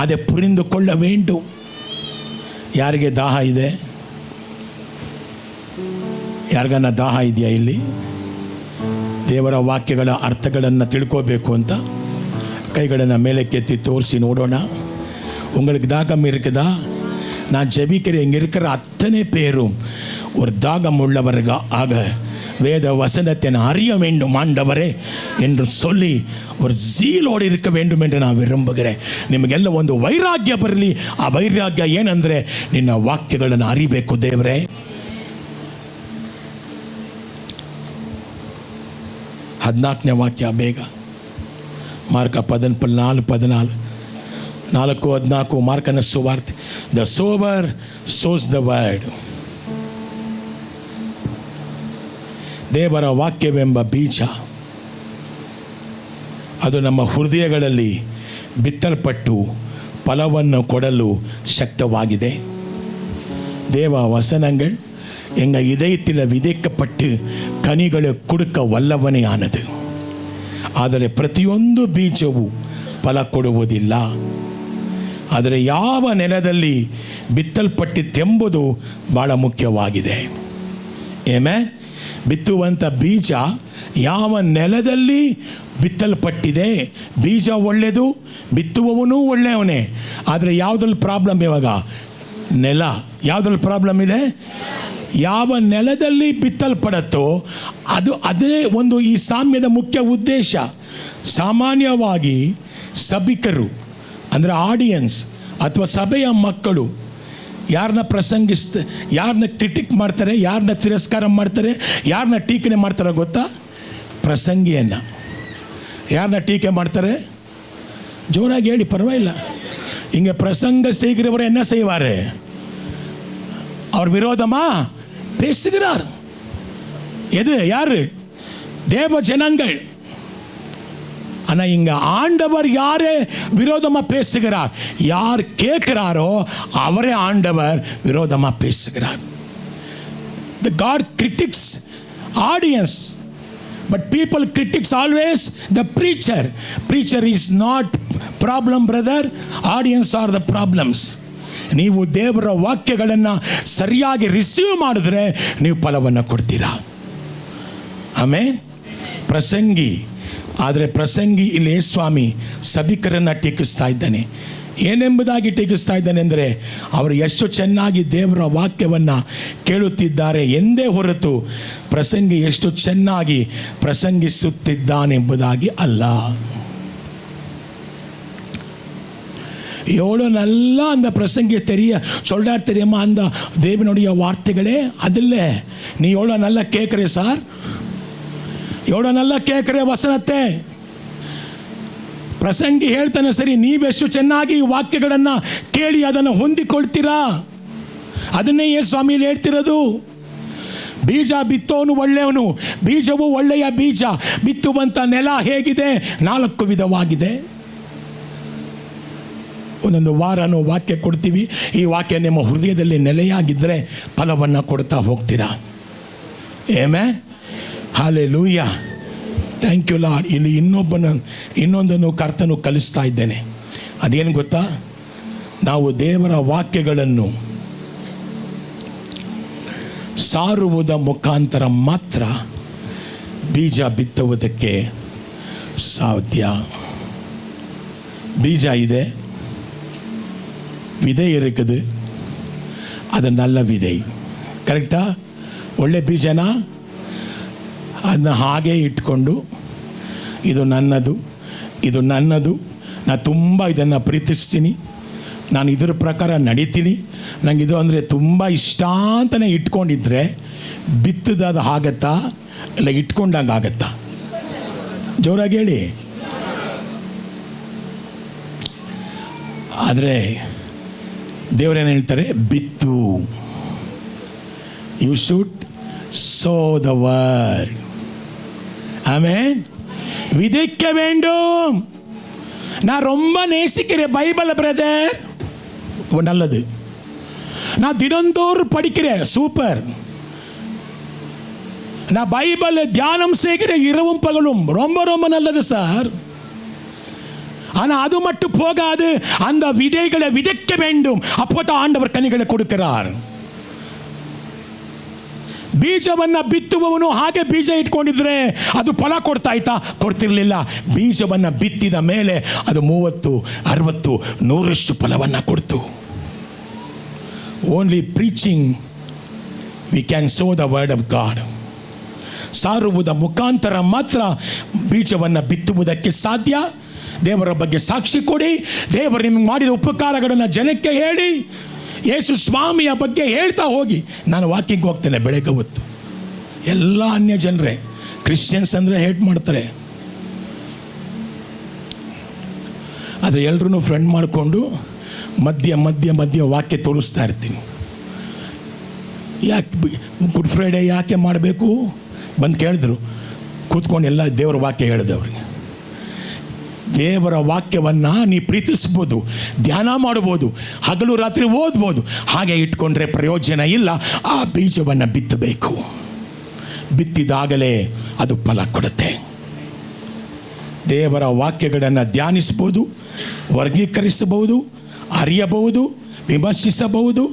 அதை புரிந்து கொள்ள வேண்டும். ಯಾರಿಗೆ ದಾಹ ಇದೆ? ಯಾರಿಗನ್ನ ದಾಹ ಇದೆಯಾ ಇಲ್ಲಿ? ದೇವರ ವಾಕ್ಯಗಳ ಅರ್ಥಗಳನ್ನು ತಿಳ್ಕೋಬೇಕು ಅಂತ கைಗಳನ್ನು மேலக்கெத்தி தோர்சி நோடோಣ. உங்களுக்கு தாகம் இருக்குதா? நான் ஜெபிக்கிறேன். இங்கே இருக்கிற அத்தனை பேரும் ஒரு தாகம் உள்ளவர்களாக வேத வசனத்தை அறிய வேண்டும் ஆண்டவரே என்று சொல்லி ஒரு ಜೀಲೋடு இருக்க வேண்டும் என்று நான் ವಿರುಂಬುகிறேன். ನಿಮಗೆಲ್ಲ ಒಂದು ವೈರಾಗ್ಯ ಬರಲಿ. ಆ ವೈರಾಗ್ಯ ಏನಂದರೆ ನಿನ್ನ ವಾಕ್ಯಗಳನ್ನು ಅರಿಬೇಕು ದೇವರೇ. 14ನೇ ವಾಕ್ಯ ಬೇಗ. ಮಾರ್ಕ 14:14 4:14 ಮಾರ್ಕನ ಸುವಾರ್ತೆ. The sober sauce the word. ದೇವರ ವಾಕ್ಯವೆಂಬ ಬೀಜ ಅದು ನಮ್ಮ ಹೃದಯಗಳಲ್ಲಿ ಬಿತ್ತಲ್ಪಟ್ಟು ಫಲವನ್ನು ಕೊಡಲು ಶಕ್ತವಾಗಿದೆ. தேவ வசனங்கள் எங்கள் இதயத்தில் விதைக்கப்பட்டு கனிகளை கொடுக்க வல்லவனே ஆனது. ಆದರೆ ಪ್ರತಿಯೊಂದು ಬೀಜವು ಫಲ ಕೊಡುವುದಿಲ್ಲ. ಆದರೆ ಯಾವ ನೆಲದಲ್ಲಿ ಬಿತ್ತಲ್ಪಟ್ಟಿತೆಂಬುದು ಭಾಳ ಮುಖ್ಯವಾಗಿದೆ. ಏಮೇ ಬಿತ್ತುವಂಥ ಬೀಜ ಯಾವ ನೆಲದಲ್ಲಿ ಬಿತ್ತಲ್ಪಟ್ಟಿದೆ. ಬೀಜ ಒಳ್ಳೆಯದು, ಬಿತ್ತುವವನೂ ಒಳ್ಳೆಯವನೇ. ಆದರೆ ಯಾವುದ್ರಲ್ಲಿ ಪ್ರಾಬ್ಲಮ್ ಇವಾಗ? ನೆಲ. ಯಾವುದ್ರಲ್ಲಿ ಪ್ರಾಬ್ಲಮ್ ಇದೆ? ಯಾವ ನೆಲದಲ್ಲಿ ಬಿತ್ತಲ್ಪಡುತ್ತೋ ಅದೇ ಒಂದು ಈ ಸಾಮ್ಯದ ಮುಖ್ಯ ಉದ್ದೇಶ. ಸಾಮಾನ್ಯವಾಗಿ ಸಭಿಕರು ಅಂದರೆ ಆಡಿಯನ್ಸ್ ಅಥವಾ ಸಭೆಯ ಮಕ್ಕಳು ಯಾರನ್ನ ಯಾರನ್ನ ಕ್ರಿಟಿಕ್ ಮಾಡ್ತಾರೆ, ಯಾರನ್ನ ತಿರಸ್ಕಾರ ಮಾಡ್ತಾರೆ, ಯಾರನ್ನ ಟೀಕೆ ಮಾಡ್ತಾರೆ ಗೊತ್ತಾ? ಪ್ರಸಂಗಿಯನ್ನು. ಯಾರನ್ನ ಟೀಕೆ ಮಾಡ್ತಾರೆ? ಜೋರಾಗಿ ಹೇಳಿ, ಪರವಾಗಿಲ್ಲ. இங்கே பிரசங்க செய்கிறவர் என்ன செய்வார்? அவர் விரோதமா பேசுகிறார். எது? யாரு? தேவ ஜனங்கள். ஆனால் இங்கே ஆண்டவர் யாரே விரோதமாக பேசுகிறார்? யார் கேட்கிறாரோ அவரே ஆண்டவர் விரோதமாக பேசுகிறார். The God critics audience, but people critics always the preacher. Preacher is not problem, brother. Audience are the problems. ನೀವು ದೇವರ ವಾಕ್ಯಗಳನ್ನು ಸರಿಯಾಗಿ ರಿಸೀವ್ ಮಾಡಿದ್ರೆ ನೀವು ಫಲವನ್ನು ಕೊಡ್ತೀರಾ. ಆಮೇಲೆ ಪ್ರಸಂಗಿ. ಆದರೆ ಪ್ರಸಂಗಿ ಇಲ್ಲಿ ಸ್ವಾಮಿ ಸಭಿಕರನ್ನು ಟೀಕಿಸ್ತಾ ಇದ್ದಾನೆ. ಏನೆಂಬುದಾಗಿ ಟೀಕಿಸ್ತಾ ಇದ್ದಾನೆ ಅಂದರೆ ಅವರು ಎಷ್ಟು ಚೆನ್ನಾಗಿ ದೇವರ ವಾಕ್ಯವನ್ನು ಕೇಳುತ್ತಿದ್ದಾರೆ ಎಂದೇ ಹೊರತು ಪ್ರಸಂಗಿ ಎಷ್ಟು ಚೆನ್ನಾಗಿ ಪ್ರಸಂಗಿಸುತ್ತಿದ್ದಾನೆಂಬುದಾಗಿ ಅಲ್ಲ. எவ்வளோ நல்லா அந்த பிரசங்கி சொல்கிறார் தெரியுமா அந்த தேவனுடைய வார்த்தைகளே. அதில் நீ எவ்வளோ நல்லா கேட்குறே சார், எவ்வளோ நல்லா ಕೇಳ್ಕರೆ ವಸನತೆ. ಪ್ರಸಂಗಿ ಹೇಳ್ತಾನೆ ಸರಿ, ನೀವೆಷ್ಟು ಚೆನ್ನಾಗಿ ವಾಕ್ಯಗಳನ್ನು ಕೇಳಿ ಅದನ್ನು ಹೊಂದಿಕೊಳ್ತೀರಾ. ಅದನ್ನೇ ಸ್ವಾಮಿಯಲ್ಲಿ ಹೇಳ್ತಿರೋದು. ಬೀಜ ಬಿತ್ತೋನು ಒಳ್ಳೆಯವನು, ಬೀಜವು ಒಳ್ಳೆಯ ಬೀಜ. ಬಿತ್ತುವಂಥ ನೆಲ ಹೇಗಿದೆ? 4 ವಿಧವಾಗಿದೆ. ಒಂದೊಂದು ವಾರನೂ ವಾಕ್ಯ ಕೊಡ್ತೀವಿ. ಈ ವಾಕ್ಯ ನಿಮ್ಮ ಹೃದಯದಲ್ಲಿ ನೆಲೆಯಾಗಿದ್ದರೆ ಫಲವನ್ನು ಕೊಡ್ತಾ ಹೋಗ್ತೀರಾ. Amen. Hallelujah. Thank you Lord. ಇಲ್ಲಿ ಇನ್ನೊಂದನ್ನು ಕರ್ತನು ಕಲಿಸ್ತಾ ಇದ್ದೇನೆ. ಅದೇನು ಗೊತ್ತಾ? ನಾವು ದೇವರ ವಾಕ್ಯಗಳನ್ನು ಸಾರುವುದ ಮುಖಾಂತರ ಮಾತ್ರ ಬೀಜ ಬಿತ್ತುವುದಕ್ಕೆ ಸಾಧ್ಯ. பீஜ ಇದೆ, விதை இருக்குது, அது நல்ல விதை. ಕರೆಕ್ಟಾ? ಒಳ್ಳೆ ಬೀಜನ ಅದನ್ನ ಹಾಗೆ ಇಟ್ಕೊಂಡು ಇದು ನನ್ನದು, ಇದು ನನ್ನದು, ನಾನು ತುಂಬ ಇದನ್ನು ಪ್ರೀತಿಸ್ತೀನಿ, ನಾನು ಇದರ ಪ್ರಕಾರ ನಡೀತೀನಿ, ನನಗೆ ಇದು ಅಂದರೆ ತುಂಬ ಇಷ್ಟ ಅಂತಲೇ ಇಟ್ಕೊಂಡಿದ್ರೆ ಬಿತ್ತದಾದ ಆಗತ್ತಾ ಇಲ್ಲ ಇಟ್ಕೊಂಡಂಗೆ ಆಗತ್ತಾ? ಜೋರಾಗಿ ಹೇಳಿ. ಆದರೆ ದೇವರೇನು ಹೇಳ್ತಾರೆ? ಬಿತ್ತು. You should sow the word. Amen. விதைக்க வேண்டும். நான் ரொம்ப நேசிக்கிறேன் பைபிளை பிரதர், நல்லது. நான் தினந்தோறும் படிக்கிறேன், சூப்பர். நான் பைபிளை தியானம் செய்கிறேன் இரவும் பகலும், ரொம்ப ரொம்ப நல்லது சார். ஆனால் அது மட்டும் போகாது, அந்த விதைகளை விதைக்க வேண்டும், அப்போதான் ஆண்டவர் கனிகளை கொடுக்கிறார். ಬೀಜವನ್ನು ಬಿತ್ತುವವನು ಹಾಗೆ ಬೀಜ ಇಟ್ಕೊಂಡಿದ್ರೆ ಅದು ಫಲ ಕೊಡ್ತಾ ಇತ್ತಾ? ಕೊಡ್ತಿರ್ಲಿಲ್ಲ. ಬೀಜವನ್ನು ಬಿತ್ತಿದ ಮೇಲೆ ಅದು 30, 60, 100ರಷ್ಟು ಫಲವನ್ನು ಕೊಡ್ತು. Only preaching we can sow the word of God. ಸಾರುವುದ ಮುಖಾಂತರ ಮಾತ್ರ ಬೀಜವನ್ನು ಬಿತ್ತುವುದಕ್ಕೆ ಸಾಧ್ಯ. ದೇವರ ಬಗ್ಗೆ ಸಾಕ್ಷಿ ಕೊಡಿ, ದೇವರು ನಿಮಗೆ ಮಾಡಿದ ಉಪಕಾರಗಳನ್ನು ಜನಕ್ಕೆ ಹೇಳಿ, ಯೇಸು ಸ್ವಾಮಿಯ ಬಗ್ಗೆ ಹೇಳ್ತಾ ಹೋಗಿ. ನಾನು ವಾಕಿಂಗ್ ಹೋಗ್ತೇನೆ ಬೆಳಗ್ಗೆ ಹೊತ್ತು, ಎಲ್ಲ ಅನ್ಯ ಜನರೇ ಕ್ರಿಶ್ಚಿಯನ್ಸ್ ಅಂದರೆ ಹೇಟ್ ಮಾಡ್ತಾರೆ. ಆದರೆ ಎಲ್ಲರೂ ಫ್ರೆಂಡ್ ಮಾಡಿಕೊಂಡು ಮಧ್ಯ ಮಧ್ಯ ಮಧ್ಯ ವಾಕ್ಯ ತೋರಿಸ್ತಾ ಇರ್ತೀನಿ. ಯಾಕೆ ಗುಡ್ ಫ್ರೈಡೇ ಯಾಕೆ ಮಾಡಬೇಕು ಬಂದು ಕೇಳಿದ್ರು. ಕೂತ್ಕೊಂಡು ಎಲ್ಲ ದೇವರ ವಾಕ್ಯ ಹೇಳಿದೆ ಅವರಿಗೆ. ದೇವರ ವಾಕ್ಯವನ್ನು ನೀ ಪ್ರೀತಿಸ್ಬೋದು, ಧ್ಯಾನ ಮಾಡ್ಬೋದು, ಹಗಲು ರಾತ್ರಿ ಓದ್ಬೋದು. ಹಾಗೆ ಇಟ್ಕೊಂಡ್ರೆ ಪ್ರಯೋಜನ ಇಲ್ಲ. ಆ ಬೀಜವನ್ನು ಬಿತ್ತಬೇಕು. ಬಿತ್ತಿದಾಗಲೇ ಅದು ಫಲ ಕೊಡುತ್ತೆ. ದೇವರ ವಾಕ್ಯಗಳನ್ನು ಧ್ಯಾನಿಸ್ಬೋದು, ವರ್ಗೀಕರಿಸಬಹುದು, ಅರಿಯಬಹುದು, ವಿಮರ್ಶಿಸಬಹುದು,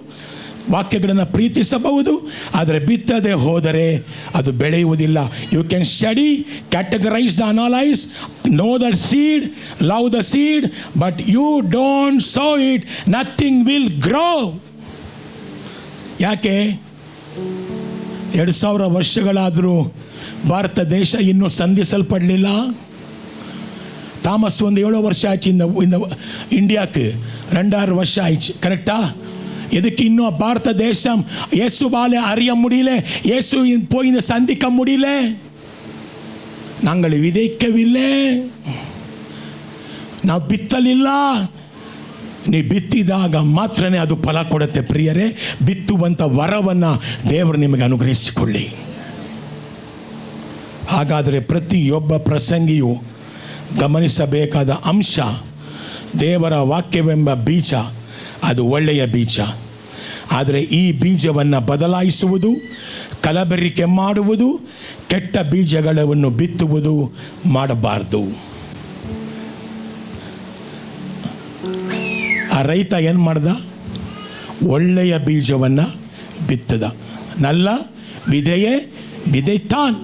ವಾಕ್ಯಗಳನ್ನು ಪ್ರೀತಿಸಬಹುದು. ಆದರೆ ಬಿತ್ತದೆ ಹೋದರೆ ಅದು ಬೆಳೆಯುವುದಿಲ್ಲ. You can study, categorize the analyse, know the seed, love the seed, but you don't sow it, nothing will grow. ಯಾಕೆ? 2000 ವರ್ಷಗಳಾದರೂ ಭಾರತ ದೇಶ ಇನ್ನೂ ಸಂಧಿಸಲ್ಪಡಲಿಲ್ಲ. தாமஸ் வந்து எவ்வளோ வருஷம் ஆச்சு இந்த இந்தியாவுக்கு? 2000 வருஷம் ஆயிடுச்சு. கரெக்டா? எதுக்கு இன்னும் பாரத தேசம் இயேசுவாலே அறிய முடியல, இயேசு போய் இந்த சந்திக்க முடியல? நாங்கள் விதைக்கவில்லை, ನಾವು ಬಿತ್ತಲಿಲ್ಲ. ನೀ ಬಿತ್ತಿದಾಗ ಮಾತ್ರನೇ ಅದು ಫಲ ಕೊಡುತ್ತೆ. ಪ್ರಿಯರೇ, ಬಿತ್ತುವಂಥ ವರವನ್ನು ದೇವರು ನಿಮಗೆ ಅನುಗ್ರಹಿಸಿಕೊಳ್ಳಿ. ಹಾಗಾದರೆ ಪ್ರತಿಯೊಬ್ಬ ಪ್ರಸಂಗಿಯು ಗಮನಿಸಬೇಕಾದ ಅಂಶ, ದೇವರ ವಾಕ್ಯವೆಂಬ ಬೀಜ ಅದು ಒಳ್ಳೆಯ ಬೀಜ. ಆದರೆ ಈ ಬೀಜವನ್ನು ಬದಲಾಯಿಸುವುದು, ಕಲಬೆರಕೆ ಮಾಡುವುದು, ಕೆಟ್ಟ ಬೀಜಗಳನ್ನು ಬಿತ್ತುವುದು ಮಾಡಬಾರ್ದು. ಆ ರೈತ ಏನು ಮಾಡ್ದ? ಒಳ್ಳೆಯ ಬೀಜವನ್ನು ಬಿತ್ತದ. நல்ல விதையை விதைத்தான்.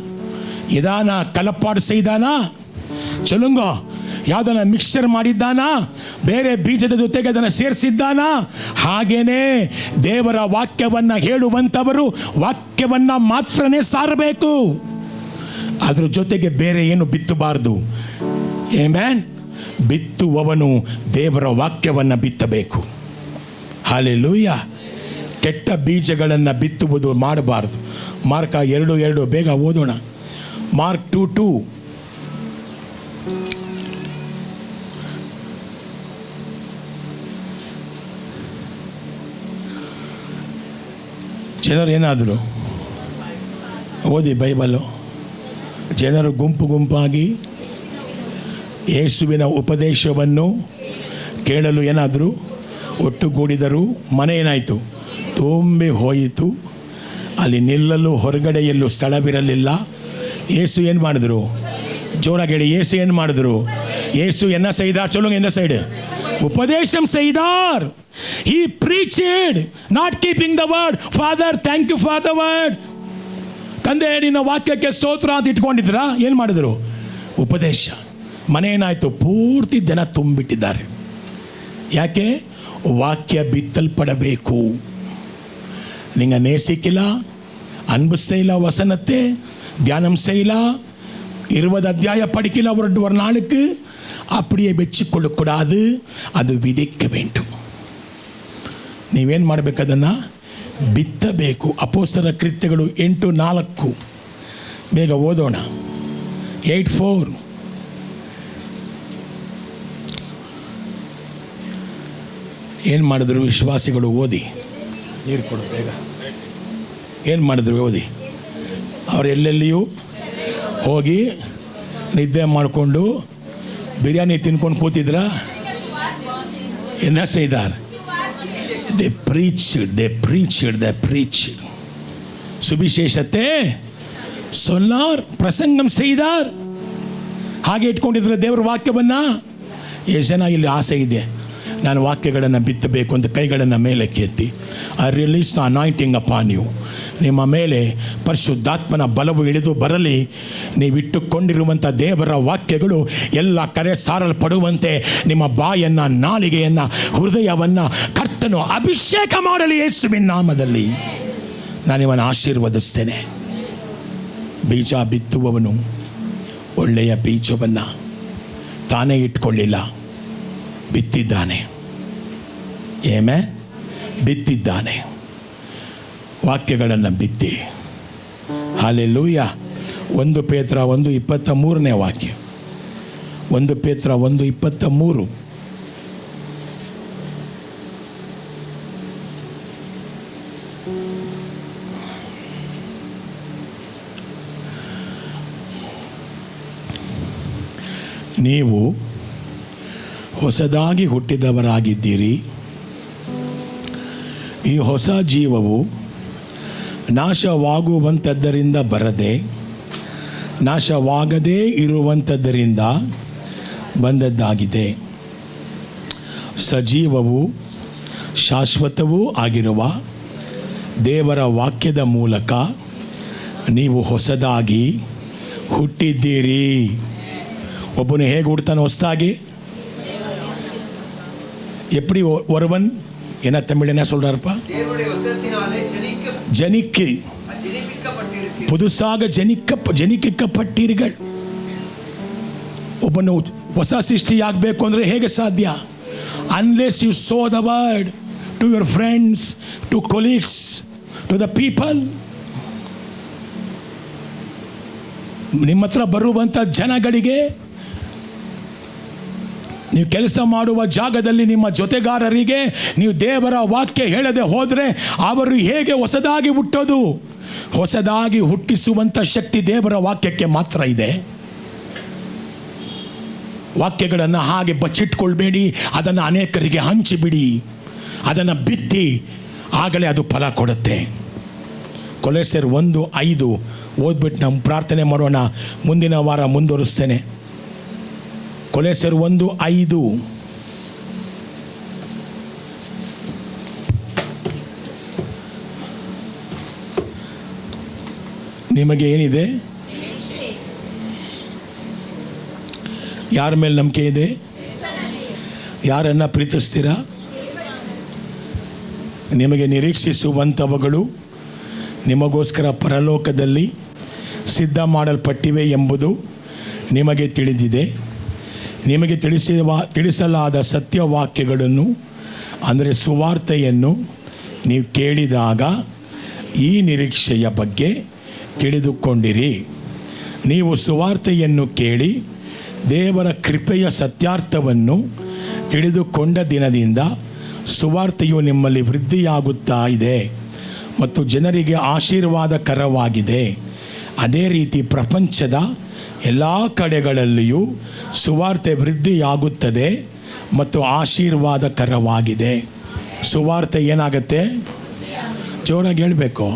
இதானா கலப்பாடு செய்தானா? சொல்லுங்க. ಯಾವುದನ್ನ ಮಿಕ್ಸ್ಚರ್ ಮಾಡಿದ್ದಾನಾ? ಬೇರೆ ಬೀಜದ ಜೊತೆಗೆ ಅದನ್ನು ಸೇರಿಸಿದ್ದಾನಾ? ಹಾಗೇನೇ ದೇವರ ವಾಕ್ಯವನ್ನು ಹೇಳುವಂಥವರು ವಾಕ್ಯವನ್ನು ಮಾತ್ರನೇ ಸಾರಬೇಕು, ಅದರ ಜೊತೆಗೆ ಬೇರೆ ಏನು ಬಿತ್ತಬಾರ್ದು. ಆಮೆನ್. ಬಿತ್ತುವವನು ದೇವರ ವಾಕ್ಯವನ್ನು ಬಿತ್ತಬೇಕು. ಹಲ್ಲೆಲೂಯಾ. ಕೆಟ್ಟ ಬೀಜಗಳನ್ನು ಬಿತ್ತುವುದು ಮಾಡಬಾರ್ದು. ಮಾರ್ಕ 2:2 ಬೇಗ ಓದೋಣ. ಮಾರ್ಕ್ 2:2. ಜನರು ಏನಾದರು ಓದಿ ಬೈಬಲು. ಜನರು ಗುಂಪು ಗುಂಪಾಗಿ ಯೇಸುವಿನ ಉಪದೇಶವನ್ನು ಕೇಳಲು ಏನಾದರೂ ಒಟ್ಟುಗೂಡಿದರು. ಮನೆ ಏನಾಯಿತು? ತುಂಬಿ ಹೋಯಿತು. ಅಲ್ಲಿ ನಿಲ್ಲಲು ಹೊರಗಡೆಯಲ್ಲೂ ಸ್ಥಳವಿರಲಿಲ್ಲ. ಯೇಸು ಏನು ಮಾಡಿದ್ರು? ಜೋರಾಗಿ ಹೇಳಿ. ಯೇಸು ಏನು ಮಾಡಿದ್ರು? ಯೇಸು என்ன செய்தார்? சொல்லுங்க. இந்த சைடு உபதேசம் செய்தார். He preached, not keeping the word. Father, thank you for the word. ತಂದೆ ನಿನ್ನ ವಾಕ್ಯಕ್ಕೆ ಸ್ತೋತ್ರ ಅಂತ ಇಟ್ಕೊಂಡಿದ್ರಾ? ಏನು ಮಾಡಿದ್ರು? ಉಪದೇಶ. ಮನೆ ಏನಾಯಿತು, ಪೂರ್ತಿ ಜನ ತುಂಬಿಟ್ಟಿದ್ದಾರೆ. ಯಾಕೆ? ವಾಕ್ಯ ಬಿತ್ತಲ್ಪಡಬೇಕು. നിങ്ങൾ நேசிக்கல, அன்பு செய்யல, வசனத்தை தியானம் செய்யல, 20 அத்தியாயம் படிக்கல ஒரு நாளுக்கு, அப்படியே வெச்சிಕೊಳ್ಳக்கூடாது. ಅದು ವಿಧಿக்க வேண்டும். ನೀವೇನು ಮಾಡಬೇಕು? ಅದನ್ನು ಬಿತ್ತಬೇಕು. ಅಪೊಸ್ತಲರ ಕೃತ್ಯಗಳು 8:4 ಬೇಗ ಓದೋಣ. 8:4. ಏನು ಮಾಡಿದ್ರು ವಿಶ್ವಾಸಿಗಳು? ಓದಿ. ನೀರು ಕೊಡು ಬೇಗ. ಏನು ಮಾಡಿದ್ರು? ಓದಿ. ಅವ್ರು ಎಲ್ಲೆಲ್ಲಿಯೂ ಹೋಗಿ ನಿದ್ದೆ ಮಾಡಿಕೊಂಡು ಬಿರಿಯಾನಿ ತಿನ್ಕೊಂಡು ಕೂತಿದ್ರ? என்ன செய்தார்? they preached. ಸುವಿಶೇಷತೆ சொன்னார், பிரசங்கம் செய்தார். ಹಾಗೆ ಇಟ್ಕೊಂಡಿದ್ರೆ ದೇವರ ವಾಕ್ಯವನ್ನು. ಎಷ್ಟು ಜನ ಇಲ್ಲಿ ಆಸೆ ಇದೆ, ನಾನು ವಾಕ್ಯಗಳನ್ನು ಬಿತ್ತಬೇಕು ಅಂತ ಕೈಗಳನ್ನು ಮೇಲಕ್ಕೆ ಎತ್ತಿ. I release the anointing upon you. ನಿಮ್ಮ ಮೇಲೆ ಪರಿಶುದ್ಧಾತ್ಮನ ಬಲವು ಇಳಿದು ಬರಲಿ. ನೀವಿಟ್ಟುಕೊಂಡಿರುವಂಥ ದೇವರ ವಾಕ್ಯಗಳು ಎಲ್ಲ ಕರೆ ಸಾರಲ್ಪಡುವಂತೆ ನಿಮ್ಮ ಬಾಯನ್ನು, ನಾಲಿಗೆಯನ್ನು, ಹೃದಯವನ್ನು ಕರ್ತನು ಅಭಿಷೇಕ ಮಾಡಲಿ ಯೇಸುವಿನ ನಾಮದಲ್ಲಿ. ನಾನು ಇವನು ಆಶೀರ್ವದಿಸ್ತೇನೆ. ಬೀಜ ಬಿತ್ತುವವನು ಒಳ್ಳೆಯ ಬೀಜವನ್ನು ತಾನೇ ಇಟ್ಕೊಳ್ಳಿಲ್ಲ, ಬಿತ್ತಿದ್ದಾನೆ. ಬಿತ್ತಿದ್ದಾನೆ. ವಾಕ್ಯಗಳನ್ನು ಬಿತ್ತಿ. ಹಲ್ಲೆಲೂಯಾ. 1 ಪೇತ್ರ 1:23 ವಾಕ್ಯ. 1 ಪೇತ್ರ 1:23. ನೀವು ಹೊಸದಾಗಿ ಹುಟ್ಟಿದವರಾಗಿದ್ದೀರಿ. ಈ ಹೊಸ ಜೀವವು ನಾಶವಾಗುವಂಥದ್ದರಿಂದ ಬರದೆ ನಾಶವಾಗದೇ ಇರುವಂಥದ್ದರಿಂದ ಬಂದದ್ದಾಗಿದೆ. ಸಜೀವವು ಶಾಶ್ವತವೂ ಆಗಿರುವ ದೇವರ ವಾಕ್ಯದ ಮೂಲಕ ನೀವು ಹೊಸದಾಗಿ ಹುಟ್ಟಿದ್ದೀರಿ. ಒಬ್ಬನು ಹೇಗೆ ಹುಡ್ತಾನೆ ಹೊಸದಾಗಿ? எப்படி ஒருவன், என்ன தமிழ் என்ன சொல்றாருப்பா? ஜனிக்கு, புதுசாக ಜನಿக்கப்பಟ್ಟೀர்கள். ಒಬ್ಬನು ಹೊಸ ಸೃಷ್ಟಿಯಾಗಬೇಕು ಅಂದರೆ ಹೇಗೆ ಸಾಧ್ಯ? Unless you sow the word to your friends, to colleagues, to the people. ನಿಮ್ಮ ಹತ್ರ ಬರುವಂಥ ಜನಗಳಿಗೆ, ನೀವು ಕೆಲಸ ಮಾಡುವ ಜಾಗದಲ್ಲಿ ನಿಮ್ಮ ಜೊತೆಗಾರರಿಗೆ ನೀವು ದೇವರ ವಾಕ್ಯ ಹೇಳದೆ ಹೋದರೆ ಅವರು ಹೇಗೆ ಹೊಸದಾಗಿ ಹುಟ್ಟೋದು? ಹೊಸದಾಗಿ ಹುಟ್ಟಿಸುವಂಥ ಶಕ್ತಿ ದೇವರ ವಾಕ್ಯಕ್ಕೆ ಮಾತ್ರ ಇದೆ. ವಾಕ್ಯಗಳನ್ನು ಹಾಗೆ ಬಚ್ಚಿಟ್ಕೊಳ್ಬೇಡಿ, ಅದನ್ನು ಅನೇಕರಿಗೆ ಹಂಚಿಬಿಡಿ, ಅದನ್ನು ಬಿತ್ತಿ, ಆಗಲೇ ಅದು ಫಲ ಕೊಡುತ್ತೆ. ಕೊಲೊಸ್ಸೆರ್ 1:5 ಓದ್ಬಿಟ್ಟು ನಮ್ಮ ಪ್ರಾರ್ಥನೆ ಮಾಡೋಣ. ಮುಂದಿನ ವಾರ ಮುಂದುವರಿಸ್ತೇನೆ. ಕೊಲೊಸ್ಸೆರ್ 1:5. ನಿಮಗೆ ಏನಿದೆ? ಯಾರ ಮೇಲೆ ನಂಬಿಕೆ ಇದೆ? ಯಾರನ್ನು ಪ್ರೀತಿಸ್ತೀರಾ? ನಿಮಗೆ ನಿರೀಕ್ಷಿಸುವಂಥವುಗಳು ನಿಮಗೋಸ್ಕರ ಪರಲೋಕದಲ್ಲಿ ಸಿದ್ಧ ಮಾಡಲ್ಪಟ್ಟಿವೆ ಎಂಬುದು ನಿಮಗೆ ತಿಳಿದಿದೆ. ನಿಮಗೆ ತಿಳಿಸಲಾದ ಸತ್ಯವಾಕ್ಯಗಳನ್ನು, ಅಂದರೆ ಸುವಾರ್ತೆಯನ್ನು ನೀವು ಕೇಳಿದಾಗ ಈ ನಿರೀಕ್ಷೆಯ ಬಗ್ಗೆ ತಿಳಿದುಕೊಂಡಿರಿ. ನೀವು ಸುವಾರ್ತೆಯನ್ನು ಕೇಳಿ ದೇವರ ಕೃಪೆಯ ಸತ್ಯಾರ್ಥವನ್ನು ತಿಳಿದುಕೊಂಡ ದಿನದಿಂದ ಸುವಾರ್ತೆಯು ನಿಮ್ಮಲ್ಲಿ ವೃದ್ಧಿಯಾಗುತ್ತಾ ಇದೆ ಮತ್ತು ಜನರಿಗೆ ಆಶೀರ್ವಾದಕರವಾಗಿದೆ. ಅದೇ ರೀತಿ ಪ್ರಪಂಚದ ಎಲ್ಲ ಕಡೆಗಳಲ್ಲಿಯೂ ಸುವಾರ್ತೆ ವೃದ್ಧಿಯಾಗುತ್ತದೆ ಮತ್ತು ಆಶೀರ್ವಾದಕರವಾಗಿದೆ. ಸುವಾರ್ತೆ ಏನಾಗುತ್ತೆ? ಜೋರಾಗಿ ಹೇಳಬೇಕು.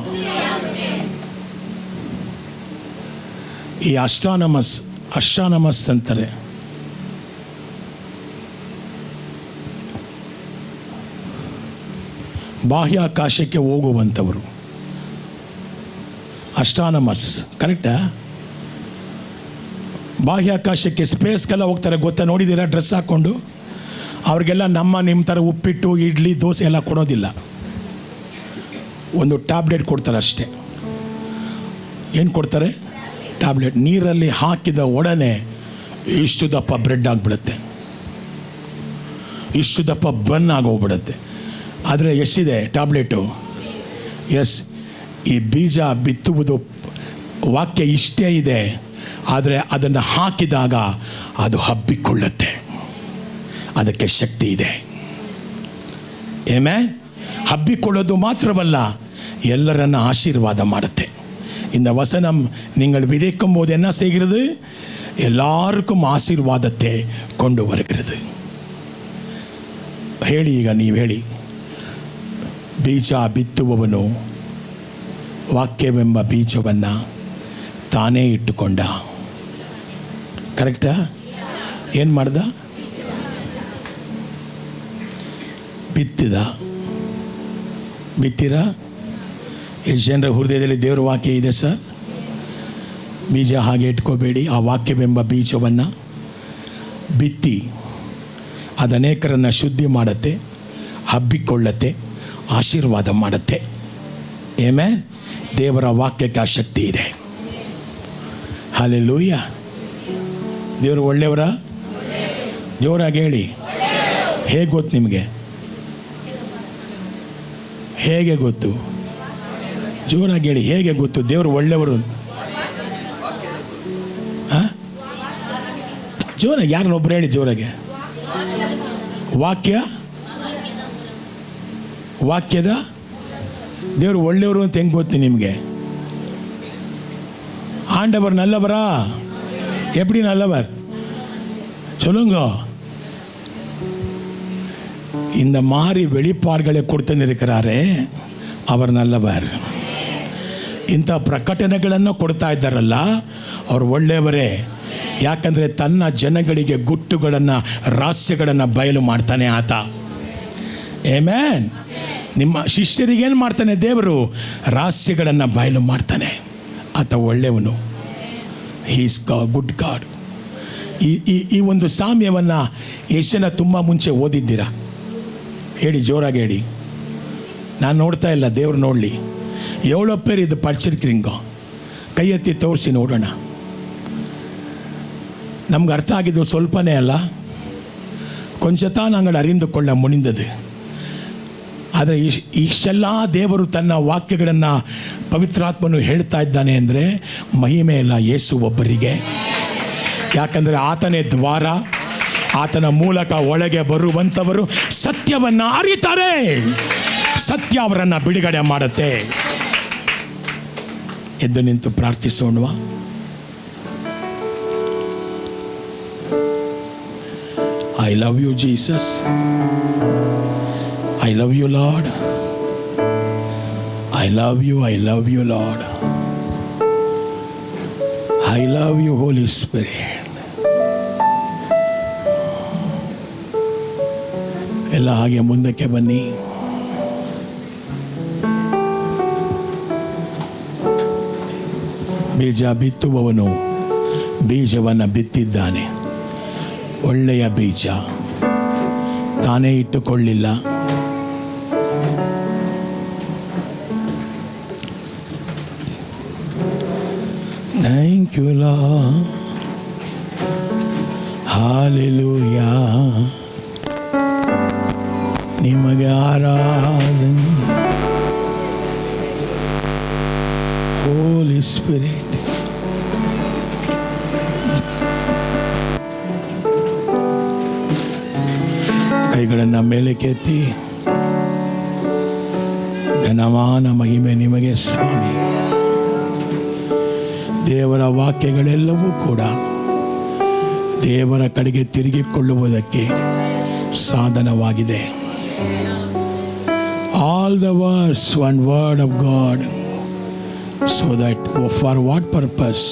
ಈ ಅಷ್ಟಾನಮಸ್ ಅಂತಾರೆ. ಬಾಹ್ಯಾಕಾಶಕ್ಕೆ ಹೋಗುವಂಥವರು ಅಷ್ಟಾನಮಸ್, ಕರೆಕ್ಟಾ? ಬಾಹ್ಯಾಕಾಶಕ್ಕೆ ಸ್ಪೇಸ್ಗೆಲ್ಲ ಹೋಗ್ತಾರೆ ಗೊತ್ತಾ, ನೋಡಿದ್ದೀರಾ? ಡ್ರೆಸ್ ಹಾಕ್ಕೊಂಡು. ಅವ್ರಿಗೆಲ್ಲ ನಿಮ್ಮ ಥರ ಉಪ್ಪಿಟ್ಟು ಇಡ್ಲಿ ದೋಸೆ ಎಲ್ಲ ಕೊಡೋದಿಲ್ಲ, ಒಂದು ಟ್ಯಾಬ್ಲೆಟ್ ಕೊಡ್ತಾರೆ ಅಷ್ಟೇ. ಏನು ಕೊಡ್ತಾರೆ? ಟ್ಯಾಬ್ಲೆಟ್. ನೀರಲ್ಲಿ ಹಾಕಿದ ಒಡನೆ ಇಷ್ಟು ದಪ್ಪ ಬ್ರೆಡ್ ಆಗಿಬಿಡುತ್ತೆ, ಇಷ್ಟು ದಪ್ಪ ಬನ್ ಆಗೋಗ್ಬಿಡುತ್ತೆ. ಆದರೆ ಎಷ್ಟಿದೆ ಟ್ಯಾಬ್ಲೆಟು? ಎಸ್, ಈ ಬೀಜ ಬಿತ್ತುವುದು ವಾಕ್ಯ ಇಷ್ಟೇ ಇದೆ, ಆದರೆ ಅದನ್ನು ಹಾಕಿದಾಗ ಅದು ಹಬ್ಬಿಕೊಳ್ಳುತ್ತೆ, ಅದಕ್ಕೆ ಶಕ್ತಿ ಇದೆ. ಏಮೇ ಹಬ್ಬಿಕೊಳ್ಳೋದು ಮಾತ್ರವಲ್ಲ, ಎಲ್ಲರನ್ನ ಆಶೀರ್ವಾದ ಮಾಡುತ್ತೆ. இந்த வசனம் நீங்கள் விதைக்கும் போது என்ன செய்கிறது? எல்லாருக்கும் ஆசீர்வாதத்தை கொண்டு வருகிறது. ಹೇಳಿ, ಈಗ ನೀವು ಹೇಳಿ. ಬೀಜ ಬಿತ್ತುವವನು ವಾಕ್ಯವೆಂಬ ಬೀಜವನ್ನು ತಾನೇ ಇಟ್ಟುಕೊಂಡ. ಕರೆಕ್ಟಾ? ಏನು ಮಾಡ್ದ? ಬಿತ್ತಿದ. ಬಿತ್ತಿರಾ? ಎಷ್ಟು ಜನರ ಹೃದಯದಲ್ಲಿ ದೇವರ ವಾಕ್ಯ ಇದೆ ಸರ್? ಬೀಜ ಹಾಗೆ ಇಟ್ಕೋಬೇಡಿ. ಆ ವಾಕ್ಯವೆಂಬ ಬೀಜವನ್ನು ಬಿತ್ತಿ ಅದು ಅನೇಕರನ್ನು ಶುದ್ಧಿ ಮಾಡುತ್ತೆ, ಹಬ್ಬಿಕೊಳ್ಳುತ್ತೆ, ಆಶೀರ್ವಾದ ಮಾಡುತ್ತೆ. ಏಮೇ ದೇವರ ವಾಕ್ಯಕ್ಕೆ ಆ ಶಕ್ತಿ ಇದೆ. ಹಲ್ಲೆಲೂಯಾ. ದೇವರು ಒಳ್ಳೆಯವರ? ಜೋರಾಗಿ ಹೇಳಿ. ಹೇಗೆ ಗೊತ್ತು ನಿಮಗೆ? ಹೇಗೆ ಗೊತ್ತು? ಜೋರಾಗಿ ಹೇಳಿ. ಹೇಗೆ ಗೊತ್ತು ದೇವರು ಒಳ್ಳೆಯವರು? ಹಾಂ, ಜೋರಾಗಿ ಯಾರನ್ನೊಬ್ಬರು ಹೇಳಿ ಜೋರಾಗೆ. ವಾಕ್ಯದ ದೇವರು ಒಳ್ಳೆಯವರು ಅಂತ ಹೆಂಗೆ ಗೊತ್ತು ನಿಮಗೆ? ஆண்டவர் நல்லவரா? எப்படி நல்லவர் சொல்லுங்க. இந்த மாதிரி வெளிப்பாடுகளை கொடுத்துருக்கிறாரே, அவர் நல்லவர். ಇಂಥ ಪ್ರಕಟಣೆಗಳನ್ನು ಕೊಡ್ತಾ ಇದ್ದಾರಲ್ಲ, ಅವರು ಒಳ್ಳೆಯವರೇ. ಯಾಕಂದರೆ ತನ್ನ ಜನಗಳಿಗೆ ಗುಟ್ಟುಗಳನ್ನು, ರಹಸ್ಯಗಳನ್ನು ಬಯಲು ಮಾಡ್ತಾನೆ ಆತ. ಆಮೆನ್. ನಿಮ್ಮ ಶಿಷ್ಯರಿಗೇನು ಮಾಡ್ತಾನೆ ದೇವರು? ರಹಸ್ಯಗಳನ್ನು ಬಯಲು ಮಾಡ್ತಾನೆ. ಆತ ಒಳ್ಳೆಯವನು. He is good god. ಈ ಒಂದು ಸಾಮ್ಯವನ್ನು ಎಷ್ಟು ಜನ ತುಂಬ ಮುಂಚೆ ಓದಿದ್ದೀರಾ? ಹೇಳಿ, ಜೋರಾಗಿ ಹೇಳಿ. ನಾನು ನೋಡ್ತಾ ಇಲ್ಲ, ದೇವರು ನೋಡಲಿ. எவ்வளோ பேர் இது படிச்சிருக்கிறீங்க? ಕೈ ಎತ್ತಿ ತೋರಿಸಿ ನೋಡೋಣ. ನಮ್ಗೆ ಅರ್ಥ ಆಗಿದ್ದು ಸ್ವಲ್ಪನೇ ಅಲ್ಲ, ಕೊಂಚತಾ ನಾங்கள் ಅರಿದು ಕೊಳ್ಳ ಮುನಿಂದದು. ಆದರೆ ಇಷ್ಟೆಲ್ಲ ದೇವರು ತನ್ನ ವಾಕ್ಯಗಳನ್ನು ಪವಿತ್ರಾತ್ಮನು ಹೇಳ್ತಾ ಇದ್ದಾನೆ ಅಂದರೆ ಮಹಿಮೆ ಇಲ್ಲ, ಯೇಸು ಒಬ್ಬರಿಗೆ. ಯಾಕಂದರೆ ಆತನೇ ದ್ವಾರ, ಆತನ ಮೂಲಕ ಒಳಗೆ ಬರುವಂಥವರು ಸತ್ಯವನ್ನು ಅರಿತಾರೆ, ಸತ್ಯ ಅವರನ್ನು ಬಿಡುಗಡೆ ಮಾಡುತ್ತೆ. ಎದ್ದು ನಿಂತು ಪ್ರಾರ್ಥಿಸೋಣವಾ? I love you Jesus. I love you Lord. I love you. I love you Lord. I love you holy spirit. ಎಲ್ಲ ಹಾಗೆ ಮುಂದಕ್ಕೆ ಬನ್ನಿ. ಬೀಜ ಬಿತ್ತುವವನು ಬೀಜವನ್ನು ಬಿತ್ತಿದ್ದಾನೆ. ಒಳ್ಳೆಯ ಬೀಜ ತಾನೇ ಇಟ್ಟುಕೊಳ್ಳಿಲ್ಲ. Thank you Lord. ಹಾಲೆಲೂಯಾ. ನಿಮಗೆ ಆರಾಧನೆ. Holy spirit. ಕೈಗಳನ್ನು ಮೇಲಕ್ಕೆತ್ತಿ. ಘನವಾದ ಮಹಿಮೆ ನಿಮಗೆ ಸ್ವಾಮಿ. ದೇವರ ವಾಕ್ಯಗಳೆಲ್ಲವೂ ಕೂಡ ದೇವರ ಕಡೆಗೆ ತಿರುಗಿಕೊಳ್ಳುವುದಕ್ಕೆ ಸಾಧನವಾಗಿದೆ. All the words, one word of god, so that for what purpose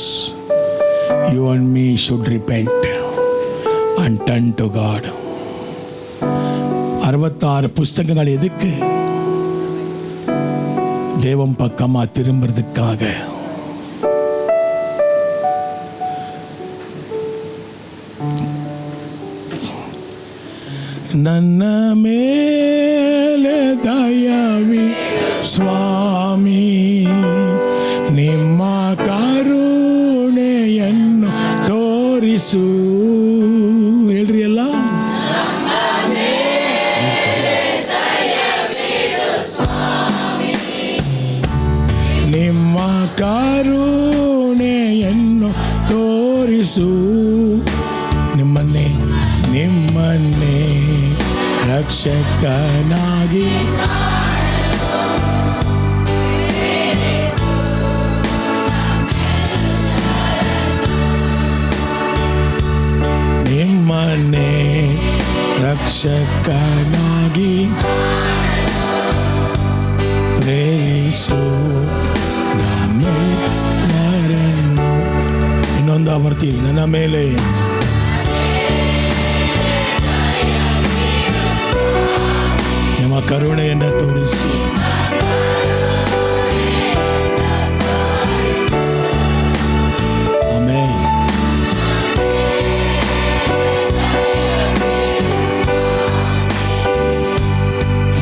you and me should repent and turn to God. 66 புஸ்தகங்கள் எதுக்கு? தேவம் பக்கமா திரும்புறதுக்காக. ನನ್ನ ಮೇಲೆ ದಯವಿ ಸ್ವಾಮಿ, ನಿಮ್ಮ ಕರುಣೆಯನ್ನು ತೋರಿಸು. ಹೇಳ್ರಿ ಎಲ್ಲ. ನಿಮ್ಮ ಕರುಣೆಯನ್ನು ತೋರಿಸು. ನಿಮ್ಮನ್ನೇ ರಕ್ಷಕನಾಗಿ ನಿಮ್ಮನ್ನೇ ರಕ್ಷಕನಾಗಿ ಪ್ರೇರಿಸು ನಮ್ಮೆಲ್ಲರನ್ನು. ಇನ್ನೊಂದು ಆವರ್ತಿ, ನನ್ನ ಮೇಲೆ ನಿಮ್ಮ ಕರುಣೆಯನ್ನು ತೋರಿಸಿ. ಆಮೆನ್.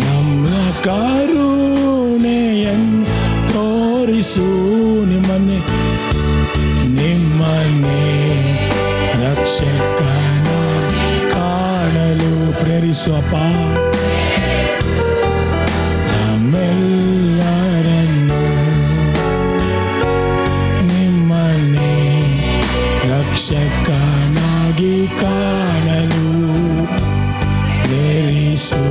ನಮ್ಮ ಕರುಣೆಯನ್ನು ತೋರಿಸು. ನಿಮ್ಮನ್ನೇ ರಕ್ಷಕನಾಗಿ ಕಾಣಲು ಪ್ರೇರಿಸು ಅಪ್ಪ. ನಮ್ಮೆಲ್ಲರನ್ನು ನಿಮ್ಮನ್ನೇ ರಕ್ಷಕನಾಗಿ ಕಾಣಲು ಪ್ರೇರಿಸು.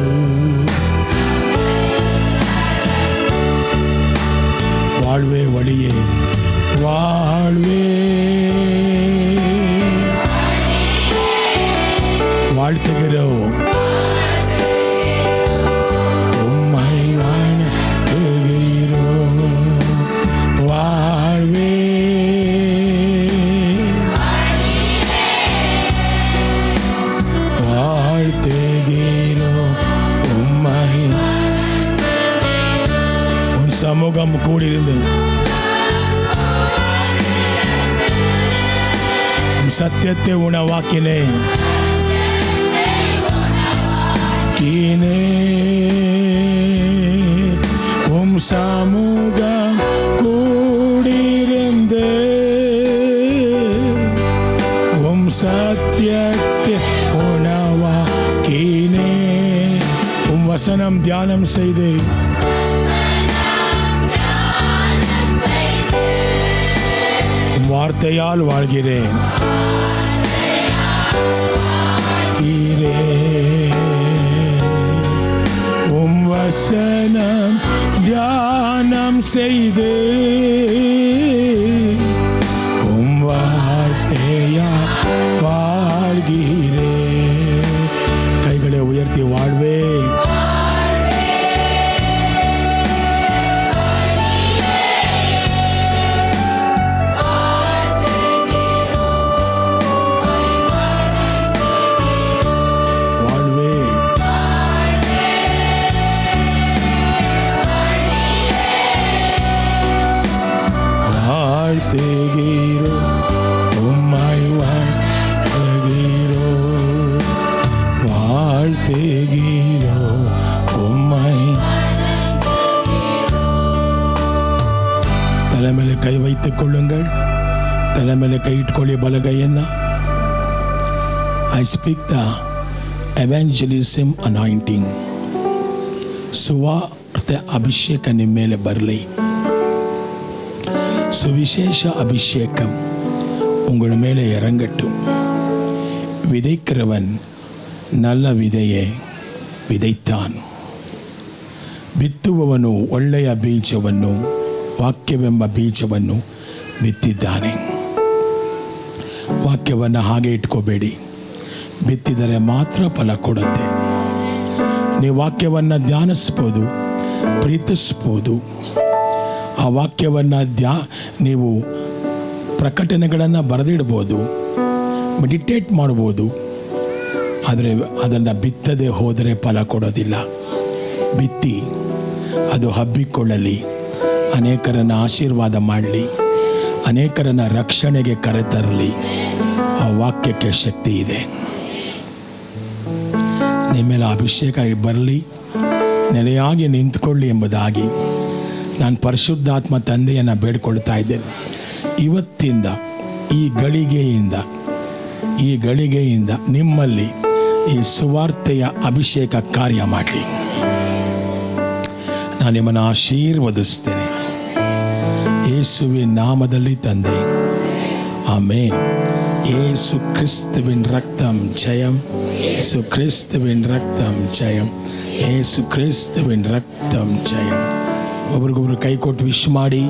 வாழ்வே வழியே, வாழ்வே வாழ்த்துகிறோம். உம்மை வணங்குகிறோம். வாழ்வே வாழ்த்துகிறோம். உம்மை உன் சமூகம் கூடியிருந்து சத்தியத்தை உணவாக்கினேன். உம் சமூகம் கூடியிருந்து உம் சத்தியத்தை உணவாக்கினேன். உம் வசனம் தியானம் செய்து உம் வார்த்தையால் வாழ்கிறேன். உம் வசனம் தியானம் செய்து உம் வார்த்தையா வாழ்கிறேன். கைகளை உயர்த்தி வாழ்வே ತಲೆ ಮೇಲೆ ಕೈ வைத்துக்கொள்ளுங்கள். ತಲೆ ಮೇಲೆ ಕೈ ಇಟ್ಕೊಳ್ಳಿ ಬಲಗೈಯನ್ನು. I speak the evangelism anointing. ಸುವಾರ್ತೆ ಅಭಿಷೇಕ ನಿಮ್ಮ ಮೇಲೆ ಬರಲಿ. சுவிசேஷ அபிஷேகம் உங்கள் மேலே இறங்கட்டும். விதைக்கிறவன் நல்ல விதையை ವಿದೈತಾನ್. ಬಿತ್ತುವವನು ಒಳ್ಳೆಯ ಬೀಜವನ್ನು, ವಾಕ್ಯವೆಂಬ ಬೀಜವನ್ನು ಬಿತ್ತಿದ್ದಾನೆ. ವಾಕ್ಯವನ್ನು ಹಾಗೆ ಇಟ್ಕೋಬೇಡಿ. ಬಿತ್ತಿದರೆ ಮಾತ್ರ ಫಲ ಕೊಡುತ್ತೆ. ನೀವು ವಾಕ್ಯವನ್ನು ಧ್ಯಾನಿಸ್ಬೋದು, ಪ್ರೀತಿಸ್ಬೋದು. ಆ ವಾಕ್ಯವನ್ನು ನೀವು ಪ್ರಕಟಣೆಗಳನ್ನು ಬರೆದಿಡ್ಬೋದು, ಮೆಡಿಟೇಟ್ ಮಾಡ್ಬೋದು. ಆದರೆ ಅದನ್ನು ಬಿತ್ತದೆ ಹೋದರೆ ಫಲ ಕೊಡೋದಿಲ್ಲ. ಬಿತ್ತಿ ಅದು ಹಬ್ಬಿಕೊಳ್ಳಲಿ, ಅನೇಕರನ್ನು ಆಶೀರ್ವಾದ ಮಾಡಲಿ, ಅನೇಕರನ್ನು ರಕ್ಷಣೆಗೆ ಕರೆತರಲಿ. ಆ ವಾಕ್ಯಕ್ಕೆ ಶಕ್ತಿ ಇದೆ. ನಿಮ್ಮ ಮೇಲೆ ಅಭಿಷೇಕ ಬರಲಿ, ನೆಲೆಯಾಗಿ ನಿಂತ್ಕೊಳ್ಳಿ ಎಂಬುದಾಗಿ ನಾನು ಪರಿಶುದ್ಧಾತ್ಮ ತಂದೆಯನ್ನು ಬೇಡ್ಕೊಳ್ತಾ ಇದ್ದೇನೆ. ಇವತ್ತಿಂದ ಈ ಗಳಿಗೆಯಿಂದ ನಿಮ್ಮಲ್ಲಿ ಈ ಸುವಾರ್ತೆಯ ಅಭಿಷೇಕ ಕಾರ್ಯ ಮಾಡಲಿ. ನಾನು ನಿಮ್ಮನ್ನು ಆಶೀರ್ವದಿಸ್ತೇನೆ ಯೇಸುವಿನ ನಾಮದಲ್ಲಿ ತಂದೆ, ಆಮೇನ್. ಯೇಸು ಕ್ರಿಸ್ತುವಿನ ರಕ್ತಂ ಜಯಂ, ಯೇಸು ಕ್ರಿಸ್ತುವಿನ ರಕ್ತಂ ಜಯಂ, ಯೇಸು ಕ್ರಿಸ್ತುವಿನ ರಕ್ತಂ ಜಯಂ. ಒಬ್ರಿಗೊಬ್ರು ಕೈ ಕೊಟ್ಟು ವಿಶ್ ಮಾಡಿ.